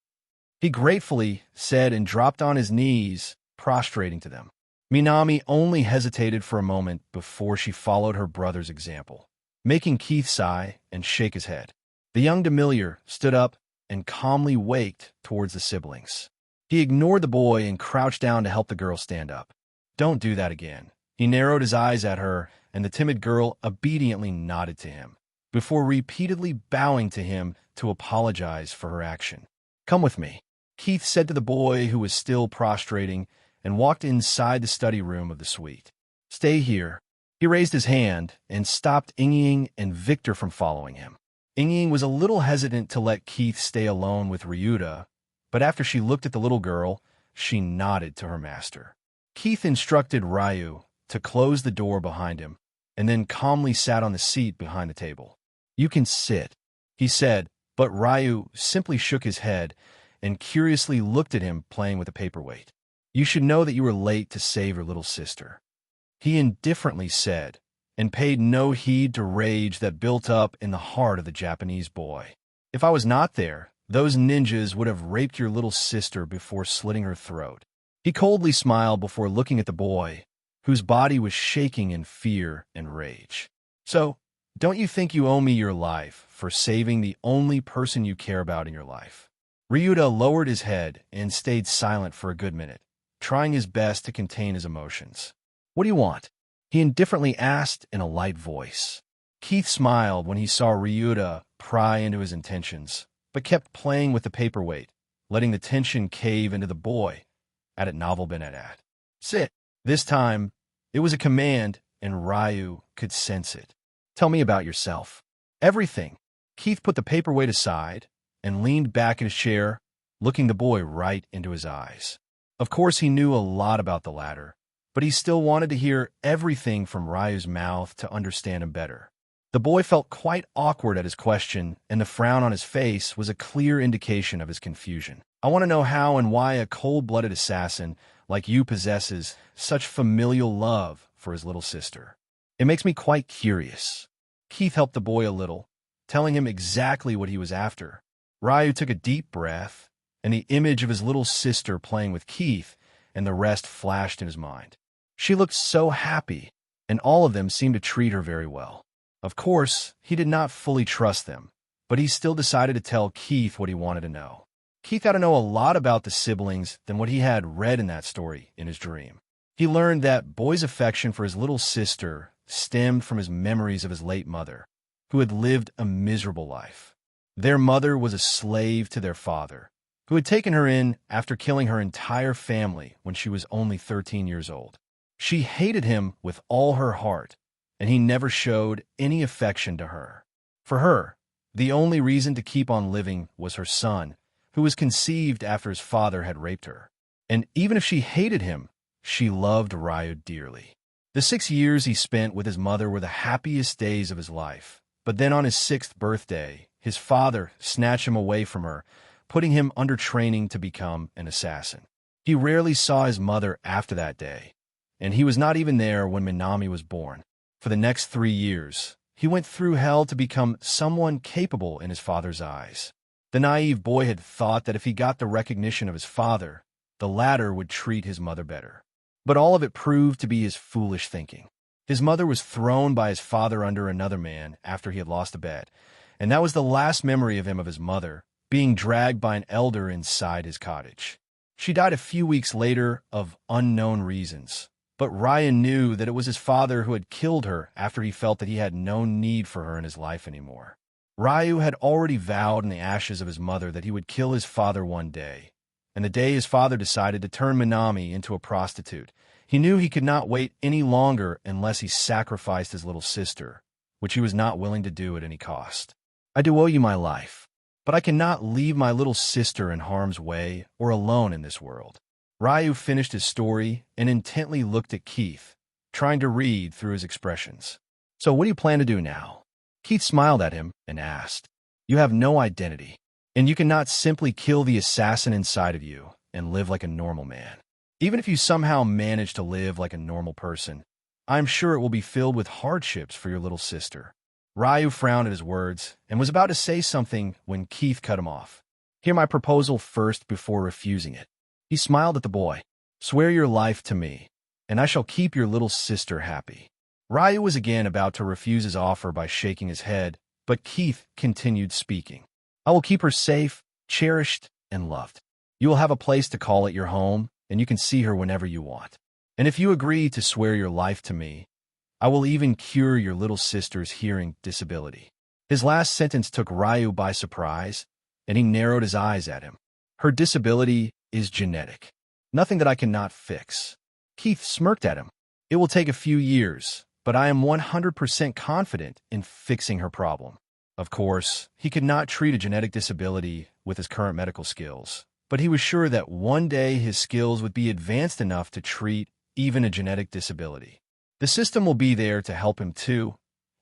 he gratefully said and dropped on his knees, prostrating to them. Minami only hesitated for a moment before she followed her brother's example, making Keith sigh and shake his head. The young Demiliore stood up and calmly waked towards the siblings. He ignored the boy and crouched down to help the girl stand up. "Don't do that again." He narrowed his eyes at her, and the timid girl obediently nodded to him, before repeatedly bowing to him to apologize for her action. "Come with me," Keith said to the boy who was still prostrating, and walked inside the study room of the suite. "Stay here." He raised his hand and stopped Ying and Victor from following him. Ying was a little hesitant to let Keith stay alone with Ryuta, but after she looked at the little girl, she nodded to her master. Keith instructed Ryu to close the door behind him, and then calmly sat on the seat behind the table. "You can sit," he said, but Ryu simply shook his head and curiously looked at him playing with a paperweight. "You should know that you were late to save your little sister," he indifferently said, and paid no heed to rage that built up in the heart of the Japanese boy. "If I was not there, those ninjas would have raped your little sister before slitting her throat." He coldly smiled before looking at the boy, whose body was shaking in fear and rage. "So, don't you think you owe me your life for saving the only person you care about in your life?" Ryuta lowered his head and stayed silent for a good minute, trying his best to contain his emotions. "What do you want?" he indifferently asked in a light voice. Keith smiled when he saw Ryuta pry into his intentions, but kept playing with the paperweight, letting the tension cave into the boy at it novel been at. "Sit." This time, it was a command, and Ryu could sense it. "Tell me about yourself." "Everything." Keith put the paperweight aside and leaned back in his chair, looking the boy right into his eyes. Of course, he knew a lot about the latter, but he still wanted to hear everything from Ryu's mouth to understand him better. The boy felt quite awkward at his question, and the frown on his face was a clear indication of his confusion. "I want to know how and why a cold-blooded assassin like you possesses such familial love for his little sister. It makes me quite curious." Keith helped the boy a little, telling him exactly what he was after. Ryu took a deep breath, and the image of his little sister playing with Keith and the rest flashed in his mind. She looked so happy, and all of them seemed to treat her very well. Of course, he did not fully trust them, but he still decided to tell Keith what he wanted to know. Keith had to know a lot about the siblings than what he had read in that story in his dream. He learned that Boy's affection for his little sister stemmed from his memories of his late mother, who had lived a miserable life. Their mother was a slave to their father, who had taken her in after killing her entire family when she was only 13 years old. She hated him with all her heart, and he never showed any affection to her. For her, the only reason to keep on living was her son, who was conceived after his father had raped her. And even if she hated him, she loved Ryu dearly. The 6 years he spent with his mother were the happiest days of his life, but then on his 6th birthday, his father snatched him away from her, putting him under training to become an assassin. He rarely saw his mother after that day, and he was not even there when Minami was born. For the next 3 years, he went through hell to become someone capable in his father's eyes. The naive boy had thought that if he got the recognition of his father, the latter would treat his mother better. But all of it proved to be his foolish thinking. His mother was thrown by his father under another man after he had lost a bet, and that was the last memory of him of his mother, being dragged by an elder inside his cottage. She died a few weeks later of unknown reasons, but Ryan knew that it was his father who had killed her after he felt that he had no need for her in his life anymore. Ryu had already vowed in the ashes of his mother that he would kill his father one day, and the day his father decided to turn Minami into a prostitute, he knew he could not wait any longer unless he sacrificed his little sister, which he was not willing to do at any cost. "I do owe you my life, but I cannot leave my little sister in harm's way or alone in this world." Ryu finished his story and intently looked at Keith, trying to read through his expressions. "So what do you plan to do now?" Keith smiled at him and asked, "You have no identity, and you cannot simply kill the assassin inside of you and live like a normal man. Even if you somehow manage to live like a normal person, I'm sure it will be filled with hardships for your little sister." Ryu frowned at his words and was about to say something when Keith cut him off. "Hear my proposal first before refusing it." He smiled at the boy. "Swear your life to me, and I shall keep your little sister happy." Ryu was again about to refuse his offer by shaking his head, but Keith continued speaking. "I will keep her safe, cherished, and loved. You will have a place to call it your home, and you can see her whenever you want. And if you agree to swear your life to me, I will even cure your little sister's hearing disability." His last sentence took Ryu by surprise, and he narrowed his eyes at him. "Her disability is genetic. Nothing that I cannot fix." Keith smirked at him. "It will take a few years, but I am 100% confident in fixing her problem." Of course, he could not treat a genetic disability with his current medical skills, but he was sure that one day his skills would be advanced enough to treat even a genetic disability. The system will be there to help him too,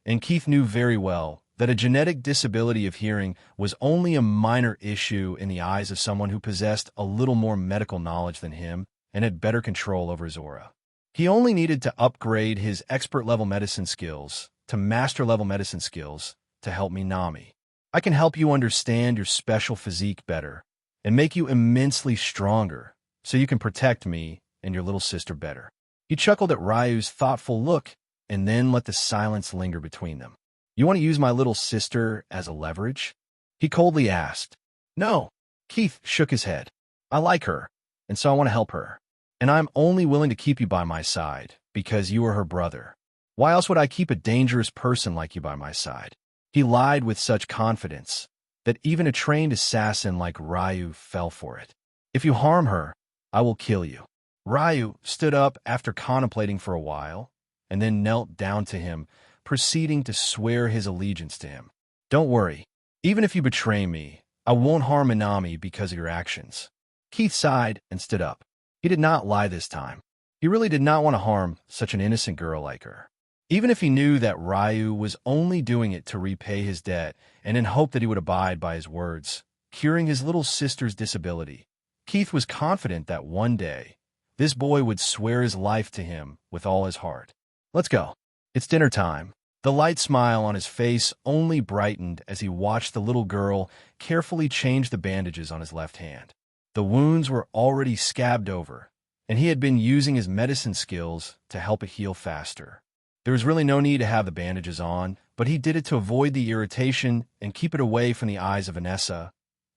and Keith knew very well that a genetic disability of hearing was only a minor issue in the eyes of someone who possessed a little more medical knowledge than him and had better control over his aura. He only needed to upgrade his expert-level medicine skills to master-level medicine skills to help Minami. "I can help you understand your special physique better and make you immensely stronger so you can protect me and your little sister better. He chuckled at Ryu's thoughtful look and then let the silence linger between them. "You want to use my little sister as a leverage?" he coldly asked. "No." Keith shook his head. "I like her, and so I want to help her. And I'm only willing to keep you by my side because you are her brother. Why else would I keep a dangerous person like you by my side?" He lied with such confidence that even a trained assassin like Ryu fell for it. "If you harm her, I will kill you." Ryu stood up after contemplating for a while, and then knelt down to him, proceeding to swear his allegiance to him. "Don't worry. Even if you betray me, I won't harm Minami because of your actions." Keith sighed and stood up. He did not lie this time. He really did not want to harm such an innocent girl like her. Even if he knew that Ryu was only doing it to repay his debt and in hope that he would abide by his words, curing his little sister's disability, Keith was confident that one day this boy would swear his life to him with all his heart. "Let's go. It's dinner time." The light smile on his face only brightened as he watched the little girl carefully change the bandages on his left hand. The wounds were already scabbed over, and he had been using his medicine skills to help it heal faster. There was really no need to have the bandages on, but he did it to avoid the irritation and keep it away from the eyes of Vanessa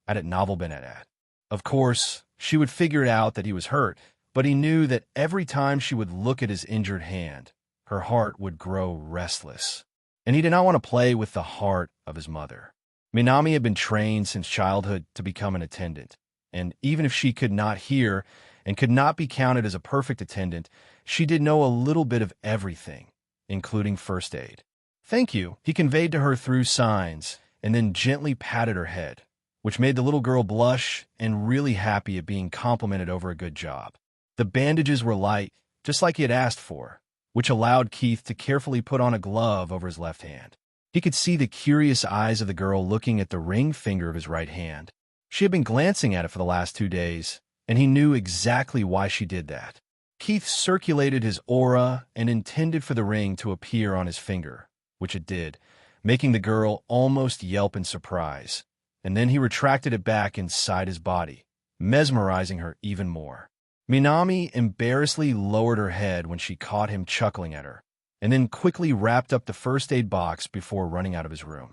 at it novel been at. Of course, she would figure it out that he was hurt, but he knew that every time she would look at his injured hand, her heart would grow restless. And he did not want to play with the heart of his mother. Minami had been trained since childhood to become an attendant, and even if she could not hear and could not be counted as a perfect attendant, she did know a little bit of everything, including first aid. "Thank you," he conveyed to her through signs, and then gently patted her head, which made the little girl blush and really happy at being complimented over a good job. The bandages were light, just like he had asked for, which allowed Keith to carefully put on a glove over his left hand. He could see the curious eyes of the girl looking at the ring finger of his right hand. She had been glancing at it for the last 2 days, and he knew exactly why she did that. Keith circulated his aura and intended for the ring to appear on his finger, which it did, making the girl almost yelp in surprise, and then he retracted it back inside his body, mesmerizing her even more. Minami embarrassedly lowered her head when she caught him chuckling at her, and then quickly wrapped up the first aid box before running out of his room.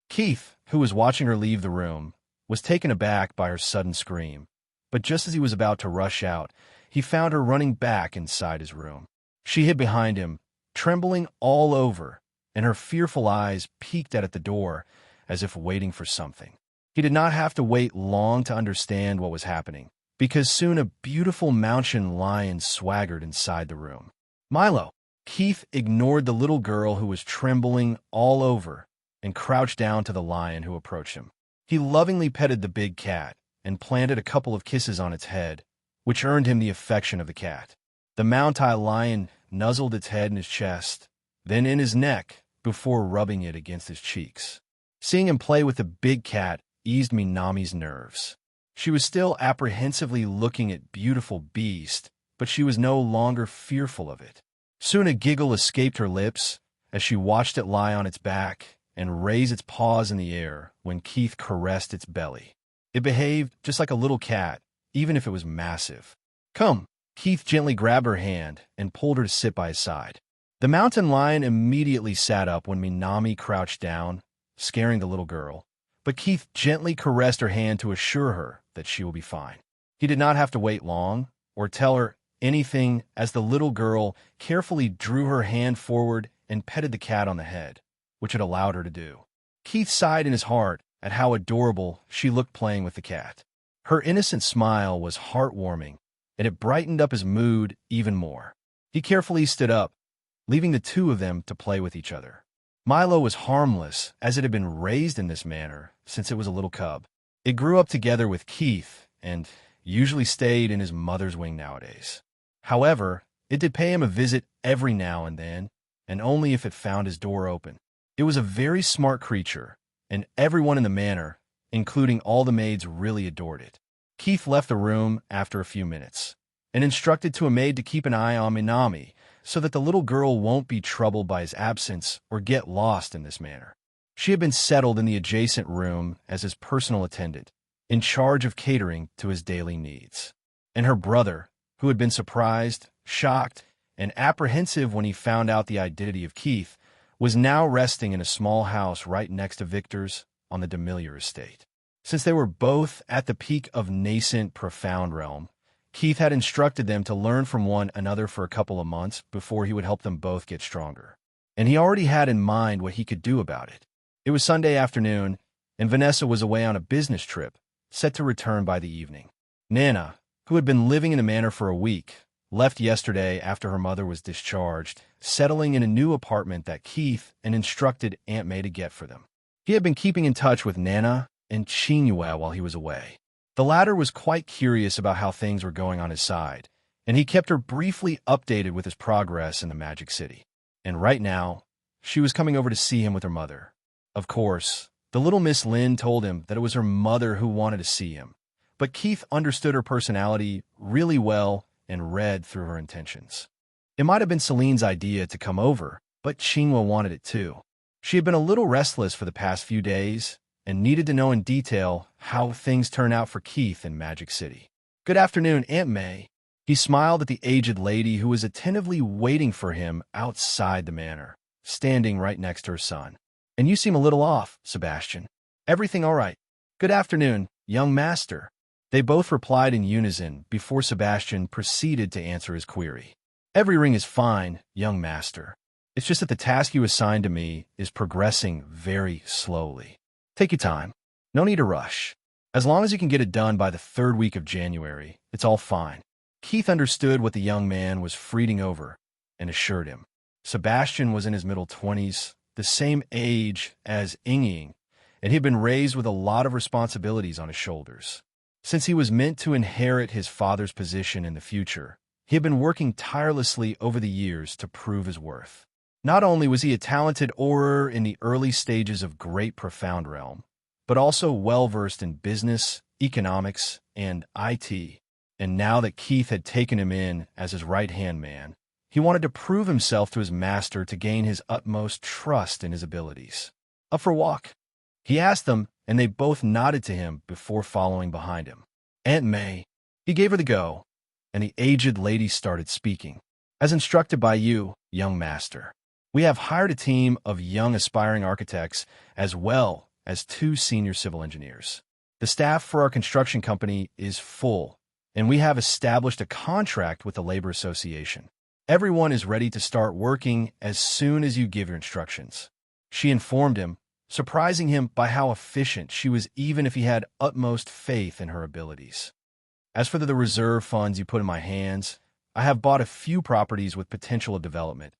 Keith, who was watching her leave the room, was taken aback by her sudden scream, but just as he was about to rush out, he found her running back inside his room. She hid behind him, trembling all over, and her fearful eyes peeked at the door as if waiting for something. He did not have to wait long to understand what was happening, because soon a beautiful mountain lion swaggered inside the room. "Milo!" Keith ignored the little girl who was trembling all over and crouched down to the lion who approached him. He lovingly petted the big cat and planted a couple of kisses on its head, which earned him the affection of the cat. The Mountai lion nuzzled its head in his chest, then in his neck, before rubbing it against his cheeks. Seeing him play with the big cat eased Minami's nerves. She was still apprehensively looking at beautiful beast, but she was no longer fearful of it. Soon a giggle escaped her lips as she watched it lie on its back and raise its paws in the air when Keith caressed its belly. It behaved just like a little cat, even if it was massive. "Come." Keith gently grabbed her hand and pulled her to sit by his side. The mountain lion immediately sat up when Minami crouched down, scaring the little girl, but Keith gently caressed her hand to assure her that she will be fine. He did not have to wait long or tell her anything as the little girl carefully drew her hand forward and petted the cat on the head, which it allowed her to do. Keith sighed in his heart at how adorable she looked playing with the cat. Her innocent smile was heartwarming, and it brightened up his mood even more. He carefully stood up, leaving the two of them to play with each other. Milo was harmless, as it had been raised in this manner since it was a little cub. It grew up together with Keith and usually stayed in his mother's wing nowadays. However, it did pay him a visit every now and then, and only if it found his door open. It was a very smart creature, and everyone in the manor, including all the maids, really adored it. Keith left the room after a few minutes, and instructed to a maid to keep an eye on Minami so that the little girl won't be troubled by his absence or get lost in this manner. She had been settled in the adjacent room as his personal attendant, in charge of catering to his daily needs. And her brother, who had been surprised, shocked and apprehensive when he found out the identity of Keith, was now resting in a small house right next to Victor's on the Demiliore estate. Since they were both at the peak of nascent profound realm, Keith had instructed them to learn from one another for a couple of months before he would help them both get stronger. And he already had in mind what he could do about it. It was Sunday afternoon, and Vanessa was away on a business trip, set to return by the evening. Nana, who had been living in the manor for a week, left yesterday after her mother was discharged, settling in a new apartment that Keith had instructed Aunt May to get for them. He had been keeping in touch with Nana and Chinua while he was away. The latter was quite curious about how things were going on his side, and he kept her briefly updated with his progress in the Magic City. And right now, she was coming over to see him with her mother. Of course, the little Miss Lynn told him that it was her mother who wanted to see him, but Keith understood her personality really well and read through her intentions. It might have been Celine's idea to come over, but Chinua wanted it too. She had been a little restless for the past few days and needed to know in detail how things turn out for Keith in Magic City. "Good afternoon, Aunt May." He smiled at the aged lady who was attentively waiting for him outside the manor, standing right next to her son. "And you seem a little off, Sebastian. Everything all right?" "Good afternoon, young master." They both replied in unison before Sebastian proceeded to answer his query. "Everything is fine, young master. It's just that the task you assigned to me is progressing very slowly. Take your time. No need to rush. As long as you can get it done by the 3rd week of January, it's all fine." Keith understood what the young man was fretting over and assured him. Sebastian was in his middle 20s, the same age as Ying, and he had been raised with a lot of responsibilities on his shoulders. Since he was meant to inherit his father's position in the future, he had been working tirelessly over the years to prove his worth. Not only was he a talented orator in the early stages of Great Profound Realm, but also well-versed in business, economics, and IT. And now that Keith had taken him in as his right-hand man, he wanted to prove himself to his master to gain his utmost trust in his abilities. "Up for a walk?" he asked them, and they both nodded to him before following behind him. "Aunt May." He gave her the go, and the aged lady started speaking. "As instructed by you, young master, we have hired a team of young aspiring architects as well as 2 senior civil engineers. The staff for our construction company is full, and we have established a contract with the Labor Association. Everyone is ready to start working as soon as you give your instructions." She informed him, surprising him by how efficient she was even if he had utmost faith in her abilities. "As for the reserve funds you put in my hands, I have bought a few properties with potential of development,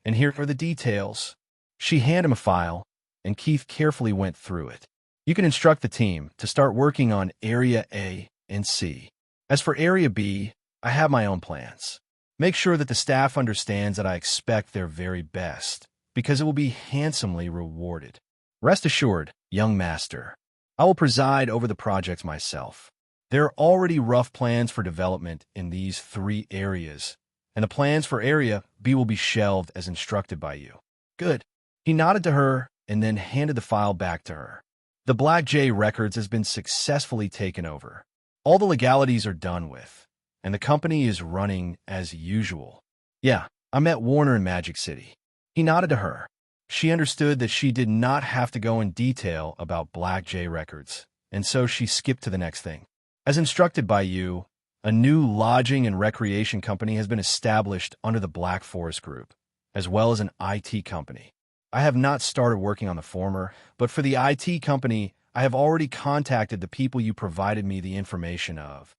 and here are the details." She handed him a file, and Keith carefully went through it. "You can instruct the team to start working on Area A and C. As for Area B, I have my own plans. Make sure that the staff understands that I expect their very best, because it will be handsomely rewarded. Rest assured, young master, I will preside over the projects myself. There are already rough plans for development in these 3 areas, and the plans for Area B will be shelved as instructed by you." "Good." He nodded to her and then handed the file back to her. "The Black J Records has been successfully taken over. All the legalities are done with, and the company is running as usual." "Yeah, I met Warner in Magic City." He nodded to her. She understood that she did not have to go in detail about Black J Records, and so she skipped to the next thing. "As instructed by you, a new lodging and recreation company has been established under the Black Forest Group, as well as an IT company. I have not started working on the former, but for the IT company, I have already contacted the people you provided me the information of."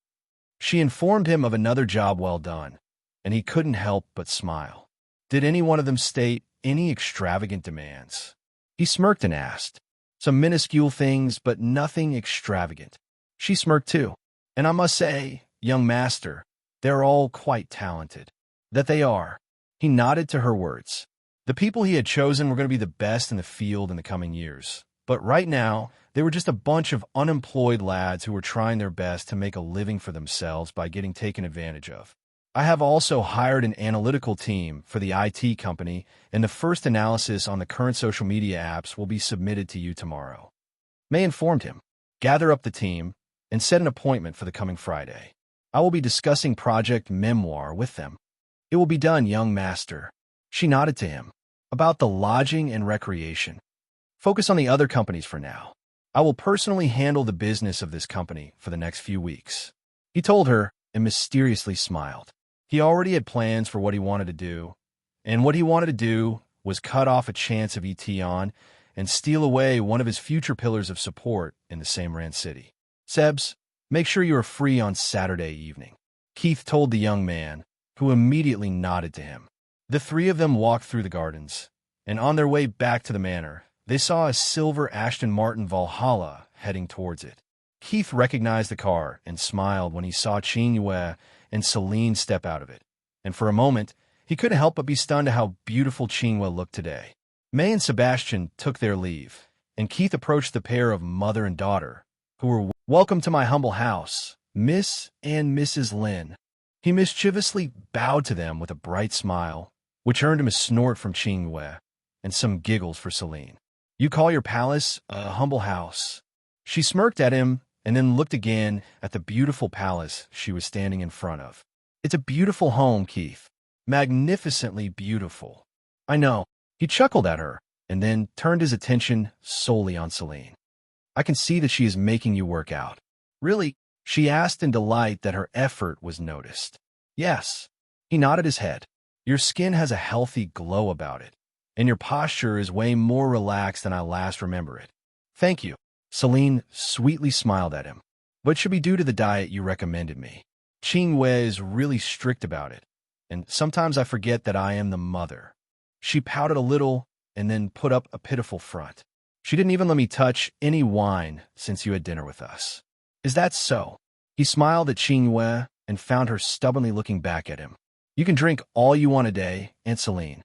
She informed him of another job well done, and he couldn't help but smile. Did any one of them state any extravagant demands? He smirked and asked. "Some minuscule things, but nothing extravagant." She smirked too. "And I must say, young master, they're all quite talented." "That they are." He nodded to her words. The people he had chosen were going to be the best in the field in the coming years. But right now, they were just a bunch of unemployed lads who were trying their best to make a living for themselves by getting taken advantage of. "I have also hired an analytical team for the IT company, and the first analysis on the current social media apps will be submitted to you tomorrow." May informed him. "Gather up the team and set an appointment for the coming Friday. I will be discussing Project Memoir with them." It will be done, young master. She nodded to him. About the lodging and recreation. Focus on the other companies for now. I will personally handle the business of this company for the next few weeks. He told her and mysteriously smiled. He already had plans for what he wanted to do, and what he wanted to do was cut off a chance of Etion and steal away one of his future pillars of support in the same Rand City. Sebs, make sure you are free on Saturday evening, Keith told the young man, who immediately nodded to him. The three of them walked through the gardens, and on their way back to the manor, they saw a silver Aston Martin Valhalla heading towards it. Keith recognized the car and smiled when he saw Qing Yue and Celine step out of it, and for a moment, he couldn't help but be stunned at how beautiful Qing Yue looked today. May and Sebastian took their leave, and Keith approached the pair of mother and daughter, who were welcome to my humble house, Miss and Mrs. Lin. He mischievously bowed to them with a bright smile, which earned him a snort from Qing Yue and some giggles for Celine. You call your palace a humble house? She smirked at him and then looked again at the beautiful palace she was standing in front of. It's a beautiful home, Keith. Magnificently beautiful. I know. He chuckled at her and then turned his attention solely on Celine. I can see that she is making you work out. Really? She asked in delight that her effort was noticed. Yes. He nodded his head. Your skin has a healthy glow about it, and your posture is way more relaxed than I last remember it. Thank you. Celine sweetly smiled at him. But it should be due to the diet you recommended me. Qing Yue is really strict about it, and sometimes I forget that I am the mother. She pouted a little and then put up a pitiful front. She didn't even let me touch any wine since you had dinner with us. Is that so? He smiled at Qing Yue and found her stubbornly looking back at him. You can drink all you want a day, Aunt Celine.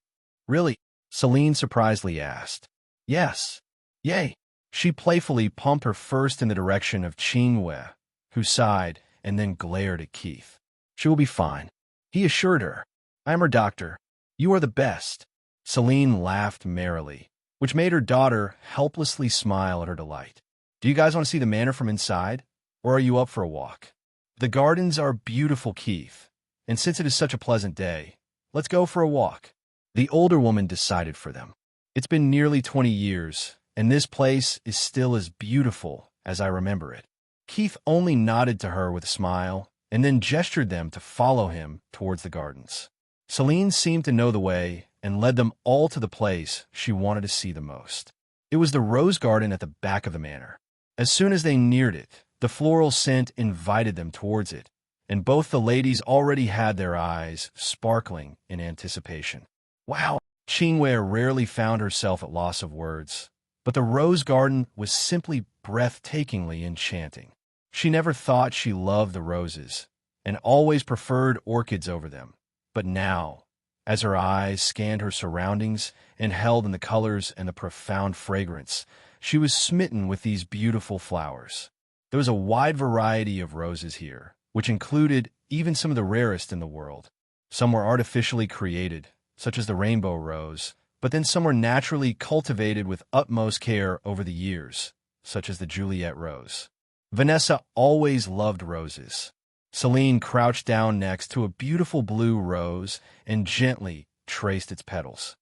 Really? Celine surprisingly asked. Yes. Yay. She playfully pumped her first in the direction of Qing Yue, who sighed and then glared at Keith. She will be fine. He assured her. I am her doctor. You are the best. Celine laughed merrily, which made her daughter helplessly smile at her delight. Do you guys want to see the manor from inside, or are you up for a walk? The gardens are beautiful, Keith, and since it is such a pleasant day, let's go for a walk. The older woman decided for them. It's been nearly 20 years, and this place is still as beautiful as I remember it. Keith only nodded to her with a smile and then gestured them to follow him towards the gardens. Celine seemed to know the way and led them all to the place she wanted to see the most. It was the rose garden at the back of the manor. As soon as they neared it, the floral scent invited them towards it, and both the ladies already had their eyes sparkling in anticipation. Wow! Qing Yue rarely found herself at loss of words, but the rose garden was simply breathtakingly enchanting. She never thought she loved the roses, and always preferred orchids over them. But now, as her eyes scanned her surroundings and held in the colors and the profound fragrance, she was smitten with these beautiful flowers. There was a wide variety of roses here, which included even some of the rarest in the world. Some were artificially created, such as the rainbow rose, but then some were naturally cultivated with utmost care over the years, such as the Juliet rose. Vanessa always loved roses. Celine crouched down next to a beautiful blue rose and gently traced its petals.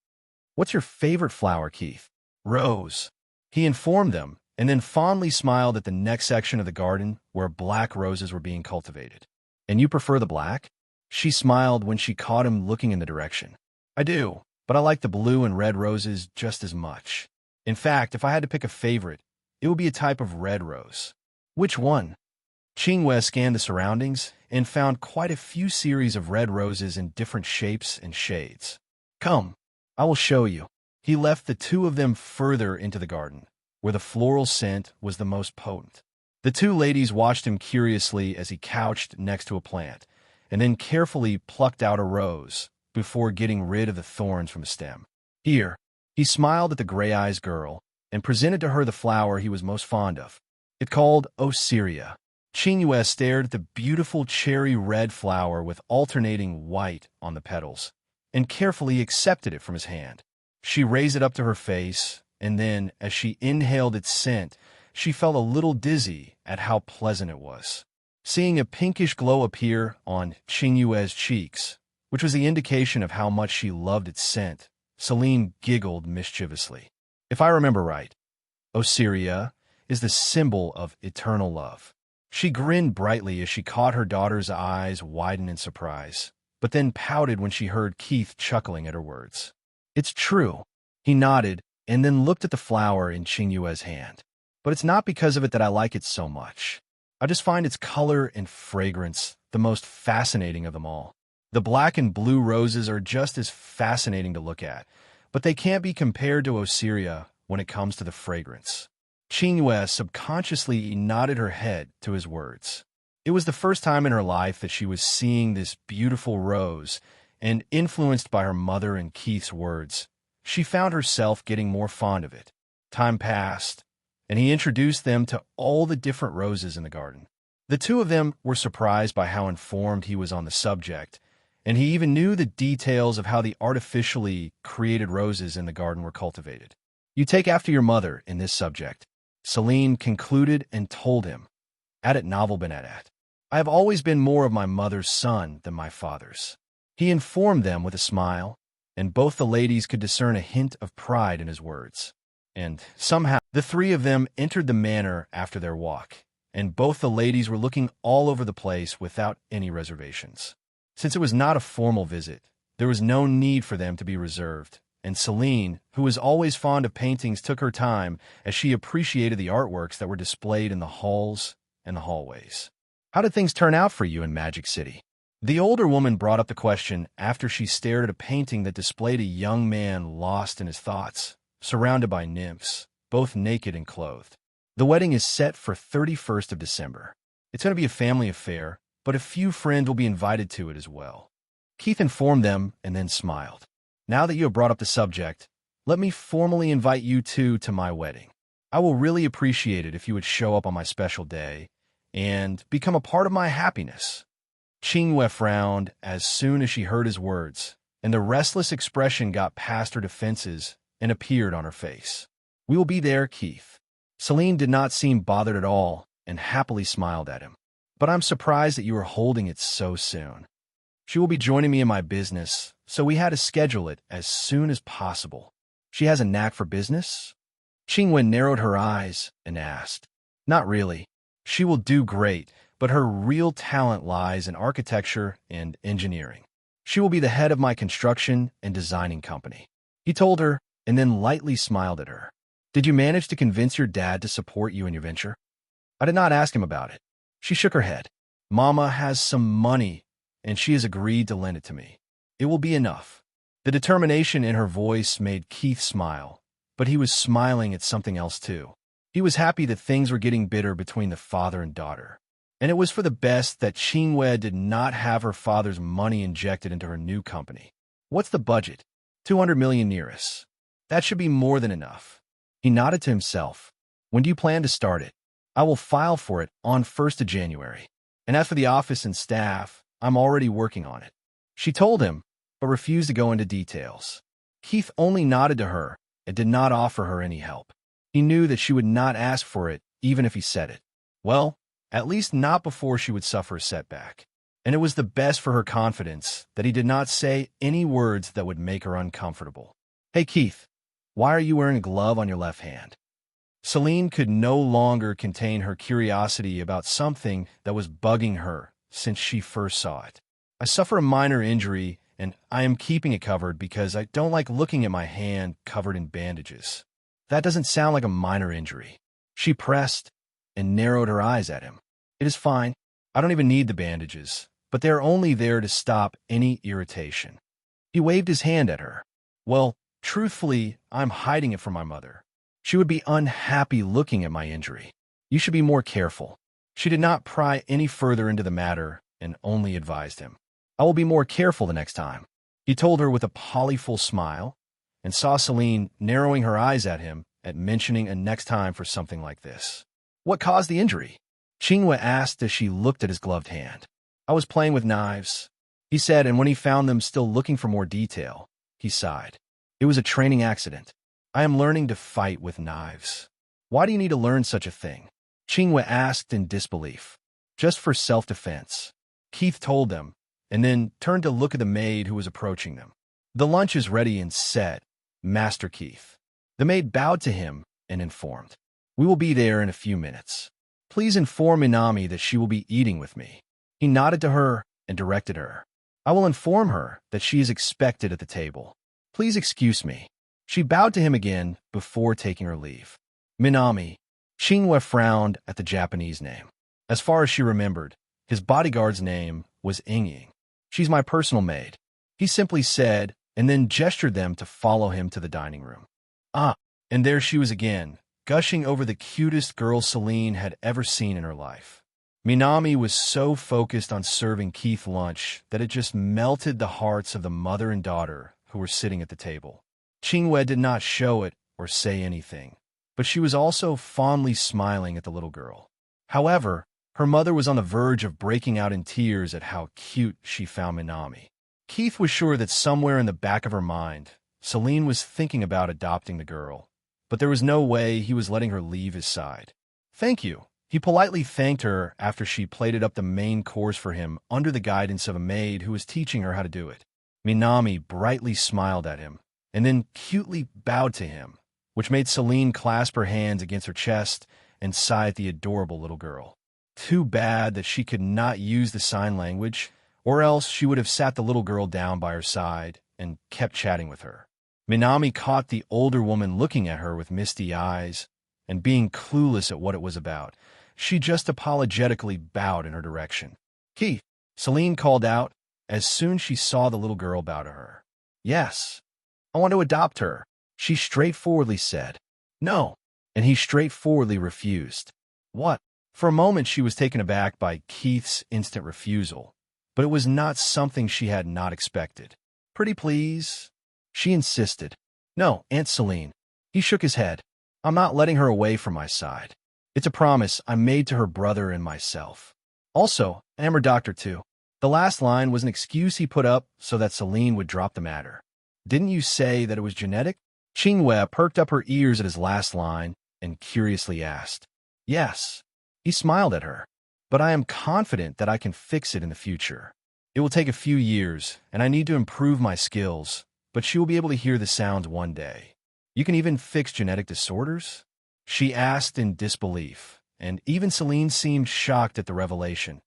What's your favorite flower, Keith? Rose. He informed them, and then fondly smiled at the next section of the garden where black roses were being cultivated. And you prefer the black? She smiled when she caught him looking in the direction. I do, but I like the blue and red roses just as much. In fact, if I had to pick a favorite, it would be a type of red rose. Which one? Qing Yue scanned the surroundings and found quite a few series of red roses in different shapes and shades. Come, I will show you. He left the two of them further into the garden, where the floral scent was the most potent. The two ladies watched him curiously as he couched next to a plant, and then carefully plucked out a rose before getting rid of the thorns from the stem. Here, he smiled at the gray-eyed girl and presented to her the flower he was most fond of. It called Osiria. Qing Yue stared at the beautiful cherry-red flower with alternating white on the petals, and carefully accepted it from his hand. She raised it up to her face, and then, as she inhaled its scent, she felt a little dizzy at how pleasant it was. Seeing a pinkish glow appear on Qing Yue's cheeks which was the indication of how much she loved its scent. Celine giggled mischievously. If I remember right, Osiria is the symbol of eternal love. She grinned brightly as she caught her daughter's eyes widen in surprise, but then pouted when she heard Keith chuckling at her words. It's true. He nodded and then looked at the flower in Qingyue's hand. But it's not because of it that I like it so much. I just find its color and fragrance the most fascinating of them all. The black and blue roses are just as fascinating to look at, but they can't be compared to Osiria when it comes to the fragrance. Qingyue subconsciously nodded her head to his words. It was the first time in her life that she was seeing this beautiful rose, and influenced by her mother and Keith's words, she found herself getting more fond of it. Time passed, and he introduced them to all the different roses in the garden. The two of them were surprised by how informed he was on the subject, and he even knew the details of how the artificially created roses in the garden were cultivated. You take after your mother in this subject, Celine concluded and told him. Adet novel Benedat. I have always been more of my mother's son than my father's. He informed them with a smile, and both the ladies could discern a hint of pride in his words. And somehow, the three of them entered the manor after their walk, and both the ladies were looking all over the place without any reservations. Since it was not a formal visit, there was no need for them to be reserved, and Celine, who was always fond of paintings, took her time as she appreciated the artworks that were displayed in the halls and the hallways. How did things turn out for you in Magic City? The older woman brought up the question after she stared at a painting that displayed a young man lost in his thoughts, surrounded by nymphs, both naked and clothed. The wedding is set for 31st of December. It's going to be a family affair, but a few friends will be invited to it as well. Keith informed them and then smiled. Now that you have brought up the subject, let me formally invite you two to my wedding. I will really appreciate it if you would show up on my special day and become a part of my happiness. Qingyue frowned as soon as she heard his words, and the restless expression got past her defenses and appeared on her face. We will be there, Keith. Celine did not seem bothered at all and happily smiled at him. But I'm surprised that you are holding it so soon. She will be joining me in my business, so we had to schedule it as soon as possible. She has a knack for business? Qingyue narrowed her eyes and asked. Not really. She will do great, but her real talent lies in architecture and engineering. She will be the head of my construction and designing company. He told her and then lightly smiled at her. Did you manage to convince your dad to support you in your venture? I did not ask him about it. She shook her head. Mama has some money, and she has agreed to lend it to me. It will be enough. The determination in her voice made Keith smile, but he was smiling at something else too. He was happy that things were getting bitter between the father and daughter. And it was for the best that Qingyue did not have her father's money injected into her new company. What's the budget? 200 million liras. That should be more than enough. He nodded to himself. When do you plan to start it? I will file for it on 1st of January. And as for the office and staff, I'm already working on it. She told him, but refused to go into details. Keith only nodded to her and did not offer her any help. He knew that she would not ask for it, even if he said it. Well, at least not before she would suffer a setback. And it was the best for her confidence that he did not say any words that would make her uncomfortable. Hey, Keith, why are you wearing a glove on your left hand? Celine could no longer contain her curiosity about something that was bugging her since she first saw it. I suffer a minor injury, and I am keeping it covered because I don't like looking at my hand covered in bandages. That doesn't sound like a minor injury. She pressed and narrowed her eyes at him. It is fine. I don't even need the bandages, but they are only there to stop any irritation. He waved his hand at her. Well, truthfully, I'm hiding it from my mother. She would be unhappy looking at my injury. You should be more careful. She did not pry any further into the matter and only advised him. I will be more careful the next time, he told her with a polyful smile, and saw Celine narrowing her eyes at him at mentioning a next time for something like this. What caused the injury? Qingyue asked as she looked at his gloved hand. I was playing with knives, he said, and when he found them still looking for more detail, he sighed. It was a training accident. I am learning to fight with knives. Why do you need to learn such a thing? Qingyue asked in disbelief. Just for self-defense. Keith told them, and then turned to look at the maid who was approaching them. "The lunch is ready and set, Master Keith." The maid bowed to him and informed, "We will be there in a few minutes. Please inform Minami that she will be eating with me." He nodded to her and directed her, "I will inform her that she is expected at the table. Please excuse me." She bowed to him again before taking her leave. Minami. Qinghua frowned at the Japanese name. As far as she remembered, his bodyguard's name was Ying. "She's my personal maid," he simply said, and then gestured them to follow him to the dining room. And there she was again, gushing over the cutest girl Celine had ever seen in her life. Minami was so focused on serving Keith lunch that it just melted the hearts of the mother and daughter who were sitting at the table. Qinghua did not show it or say anything, but she was also fondly smiling at the little girl. However, her mother was on the verge of breaking out in tears at how cute she found Minami. Keith was sure that somewhere in the back of her mind, Celine was thinking about adopting the girl, but there was no way he was letting her leave his side. "Thank you." He politely thanked her after she plated up the main course for him under the guidance of a maid who was teaching her how to do it. Minami brightly smiled at him, and then cutely bowed to him, which made Celine clasp her hands against her chest and sigh at the adorable little girl. Too bad that she could not use the sign language, or else she would have sat the little girl down by her side and kept chatting with her. Minami caught the older woman looking at her with misty eyes, and being clueless at what it was about, she just apologetically bowed in her direction. "Keith," Celine called out as soon as she saw the little girl bow to her. "Yes, I want to adopt her," she straightforwardly said. "No," and he straightforwardly refused. "What?" For a moment she was taken aback by Keith's instant refusal, but it was not something she had not expected. "Pretty please?" she insisted. "No, Aunt Celine." He shook his head. "I'm not letting her away from my side. It's a promise I made to her brother and myself. Also, I am her doctor too." The last line was an excuse he put up so that Celine would drop the matter. "Didn't you say that it was genetic?" Qinghua perked up her ears at his last line and curiously asked. "Yes." He smiled at her. "But I am confident that I can fix it in the future. It will take a few years, and I need to improve my skills, but she will be able to hear the sounds one day." "You can even fix genetic disorders?" she asked in disbelief, and even Celine seemed shocked at the revelation.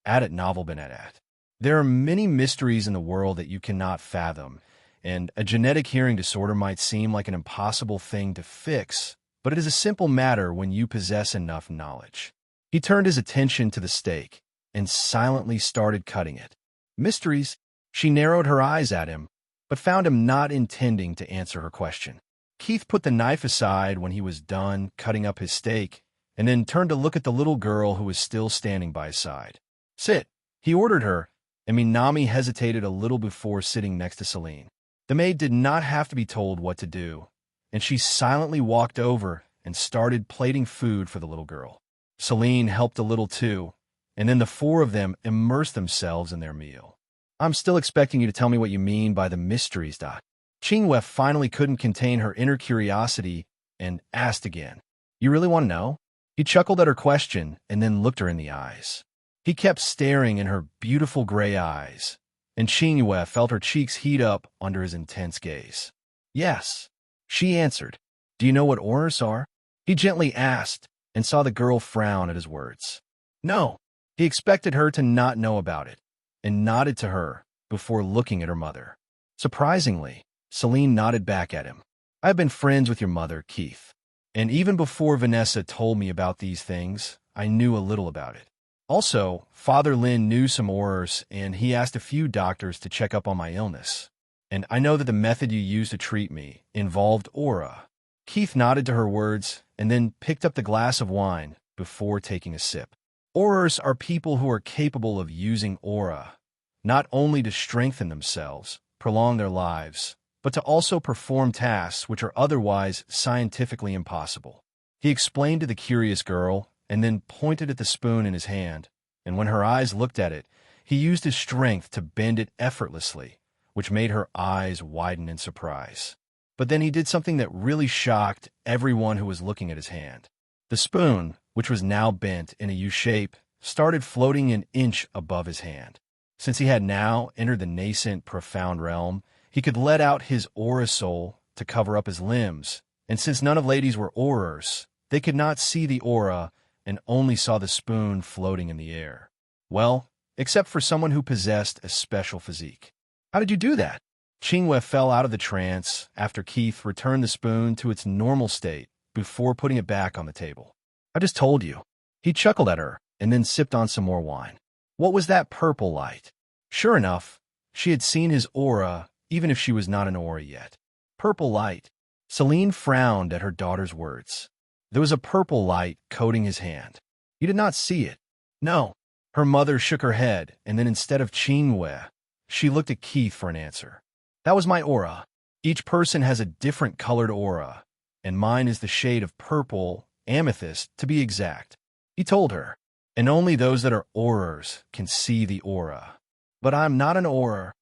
Added novel Benedat. There are many mysteries in the world that you cannot fathom, and a genetic hearing disorder might seem like an impossible thing to fix, but it is a simple matter when you possess enough knowledge. He turned his attention to the steak and silently started cutting it. "Mysteries?" She narrowed her eyes at him, but found him not intending to answer her question. Keith put the knife aside when he was done cutting up his steak, and then turned to look at the little girl who was still standing by his side. "Sit," he ordered her, and Minami hesitated a little before sitting next to Celine. The maid did not have to be told what to do, and she silently walked over and started plating food for the little girl. Celine helped a little too, and then the four of them immersed themselves in their meal. "I'm still expecting you to tell me what you mean by the mysteries, Doc." Qinghua finally couldn't contain her inner curiosity and asked again. "You really want to know?" He chuckled at her question and then looked her in the eyes. He kept staring in her beautiful gray eyes, and Qinghua felt her cheeks heat up under his intense gaze. "Yes," she answered. "Do you know what auras are?" He gently asked, and saw the girl frown at his words. "No." He expected her to not know about it, and nodded to her before looking at her mother. Surprisingly, Celine nodded back at him. "I have been friends with your mother, Keith, and even before Vanessa told me about these things, I knew a little about it. Also, Father Lin knew some auras, and he asked a few doctors to check up on my illness. And I know that the method you used to treat me involved aura." Keith nodded to her words and then picked up the glass of wine before taking a sip. Auras are people who are capable of using aura, not only to strengthen themselves, prolong their lives, but to also perform tasks which are otherwise scientifically impossible. He explained to the curious girl and then pointed at the spoon in his hand, and when her eyes looked at it, he used his strength to bend it effortlessly, which made her eyes widen in surprise. But then he did something that really shocked everyone who was looking at his hand. The spoon, which was now bent in a U shape, started floating an inch above his hand. Since he had now entered the nascent, profound realm, he could let out his aura soul to cover up his limbs, and since none of ladies were aurors, they could not see the aura and only saw the spoon floating in the air. Well, except for someone who possessed a special physique. How did you do that? Qingwei fell out of the trance after Keith returned the spoon to its normal state before putting it back on the table. I just told you. He chuckled at her and then sipped on some more wine. What was that purple light? Sure enough, she had seen his aura even if she was not an aura yet. Purple light. Celine frowned at her daughter's words. There was a purple light coating his hand. You did not see it. No. Her mother shook her head, and then instead of Qingwei, she looked at Keith for an answer. That was my aura. Each person has a different colored aura, and mine is the shade of purple, amethyst to be exact. He told her, and only those that are aurors can see the aura. But I'm not an auror.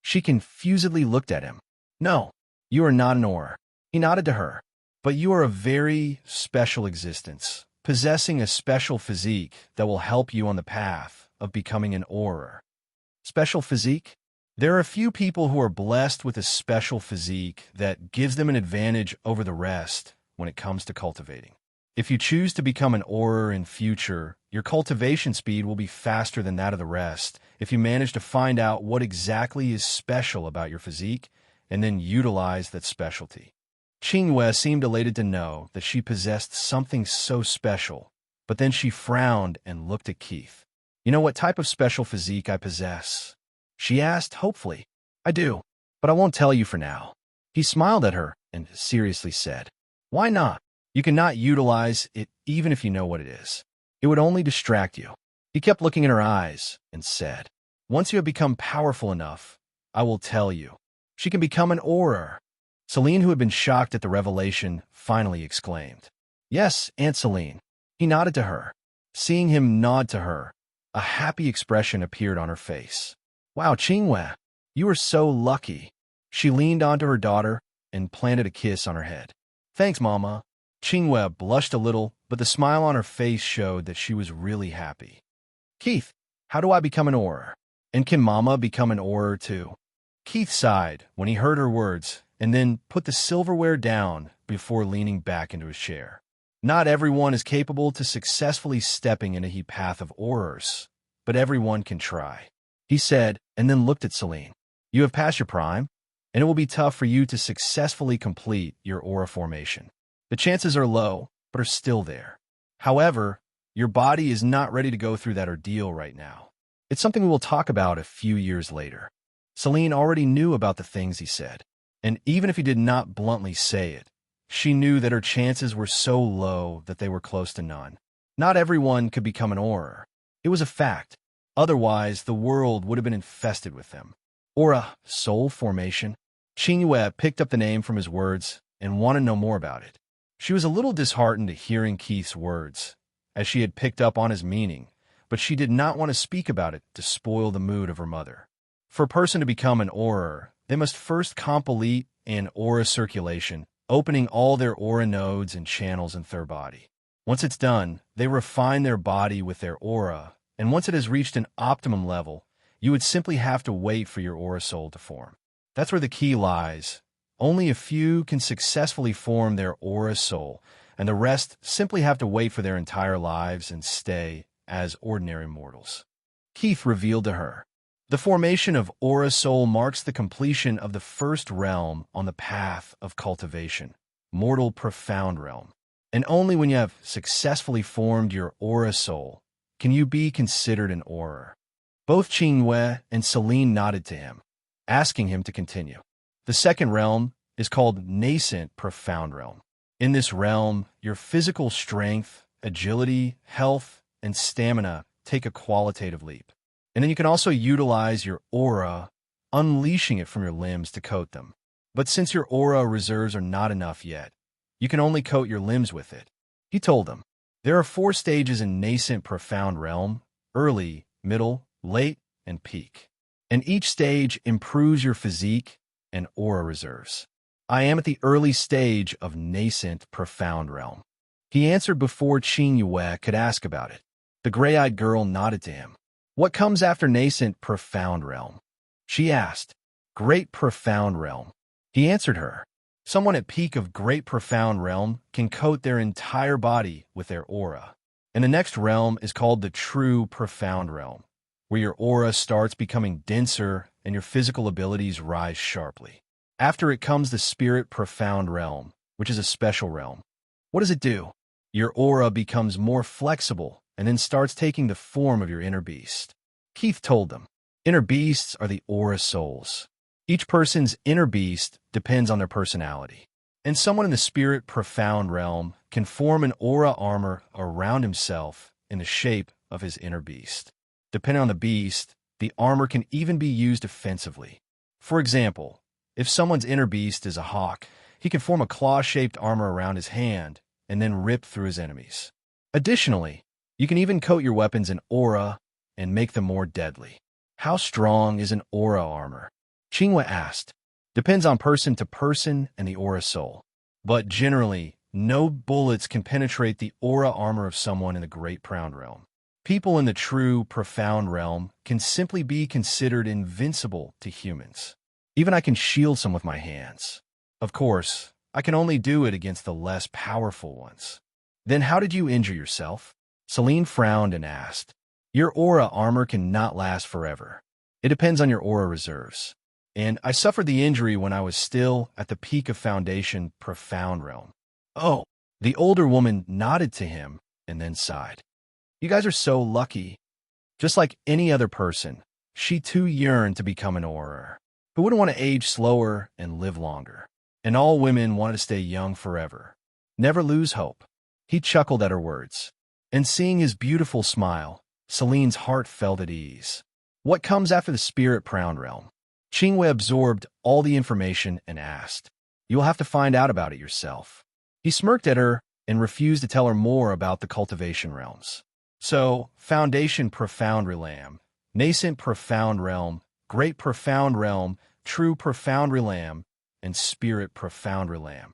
She confusedly looked at him. No, you are not an auror. He nodded to her. But you are a very special existence, possessing a special physique that will help you on the path of becoming an auror. Special physique? There are a few people who are blessed with a special physique that gives them an advantage over the rest when it comes to cultivating. If you choose to become an auror in future, your cultivation speed will be faster than that of the rest if you manage to find out what exactly is special about your physique and then utilize that specialty. Qingwei seemed elated to know that she possessed something so special, but then she frowned and looked at Keith. You know what type of special physique I possess? She asked hopefully. I do, but I won't tell you for now. He smiled at her and seriously said, Why not? You cannot utilize it even if you know what it is. It would only distract you. He kept looking in her eyes and said, Once you have become powerful enough, I will tell you. She can become an auror. Celine, who had been shocked at the revelation, finally exclaimed, Yes, Aunt Celine. He nodded to her. Seeing him nod to her, a happy expression appeared on her face. Wow, Qingwei, you are so lucky. She leaned onto her daughter and planted a kiss on her head. Thanks, Mama. Qingwei blushed a little, but the smile on her face showed that she was really happy. Keith, how do I become an auror? And can Mama become an auror too? Keith sighed when he heard her words and then put the silverware down before leaning back into his chair. Not everyone is capable to successfully stepping into the path of aurors, but everyone can try. He said, and then looked at Celine. You have passed your prime, and it will be tough for you to successfully complete your aura formation. The chances are low, but are still there. However, your body is not ready to go through that ordeal right now. It's something we will talk about a few years later. Celine already knew about the things he said, and even if he did not bluntly say it, she knew that her chances were so low that they were close to none. Not everyone could become an auror. It was a fact. Otherwise, the world would have been infested with them. Aura, soul formation. Qingwei picked up the name from his words and wanted to know more about it. She was a little disheartened at hearing Keith's words, as she had picked up on his meaning, but she did not want to speak about it to spoil the mood of her mother. For a person to become an auror, they must first complete an aura circulation, opening all their aura nodes and channels in their body. Once it's done, they refine their body with their aura, and once it has reached an optimum level, you would simply have to wait for your aura soul to form. That's where the key lies. Only a few can successfully form their aura soul, and the rest simply have to wait for their entire lives and stay as ordinary mortals. Keith revealed to her, the formation of aura soul marks the completion of the first realm on the path of cultivation, mortal profound realm. And only when you have successfully formed your aura soul can you be considered an auror. Both Qingwei and Celine nodded to him, asking him to continue. The second realm is called nascent profound realm. In this realm, your physical strength, agility, health, and stamina take a qualitative leap. And then you can also utilize your aura, unleashing it from your limbs to coat them. But since your aura reserves are not enough yet, you can only coat your limbs with it. He told them, there are 4 stages in nascent profound realm: early, middle, late, and peak. And each stage improves your physique and aura reserves. I am at the early stage of nascent profound realm. He answered before Qingwei could ask about it. The gray-eyed girl nodded to him. What comes after nascent profound realm? She asked. Great profound realm. He answered her. Someone at peak of great profound realm can coat their entire body with their aura. And the next realm is called the true profound realm, where your aura starts becoming denser and your physical abilities rise sharply. After it comes the spirit profound realm, which is a special realm. What does it do? Your aura becomes more flexible and then starts taking the form of your inner beast. Keith told them, inner beasts are the aura souls. Each person's inner beast depends on their personality. And someone in the spirit profound realm can form an aura armor around himself in the shape of his inner beast. Depending on the beast, the armor can even be used offensively. For example, if someone's inner beast is a hawk, he can form a claw-shaped armor around his hand and then rip through his enemies. Additionally, you can even coat your weapons in aura and make them more deadly. How strong is an aura armor? Qingwei asked. Depends on person to person and the aura soul. But generally, no bullets can penetrate the aura armor of someone in the Great Profound Realm. People in the true Profound Realm can simply be considered invincible to humans. Even I can shield some with my hands. Of course, I can only do it against the less powerful ones. Then how did you injure yourself? Celine frowned and asked. Your aura armor cannot last forever. It depends on your aura reserves. And I suffered the injury when I was still at the peak of Foundation Profound Realm. Oh, the older woman nodded to him and then sighed. You guys are so lucky. Just like any other person, she too yearned to become an aura. Who wouldn't want to age slower and live longer? And all women wanted to stay young forever. Never lose hope. He chuckled at her words. And seeing his beautiful smile, Celine's heart felt at ease. What comes after the Spirit Profound Realm? Qingwei absorbed all the information and asked, You will have to find out about it yourself. He smirked at her and refused to tell her more about the Cultivation realms. So, Foundation Profound Realm, Nascent Profound Realm, Great Profound Realm, True Profound Realm, and Spirit Profound Realm.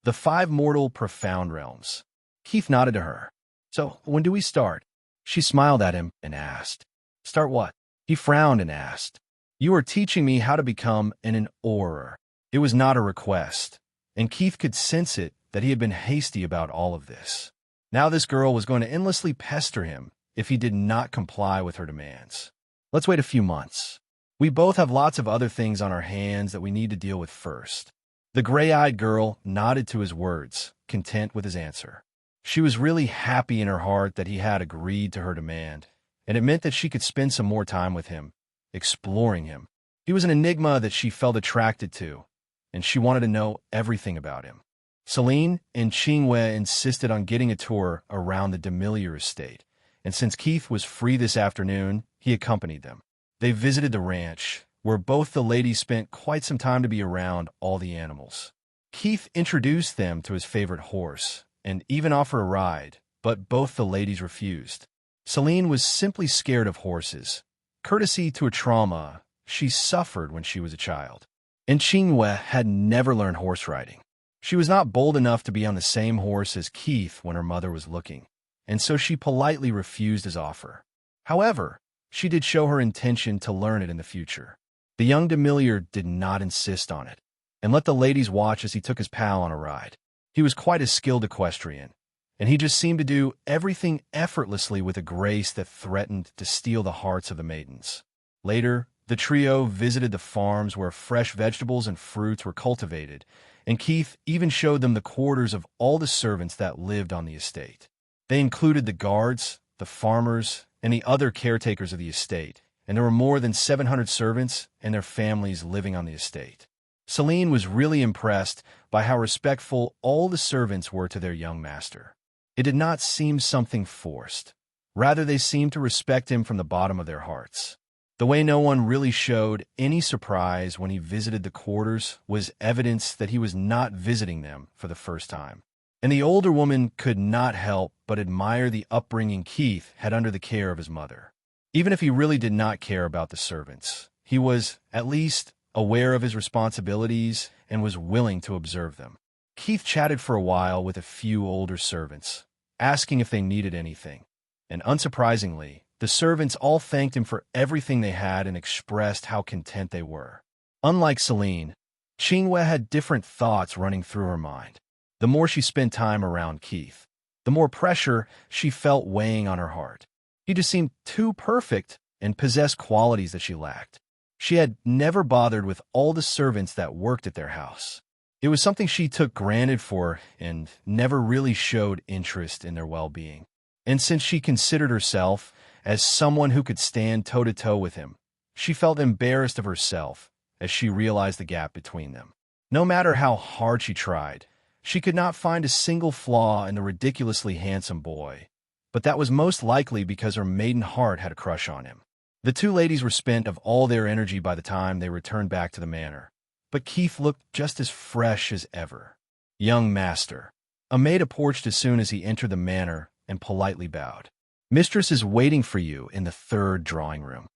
The 5 mortal profound realms. Keith nodded to her. So, when do we start? She smiled at him and asked, Start what? He frowned and asked, You are teaching me how to become an aura. It was not a request, and Keith could sense it that he had been hasty about all of this. Now this girl was going to endlessly pester him if he did not comply with her demands. Let's wait a few months. We both have lots of other things on our hands that we need to deal with first. The gray-eyed girl nodded to his words, content with his answer. She was really happy in her heart that he had agreed to her demand, and it meant that she could spend some more time with him, exploring him. He was an enigma that she felt attracted to, and she wanted to know everything about him. Celine and Qingwei insisted on getting a tour around the Demiliore estate, and since Keith was free this afternoon, he accompanied them. They visited the ranch, where both the ladies spent quite some time to be around all the animals. Keith introduced them to his favorite horse, and even offered a ride, but both the ladies refused. Celine was simply scared of horses, courtesy to a trauma she suffered when she was a child. And Qingwei had never learned horse riding. She was not bold enough to be on the same horse as Keith when her mother was looking, and so she politely refused his offer. However, she did show her intention to learn it in the future. The young Demiliore did not insist on it, and let the ladies watch as he took his pal on a ride. He was quite a skilled equestrian, and he just seemed to do everything effortlessly with a grace that threatened to steal the hearts of the maidens. Later, the trio visited the farms where fresh vegetables and fruits were cultivated, and Keith even showed them the quarters of all the servants that lived on the estate. They included the guards, the farmers, and the other caretakers of the estate, and there were more than 700 servants and their families living on the estate. Celine was really impressed by how respectful all the servants were to their young master. It did not seem something forced. Rather, they seemed to respect him from the bottom of their hearts. The way no one really showed any surprise when he visited the quarters was evidence that he was not visiting them for the first time. And the older woman could not help but admire the upbringing Keith had under the care of his mother. Even if he really did not care about the servants, he was, at least, aware of his responsibilities and was willing to observe them. Keith chatted for a while with a few older servants, asking if they needed anything, and unsurprisingly, the servants all thanked him for everything they had and expressed how content they were. Unlike Celine, Qingwei had different thoughts running through her mind. The more she spent time around Keith, the more pressure she felt weighing on her heart. He just seemed too perfect and possessed qualities that she lacked. She had never bothered with all the servants that worked at their house. It was something she took granted for and never really showed interest in their well-being. And since she considered herself as someone who could stand toe-to-toe with him, she felt embarrassed of herself as she realized the gap between them. No matter how hard she tried, she could not find a single flaw in the ridiculously handsome boy, but that was most likely because her maiden heart had a crush on him. The two ladies were spent of all their energy by the time they returned back to the manor, but Keith looked just as fresh as ever. Young master. A maid approached as soon as he entered the manor and politely bowed. Mistress is waiting for you in the third drawing room.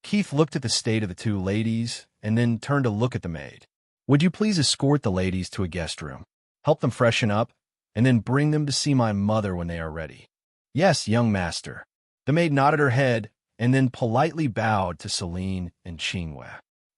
Keith looked at the state of the two ladies and then turned to look at the maid. Would you please escort the ladies to a guest room, help them freshen up, and then bring them to see my mother when they are ready? Yes, young master. The maid nodded her head and then politely bowed to Celine and Qingwei.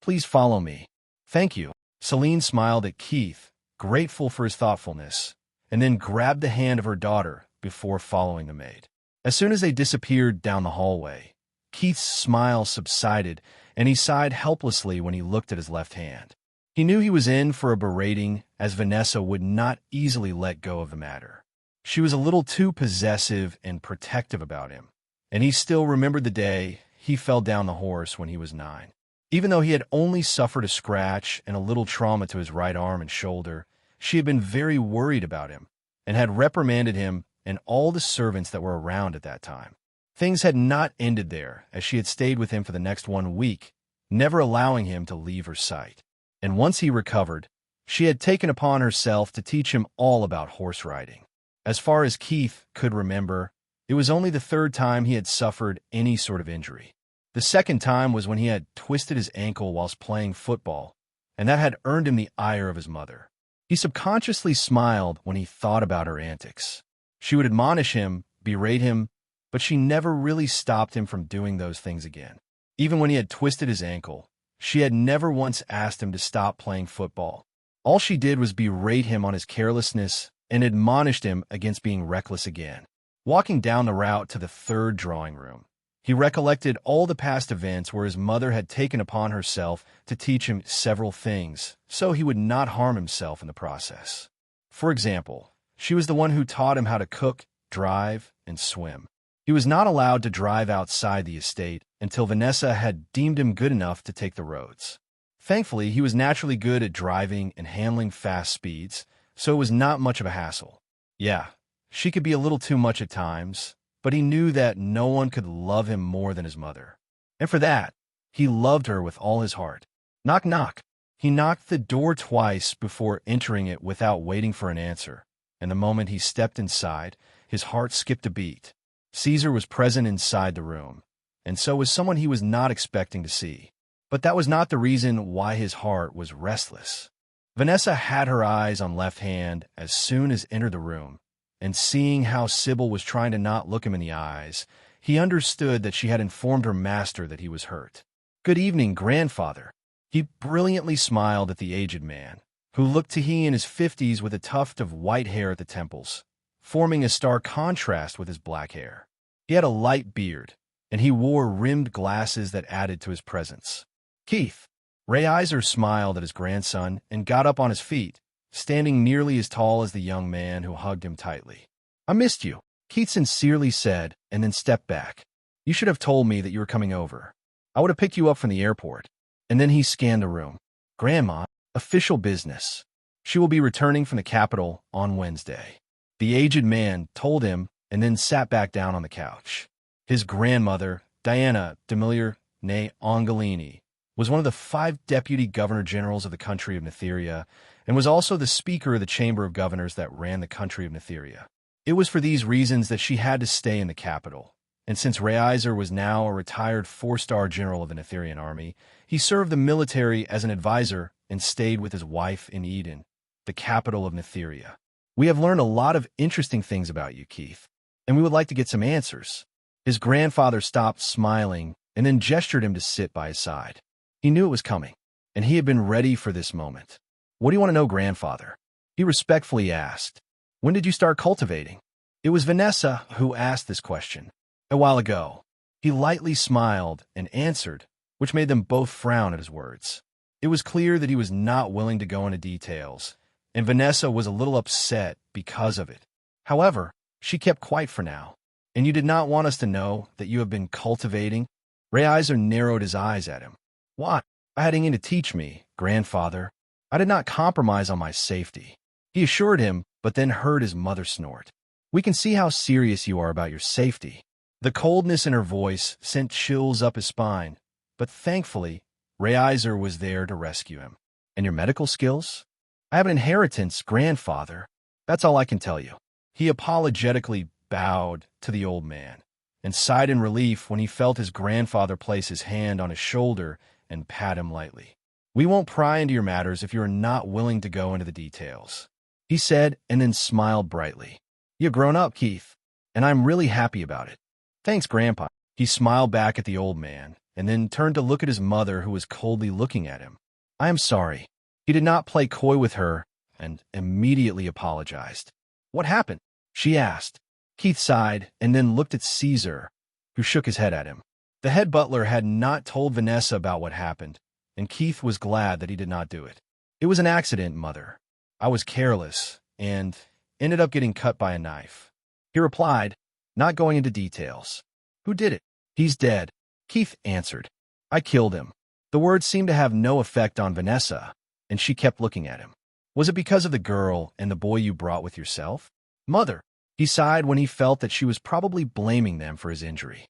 Please follow me. Thank you. Celine smiled at Keith, grateful for his thoughtfulness, and then grabbed the hand of her daughter before following the maid. As soon as they disappeared down the hallway, Keith's smile subsided, and he sighed helplessly when he looked at his left hand. He knew he was in for a berating, as Vanessa would not easily let go of the matter. She was a little too possessive and protective about him, and he still remembered the day he fell down the horse when he was 9. Even though he had only suffered a scratch and a little trauma to his right arm and shoulder, she had been very worried about him and had reprimanded him and all the servants that were around at that time. Things had not ended there, as she had stayed with him for the next 1 week, never allowing him to leave her sight. And once he recovered, she had taken upon herself to teach him all about horse riding. As far as Keith could remember, it was only the 3rd time he had suffered any sort of injury. The 2nd time was when he had twisted his ankle whilst playing football, and that had earned him the ire of his mother. He subconsciously smiled when he thought about her antics. She would admonish him, berate him, but she never really stopped him from doing those things again. Even when he had twisted his ankle, she had never once asked him to stop playing football. All she did was berate him on his carelessness and admonished him against being reckless again. Walking down the route to the 3rd drawing room, he recollected all the past events where his mother had taken upon herself to teach him several things, so he would not harm himself in the process. For example, she was the one who taught him how to cook, drive, and swim. He was not allowed to drive outside the estate until Vanessa had deemed him good enough to take the roads. Thankfully, he was naturally good at driving and handling fast speeds, so it was not much of a hassle. Yeah, she could be a little too much at times, but he knew that no one could love him more than his mother. And for that, he loved her with all his heart. Knock, knock. He knocked the door twice before entering it without waiting for an answer, and the moment he stepped inside, his heart skipped a beat. Caesar was present inside the room, and so was someone he was not expecting to see. But that was not the reason why his heart was restless. Vanessa had her eyes on left hand as soon as entered the room, and seeing how Sybil was trying to not look him in the eyes, he understood that she had informed her master that he was hurt. Good evening, grandfather. He brilliantly smiled at the aged man, who looked to he in his 50s with a tuft of white hair at the temples, forming a stark contrast with his black hair. He had a light beard, and he wore rimmed glasses that added to his presence. Keith. Reiser smiled at his grandson and got up on his feet, standing nearly as tall as the young man who hugged him tightly. I missed you, Keith sincerely said, and then stepped back. You should have told me that you were coming over. I would have picked you up from the airport. And then he scanned the room. Grandma, official business. She will be returning from the capital on Wednesday. The aged man told him and then sat back down on the couch. His grandmother, Diana Demiliore Consortium, was one of the 5 deputy governor-generals of the country of Netheria, and was also the speaker of the Chamber of Governors that ran the country of Netheria. It was for these reasons that she had to stay in the capital, and since Reiser was now a retired 4-star general of the Netherian army, he served the military as an advisor and stayed with his wife in Eden, the capital of Netheria. We have learned a lot of interesting things about you, Keith, and we would like to get some answers. His grandfather stopped smiling and then gestured him to sit by his side. He knew it was coming, and he had been ready for this moment. What do you want to know, grandfather? He respectfully asked. When did you start cultivating? It was Vanessa who asked this question. A while ago. He lightly smiled and answered, which made them both frown at his words. It was clear that he was not willing to go into details, and Vanessa was a little upset because of it. However, she kept quiet for now. And you did not want us to know that you have been cultivating? Reiser narrowed his eyes at him. Why? I had anything to teach me, grandfather. I did not compromise on my safety. He assured him, but then heard his mother snort. We can see how serious you are about your safety. The coldness in her voice sent chills up his spine, but thankfully, Reiser was there to rescue him. And your medical skills? I have an inheritance, grandfather. That's all I can tell you. He apologetically bowed to the old man and sighed in relief when he felt his grandfather place his hand on his shoulder and pat him lightly. We won't pry into your matters if you are not willing to go into the details, he said, and then smiled brightly. You've grown up, Keith, and I'm really happy about it. Thanks, Grandpa. He smiled back at the old man and then turned to look at his mother, who was coldly looking at him. I am sorry. He did not play coy with her and immediately apologized. What happened? She asked. Keith sighed and then looked at Caesar, who shook his head at him. The head butler had not told Vanessa about what happened, and Keith was glad that he did not do it. It was an accident, Mother. I was careless and ended up getting cut by a knife. He replied, not going into details. Who did it? He's dead, Keith answered. I killed him. The words seemed to have no effect on Vanessa, and she kept looking at him. Was it because of the girl and the boy you brought with yourself? Mother, he sighed when he felt that she was probably blaming them for his injury.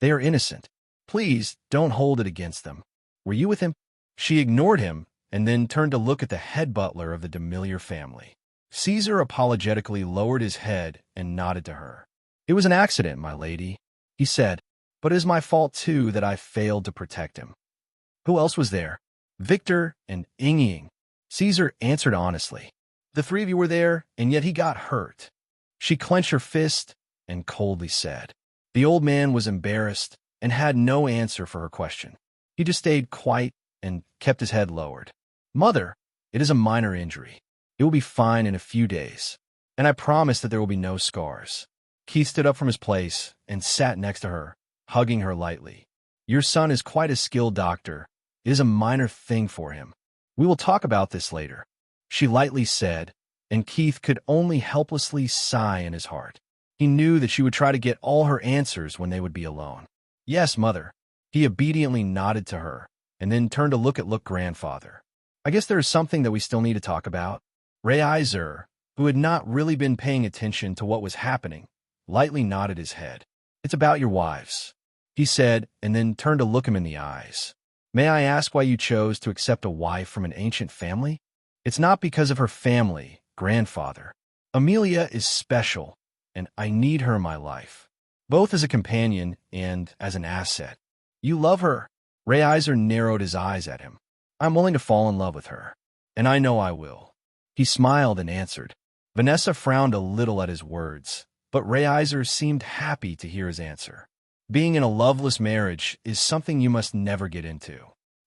They are innocent. Please don't hold it against them. Were you with him? She ignored him and then turned to look at the head butler of the Demiliore family. Caesar apologetically lowered his head and nodded to her. It was an accident, my lady, he said, but it is my fault too that I failed to protect him. Who else was there? Victor and Ying. Caesar answered honestly. The three of you were there, and yet he got hurt. She clenched her fist and coldly said. The old man was embarrassed and had no answer for her question. He just stayed quiet and kept his head lowered. Mother, it is a minor injury. It will be fine in a few days, and I promise that there will be no scars. Keith stood up from his place and sat next to her, hugging her lightly. Your son is quite a skilled doctor. It is a minor thing for him. We will talk about this later, she lightly said, and Keith could only helplessly sigh in his heart. He knew that she would try to get all her answers when they would be alone. Yes, Mother. He obediently nodded to her, and then turned to look at grandfather. I guess there is something that we still need to talk about. Reiser, who had not really been paying attention to what was happening, lightly nodded his head. It's about your wives, he said, and then turned to look him in the eyes. May I ask why you chose to accept a wife from an ancient family? It's not because of her family, grandfather. Amelia is special, and I need her in my life, both as a companion and as an asset. You love her? Reiser narrowed his eyes at him. I'm willing to fall in love with her, and I know I will. He smiled and answered. Vanessa frowned a little at his words, but Reiser seemed happy to hear his answer. Being in a loveless marriage is something you must never get into.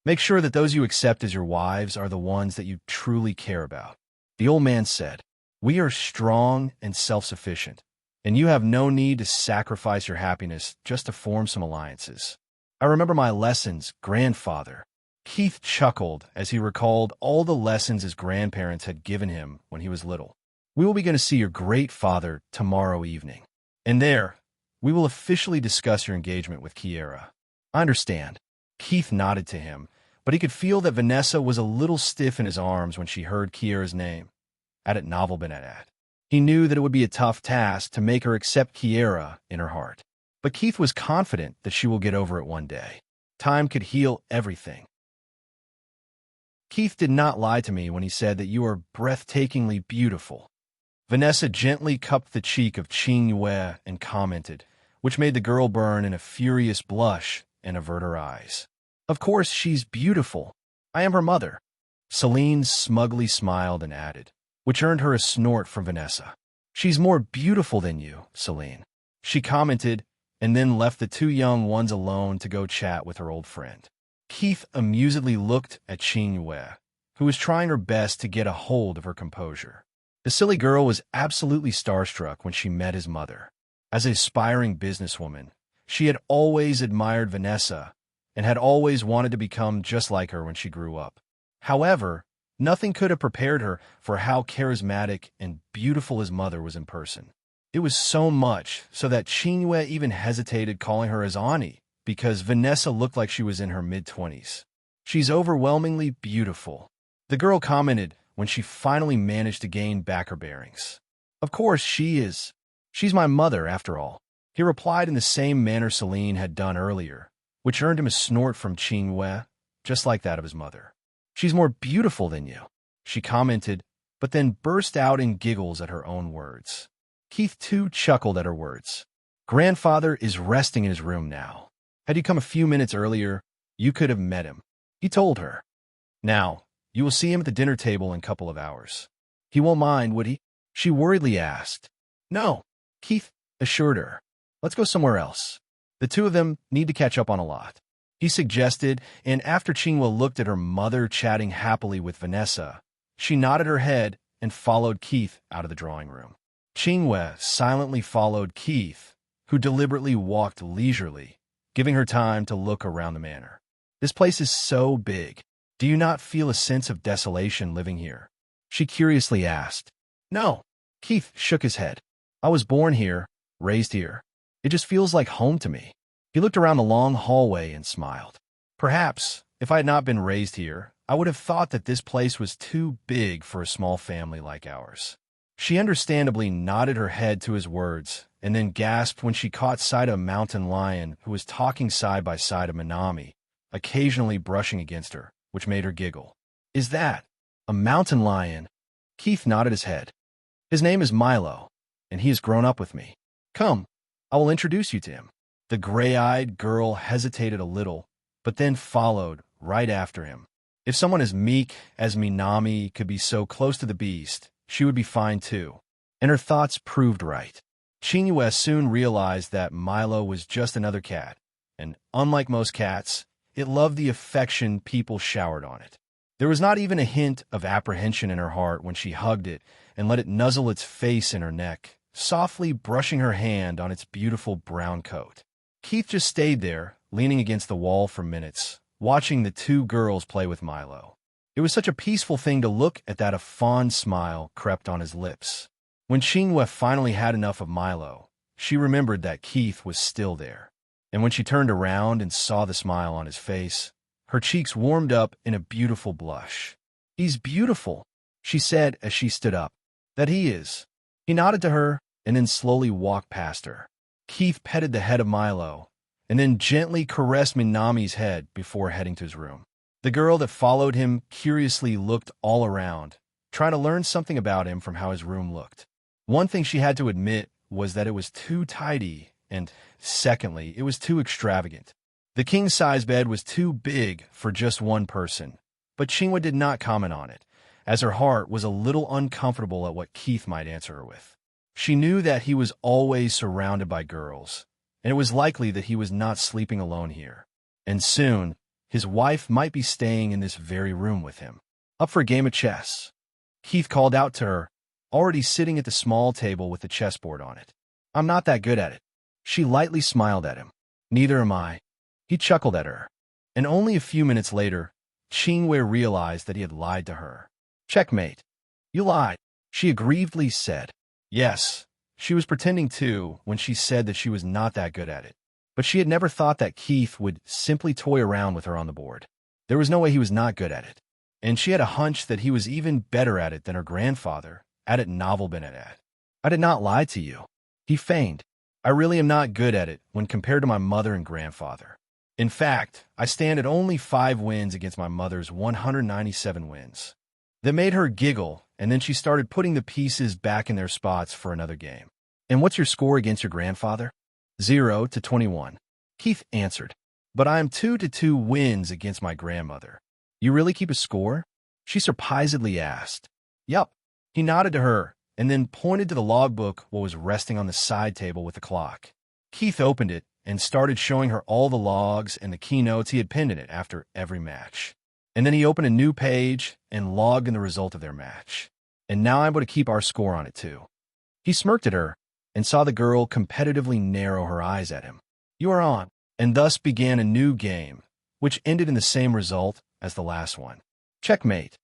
Make sure that those you accept as your wives are the ones that you truly care about. The old man said, We are strong and self-sufficient, and you have no need to sacrifice your happiness just to form some alliances. I remember my lessons, grandfather. Keith chuckled as he recalled all the lessons his grandparents had given him when he was little. We will be going to see your great father tomorrow evening. And there, we will officially discuss your engagement with Kiera. I understand. Keith nodded to him, but he could feel that Vanessa was a little stiff in his arms when she heard Kiera's name. Adet novel Benedat. He knew that it would be a tough task to make her accept Kiera in her heart. But Keith was confident that she will get over it one day. Time could heal everything. Keith did not lie to me when he said that you are breathtakingly beautiful. Vanessa gently cupped the cheek of Qing Yue and commented, which made the girl burn in a furious blush and avert her eyes. Of course, she's beautiful. I am her mother. Celine smugly smiled and added, which earned her a snort from Vanessa. She's more beautiful than you, Celine. She commented, and then left the two young ones alone to go chat with her old friend. Keith amusedly looked at Qingyue, who was trying her best to get a hold of her composure. The silly girl was absolutely starstruck when she met his mother. As an aspiring businesswoman, she had always admired Vanessa and had always wanted to become just like her when she grew up. However, nothing could have prepared her for how charismatic and beautiful his mother was in person. It was so much so that Qingyue even hesitated calling her his auntie because Vanessa looked like she was in her mid-20s. "She's overwhelmingly beautiful," the girl commented when she finally managed to gain back her bearings. "Of course she is. She's my mother, after all," he replied in the same manner Celine had done earlier, which earned him a snort from Qingyue, just like that of his mother. "She's more beautiful than you," she commented, but then burst out in giggles at her own words. Keith, too, chuckled at her words. "Grandfather is resting in his room now. Had you come a few minutes earlier, you could have met him," he told her. "Now, you will see him at the dinner table in a couple of hours. He won't mind, would he?" she worriedly asked. "No," Keith assured her. "Let's go somewhere else. The two of them need to catch up on a lot," he suggested, and after Qingyue looked at her mother chatting happily with Vanessa, she nodded her head and followed Keith out of the drawing room. Qingyue silently followed Keith, who deliberately walked leisurely, giving her time to look around the manor. "This place is so big. Do you not feel a sense of desolation living here?" she curiously asked. "No," Keith shook his head. "I was born here, raised here. It just feels like home to me." He looked around the long hallway and smiled. "Perhaps, if I had not been raised here, I would have thought that this place was too big for a small family like ours." She understandably nodded her head to his words, and then gasped when she caught sight of a mountain lion who was talking side by side of Minami, occasionally brushing against her, which made her giggle. "Is that a mountain lion?" Keith nodded his head. "His name is Milo, and he has grown up with me. Come, I will introduce you to him." The gray-eyed girl hesitated a little, but then followed right after him. If someone as meek as Minami could be so close to the beast, she would be fine too. And her thoughts proved right. Qingyue soon realized that Milo was just another cat, and unlike most cats, it loved the affection people showered on it. There was not even a hint of apprehension in her heart when she hugged it and let it nuzzle its face in her neck, softly brushing her hand on its beautiful brown coat. Keith just stayed there, leaning against the wall for minutes, watching the two girls play with Milo. It was such a peaceful thing to look at that a fond smile crept on his lips. When Qingyue finally had enough of Milo, she remembered that Keith was still there. And when she turned around and saw the smile on his face, her cheeks warmed up in a beautiful blush. "He's beautiful," she said as she stood up. "That he is." He nodded to her and then slowly walked past her. Keith petted the head of Milo and then gently caressed Minami's head before heading to his room. The girl that followed him curiously looked all around, trying to learn something about him from how his room looked. One thing she had to admit was that it was too tidy, and secondly, it was too extravagant. The king-size bed was too big for just one person, but Qingyue did not comment on it, as her heart was a little uncomfortable at what Keith might answer her with. She knew that he was always surrounded by girls, and it was likely that he was not sleeping alone here. And soon, his wife might be staying in this very room with him. "Up for a game of chess?" Keith called out to her, already sitting at the small table with the chessboard on it. "I'm not that good at it." She lightly smiled at him. "Neither am I." He chuckled at her. And only a few minutes later, Qingyue realized that he had lied to her. "Checkmate." "You lied," she aggrievedly said. Yes, she was pretending too when she said that she was not that good at it. But she had never thought that Keith would simply toy around with her on the board. There was no way he was not good at it. And she had a hunch that he was even better at it than her grandfather, had it novel been at it. "I did not lie to you," he feigned. "I really am not good at it when compared to my mother and grandfather. In fact, I stand at only 5 wins against my mother's 197 wins. That made her giggle, and then she started putting the pieces back in their spots for another game. "And what's your score against your grandfather?" 0-21. Keith answered. "But I am 2-2 wins against my grandmother." "You really keep a score?" she surprisedly asked. "Yup." He nodded to her, and then pointed to the logbook what was resting on the side table with the clock. Keith opened it and started showing her all the logs and the keynotes he had pinned in it after every match. And then he opened a new page and logged in the result of their match. And now I'm able to keep our score on it too. He smirked at her and saw the girl competitively narrow her eyes at him. You are on. And thus began a new game, which ended in the same result as the last one. Checkmate.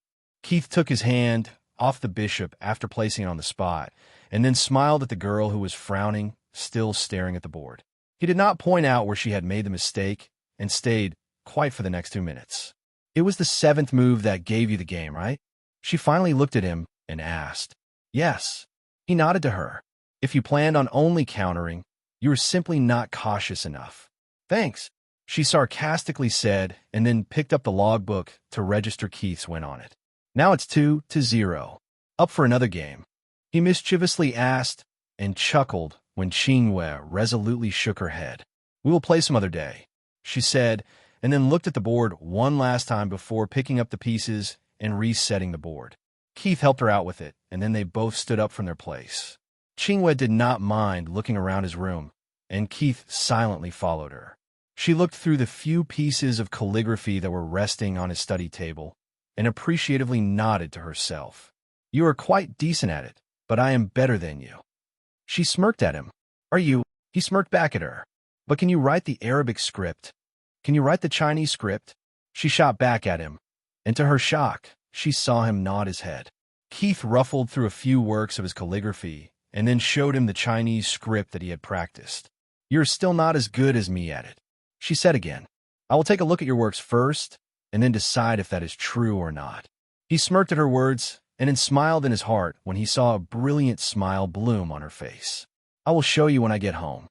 Keith took his hand off the bishop after placing it on the spot, and then smiled at the girl who was frowning, still staring at the board. He did not point out where she had made the mistake, and stayed quiet for the next 2 minutes. It was the 7th move that gave you the game, right? She finally looked at him and asked. Yes. He nodded to her. If you planned on only countering, you were simply not cautious enough. Thanks, she sarcastically said, and then picked up the logbook to register Keith's win on it. Now it's 2-0. Up for another game. He mischievously asked and chuckled when Qingyue resolutely shook her head. We will play some other day, she said, and then looked at the board one last time before picking up the pieces and resetting the board. Keith helped her out with it, and then they both stood up from their place. Qingyue did not mind looking around his room, and Keith silently followed her. She looked through the few pieces of calligraphy that were resting on his study table and appreciatively nodded to herself. You are quite decent at it, but I am better than you. She smirked at him. Are you? He smirked back at her. But can you write the Arabic script? Can you write the Chinese script? She shot back at him, and to her shock, she saw him nod his head. Keith ruffled through a few works of his calligraphy and then showed him the Chinese script that he had practiced. You're still not as good as me at it, she said again. I will take a look at your works first, and then decide if that is true or not. He smirked at her words, and then smiled in his heart when he saw a brilliant smile bloom on her face. I will show you when I get home.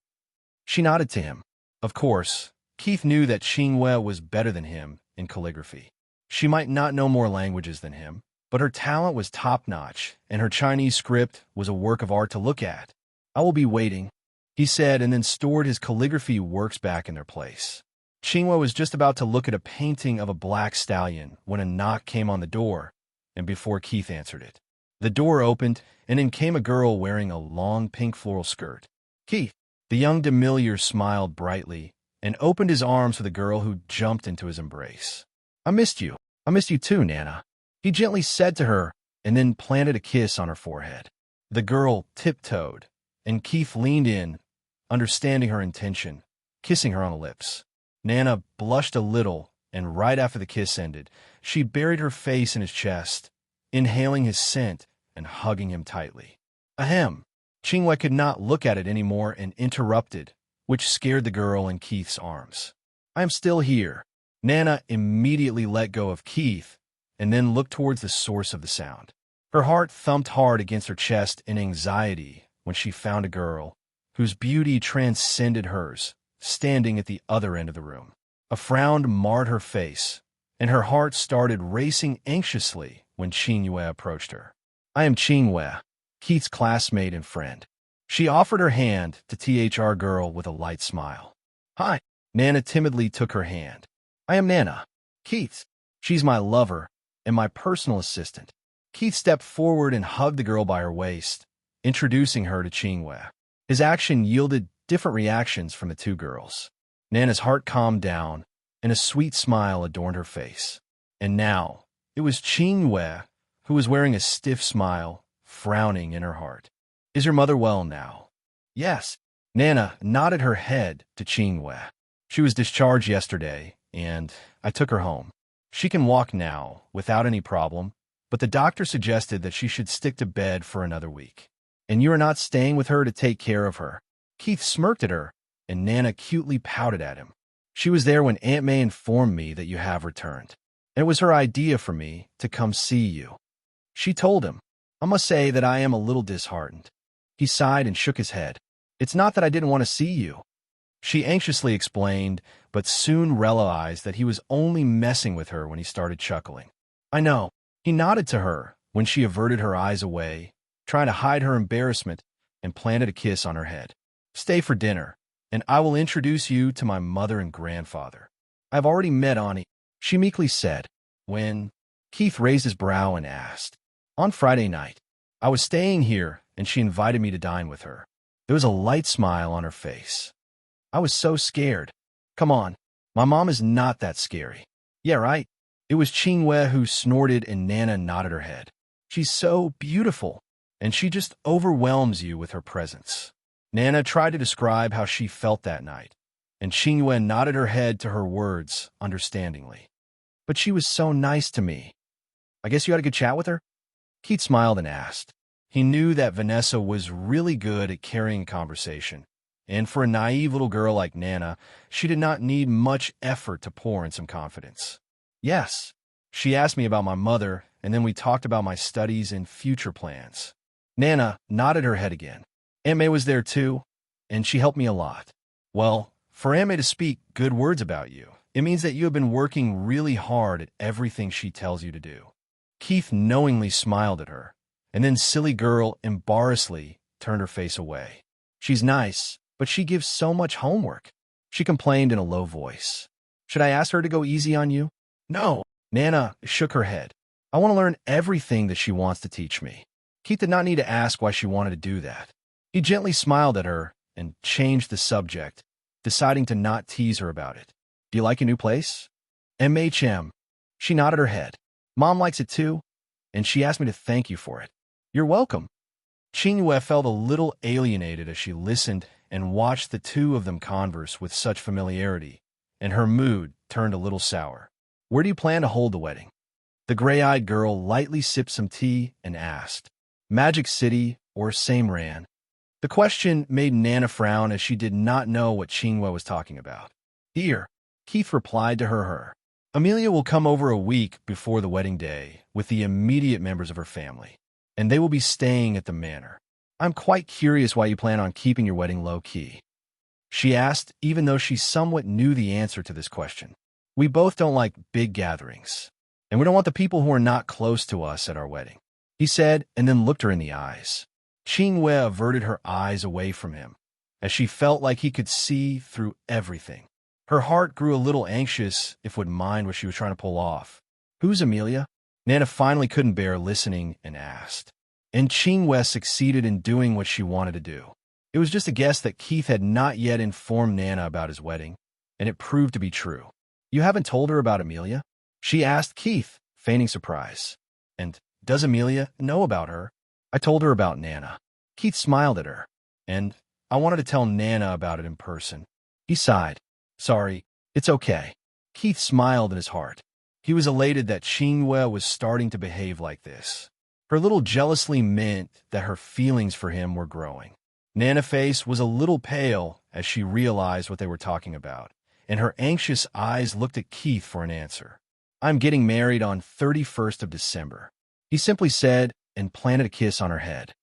She nodded to him. Of course, Keith knew that Qingyue was better than him in calligraphy. She might not know more languages than him, but her talent was top-notch, and her Chinese script was a work of art to look at. I will be waiting, he said, and then stored his calligraphy works back in their place. Qingyue was just about to look at a painting of a black stallion when a knock came on the door, and before Keith answered it, the door opened, and in came a girl wearing a long pink floral skirt. Keith, the young Demiliore smiled brightly and opened his arms for the girl who jumped into his embrace. I missed you. I missed you too, Nana, he gently said to her, and then planted a kiss on her forehead. The girl tiptoed, and Keith leaned in, understanding her intention, kissing her on the lips. Nana blushed a little, and right after the kiss ended, she buried her face in his chest, inhaling his scent and hugging him tightly. Ahem. Qingyue could not look at it anymore and interrupted, which scared the girl in Keith's arms. I am still here. Nana immediately let go of Keith and then looked towards the source of the sound. Her heart thumped hard against her chest in anxiety when she found a girl whose beauty transcended hers, standing at the other end of the room. A frown marred her face, and her heart started racing anxiously when Qingyue approached her. I am Qingyue, Keith's classmate and friend. She offered her hand to THR girl with a light smile. Hi. Nana timidly took her hand. I am Nana, Keith's. She's my lover and my personal assistant. Keith stepped forward and hugged the girl by her waist, introducing her to Qingyue. His action yielded different reactions from the two girls. Nana's heart calmed down, and a sweet smile adorned her face. And now, it was Qingyue who was wearing a stiff smile, frowning in her heart. Is your mother well now? Yes. Nana nodded her head to Qingyue. She was discharged yesterday, and I took her home. She can walk now, without any problem, but the doctor suggested that she should stick to bed for another week. And you are not staying with her to take care of her. Keith smirked at her, and Nana cutely pouted at him. She was there when Aunt May informed me that you have returned. And it was her idea for me to come see you. She told him. I must say that I am a little disheartened. He sighed and shook his head. It's not that I didn't want to see you. She anxiously explained, but soon realized that he was only messing with her when he started chuckling. I know. He nodded to her when she averted her eyes away, trying to hide her embarrassment, and planted a kiss on her head. Stay for dinner, and I will introduce you to my mother and grandfather. I have already met Ani, she meekly said. When? Keith raised his brow and asked. On Friday night. I was staying here, and she invited me to dine with her. There was a light smile on her face. I was so scared. Come on, my mom is not that scary. Yeah, right? It was Qingwei who snorted and Nana nodded her head. She's so beautiful, and she just overwhelms you with her presence. Nana tried to describe how she felt that night, and Qingwei nodded her head to her words understandingly. But she was so nice to me. I guess you had a good chat with her? Keith smiled and asked. He knew that Vanessa was really good at carrying a conversation, and for a naive little girl like Nana, she did not need much effort to pour in some confidence. Yes, she asked me about my mother, and then we talked about my studies and future plans. Nana nodded her head again. Aunt May was there too, and she helped me a lot. Well, for Aunt May to speak good words about you, it means that you have been working really hard at everything she tells you to do. Keith knowingly smiled at her, and then silly girl embarrassedly turned her face away. She's nice, but she gives so much homework. She complained in a low voice. Should I ask her to go easy on you? No. Nana shook her head. I want to learn everything that she wants to teach me. Keith did not need to ask why she wanted to do that. He gently smiled at her and changed the subject, deciding to not tease her about it. Do you like your new place? MHM. She nodded her head. Mom likes it too, and she asked me to thank you for it. You're welcome. Qingwei felt a little alienated as she listened and watched the two of them converse with such familiarity, and her mood turned a little sour. Where do you plan to hold the wedding? The gray-eyed girl lightly sipped some tea and asked. Magic City or Sameran? The question made Nana frown as she did not know what Qingwei was talking about. Here, Keith replied to her. Amelia will come over a week before the wedding day with the immediate members of her family, and they will be staying at the manor. I'm quite curious why you plan on keeping your wedding low-key. She asked, even though she somewhat knew the answer to this question. We both don't like big gatherings, and we don't want the people who are not close to us at our wedding, he said, and then looked her in the eyes. Qingwei averted her eyes away from him, as she felt like he could see through everything. Her heart grew a little anxious if would mind what she was trying to pull off. Who's Amelia? Nana finally couldn't bear listening and asked. And Qingwei succeeded in doing what she wanted to do. It was just a guess that Keith had not yet informed Nana about his wedding, and it proved to be true. You haven't told her about Amelia? She asked Keith, feigning surprise. And does Amelia know about her? I told her about Nana. Keith smiled at her, and I wanted to tell Nana about it in person. He sighed. Sorry, it's okay. Keith smiled in his heart. He was elated that Qingwei was starting to behave like this. Her little jealously meant that her feelings for him were growing. Nana's face was a little pale as she realized what they were talking about, and her anxious eyes looked at Keith for an answer. I'm getting married on 31st of December, he simply said and planted a kiss on her head.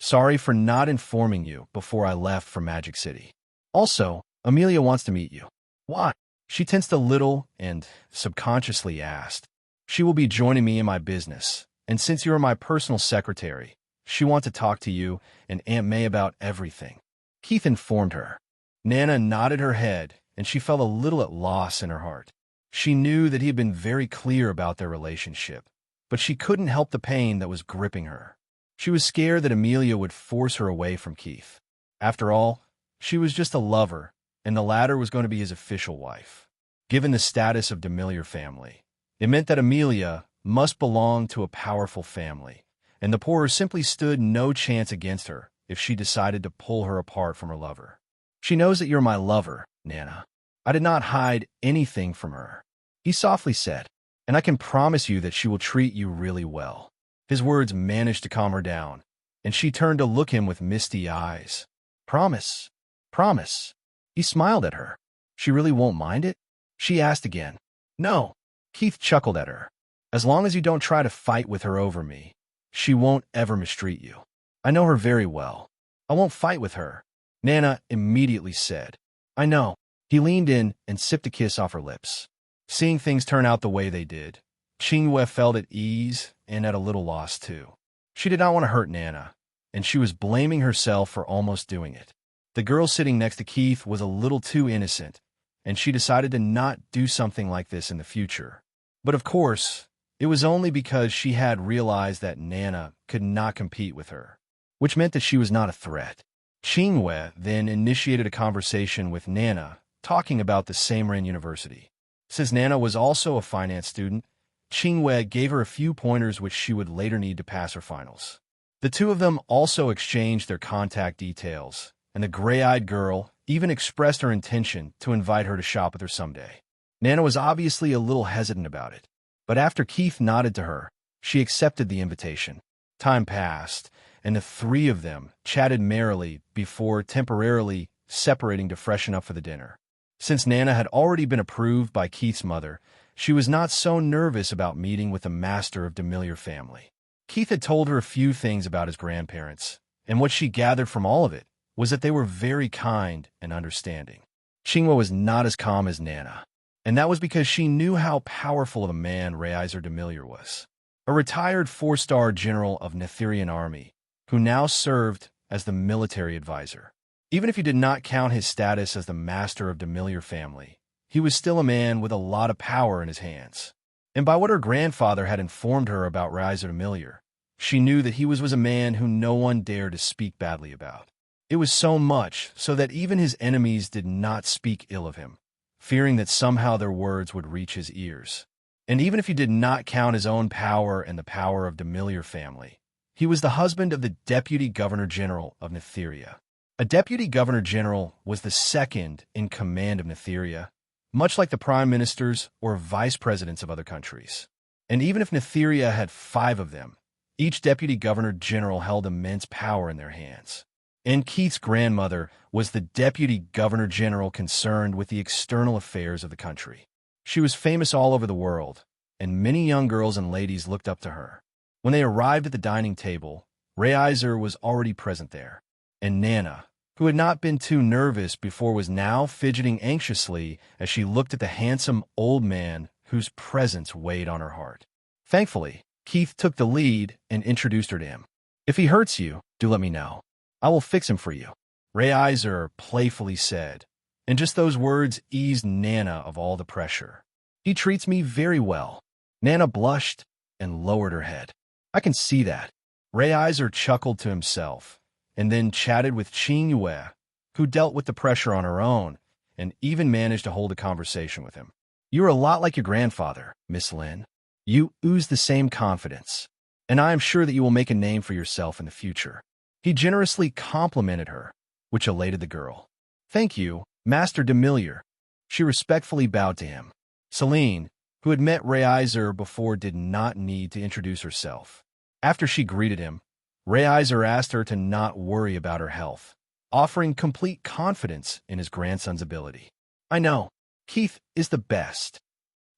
Sorry for not informing you before I left for Magic City. Also, Amelia wants to meet you. Why? She tensed a little and subconsciously asked. She will be joining me in my business, and since you are my personal secretary, she wants to talk to you and Aunt May about everything. Keith informed her. Nana nodded her head, and she felt a little at loss in her heart. She knew that he had been very clear about their relationship, but she couldn't help the pain that was gripping her. She was scared that Amelia would force her away from Keith. After all, she was just a lover, and the latter was going to be his official wife. Given the status of Demiliore family, it meant that Amelia must belong to a powerful family, and the poor simply stood no chance against her if she decided to pull her apart from her lover. She knows that you're my lover, Nana. I did not hide anything from her, he softly said, and I can promise you that she will treat you really well. His words managed to calm her down, and she turned to look him with misty eyes. Promise. Promise. He smiled at her. She really won't mind it? She asked again. No. Keith chuckled at her. As long as you don't try to fight with her over me, she won't ever mistreat you. I know her very well. I won't fight with her, Nana immediately said. I know. He leaned in and sipped a kiss off her lips. Seeing things turn out the way they did, Qingwei felt at ease and at a little loss too. She did not want to hurt Nana, and she was blaming herself for almost doing it. The girl sitting next to Keith was a little too innocent, and she decided to not do something like this in the future. But of course, it was only because she had realized that Nana could not compete with her, which meant that she was not a threat. Qingwei then initiated a conversation with Nana, talking about the same Ren University. Since Nana was also a finance student, Qingwei gave her a few pointers which she would later need to pass her finals. The two of them also exchanged their contact details, and the gray-eyed girl even expressed her intention to invite her to shop with her someday. Nana was obviously a little hesitant about it, but after Keith nodded to her, she accepted the invitation. Time passed, and the three of them chatted merrily before temporarily separating to freshen up for the dinner. Since Nana had already been approved by Keith's mother, she was not so nervous about meeting with the master of Demiliore family. Keith had told her a few things about his grandparents, and what she gathered from all of it was that they were very kind and understanding. Qingwei was not as calm as Nana, and that was because she knew how powerful of a man reiher Demiliore was. A retired 4-star general of Netherian army, who now served as the military advisor. Even if you did not count his status as the master of Demiliore family, he was still a man with a lot of power in his hands. And by what her grandfather had informed her about reiher Demiliore, she knew that he was a man who no one dared to speak badly about. It was so much so that even his enemies did not speak ill of him, fearing that somehow their words would reach his ears. And even if you did not count his own power and the power of Demiliore family, he was the husband of the Deputy Governor-General of Netheria. A Deputy Governor-General was the second in command of Netheria, much like the prime ministers or vice presidents of other countries. And even if Netheria had 5 of them, each Deputy Governor-General held immense power in their hands. And Keith's grandmother was the Deputy Governor-General concerned with the external affairs of the country. She was famous all over the world, and many young girls and ladies looked up to her. When they arrived at the dining table, reiher was already present there, and Nana, who had not been too nervous before, was now fidgeting anxiously as she looked at the handsome old man whose presence weighed on her heart. Thankfully, Keith took the lead and introduced her to him. "If he hurts you, do let me know. I will fix him for you," reiher playfully said, and just those words eased Nana of all the pressure. "He treats me very well." Nana blushed and lowered her head. "I can see that." reiher chuckled to himself, and then chatted with Qingwei, who dealt with the pressure on her own, and even managed to hold a conversation with him. "You are a lot like your grandfather, Miss Lin. You ooze the same confidence, and I am sure that you will make a name for yourself in the future." He generously complimented her, which elated the girl. "Thank you, Master Demiliore." She respectfully bowed to him. Celine, who had met reiher before, did not need to introduce herself. After she greeted him, reiher asked her to not worry about her health, offering complete confidence in his grandson's ability. "I know. Keith is the best,"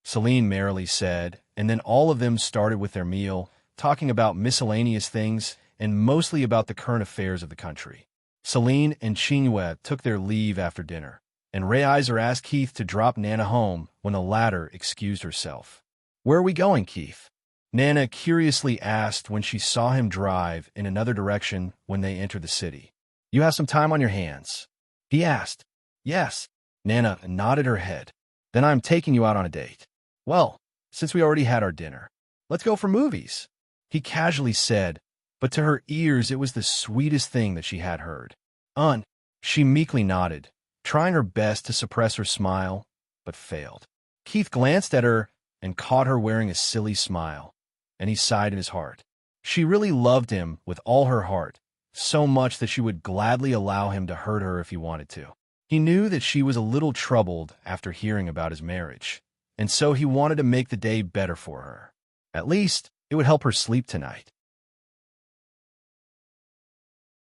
Celine merrily said, and then all of them started with their meal, talking about miscellaneous things and mostly about the current affairs of the country. Celine and Qingwei took their leave after dinner, and reiher asked Keith to drop Nana home when the latter excused herself. "Where are we going, Keith?" Nana curiously asked when she saw him drive in another direction when they entered the city. "You have some time on your hands?" he asked. "Yes." Nana nodded her head. "Then I'm taking you out on a date." "Well, since we already had our dinner, let's go for movies," he casually said, but to her ears it was the sweetest thing that she had heard. She meekly nodded, trying her best to suppress her smile, but failed. Keith glanced at her and caught her wearing a silly smile, and he sighed in his heart. She really loved him with all her heart, so much that she would gladly allow him to hurt her if he wanted to. He knew that she was a little troubled after hearing about his marriage, and so he wanted to make the day better for her. At least, it would help her sleep tonight.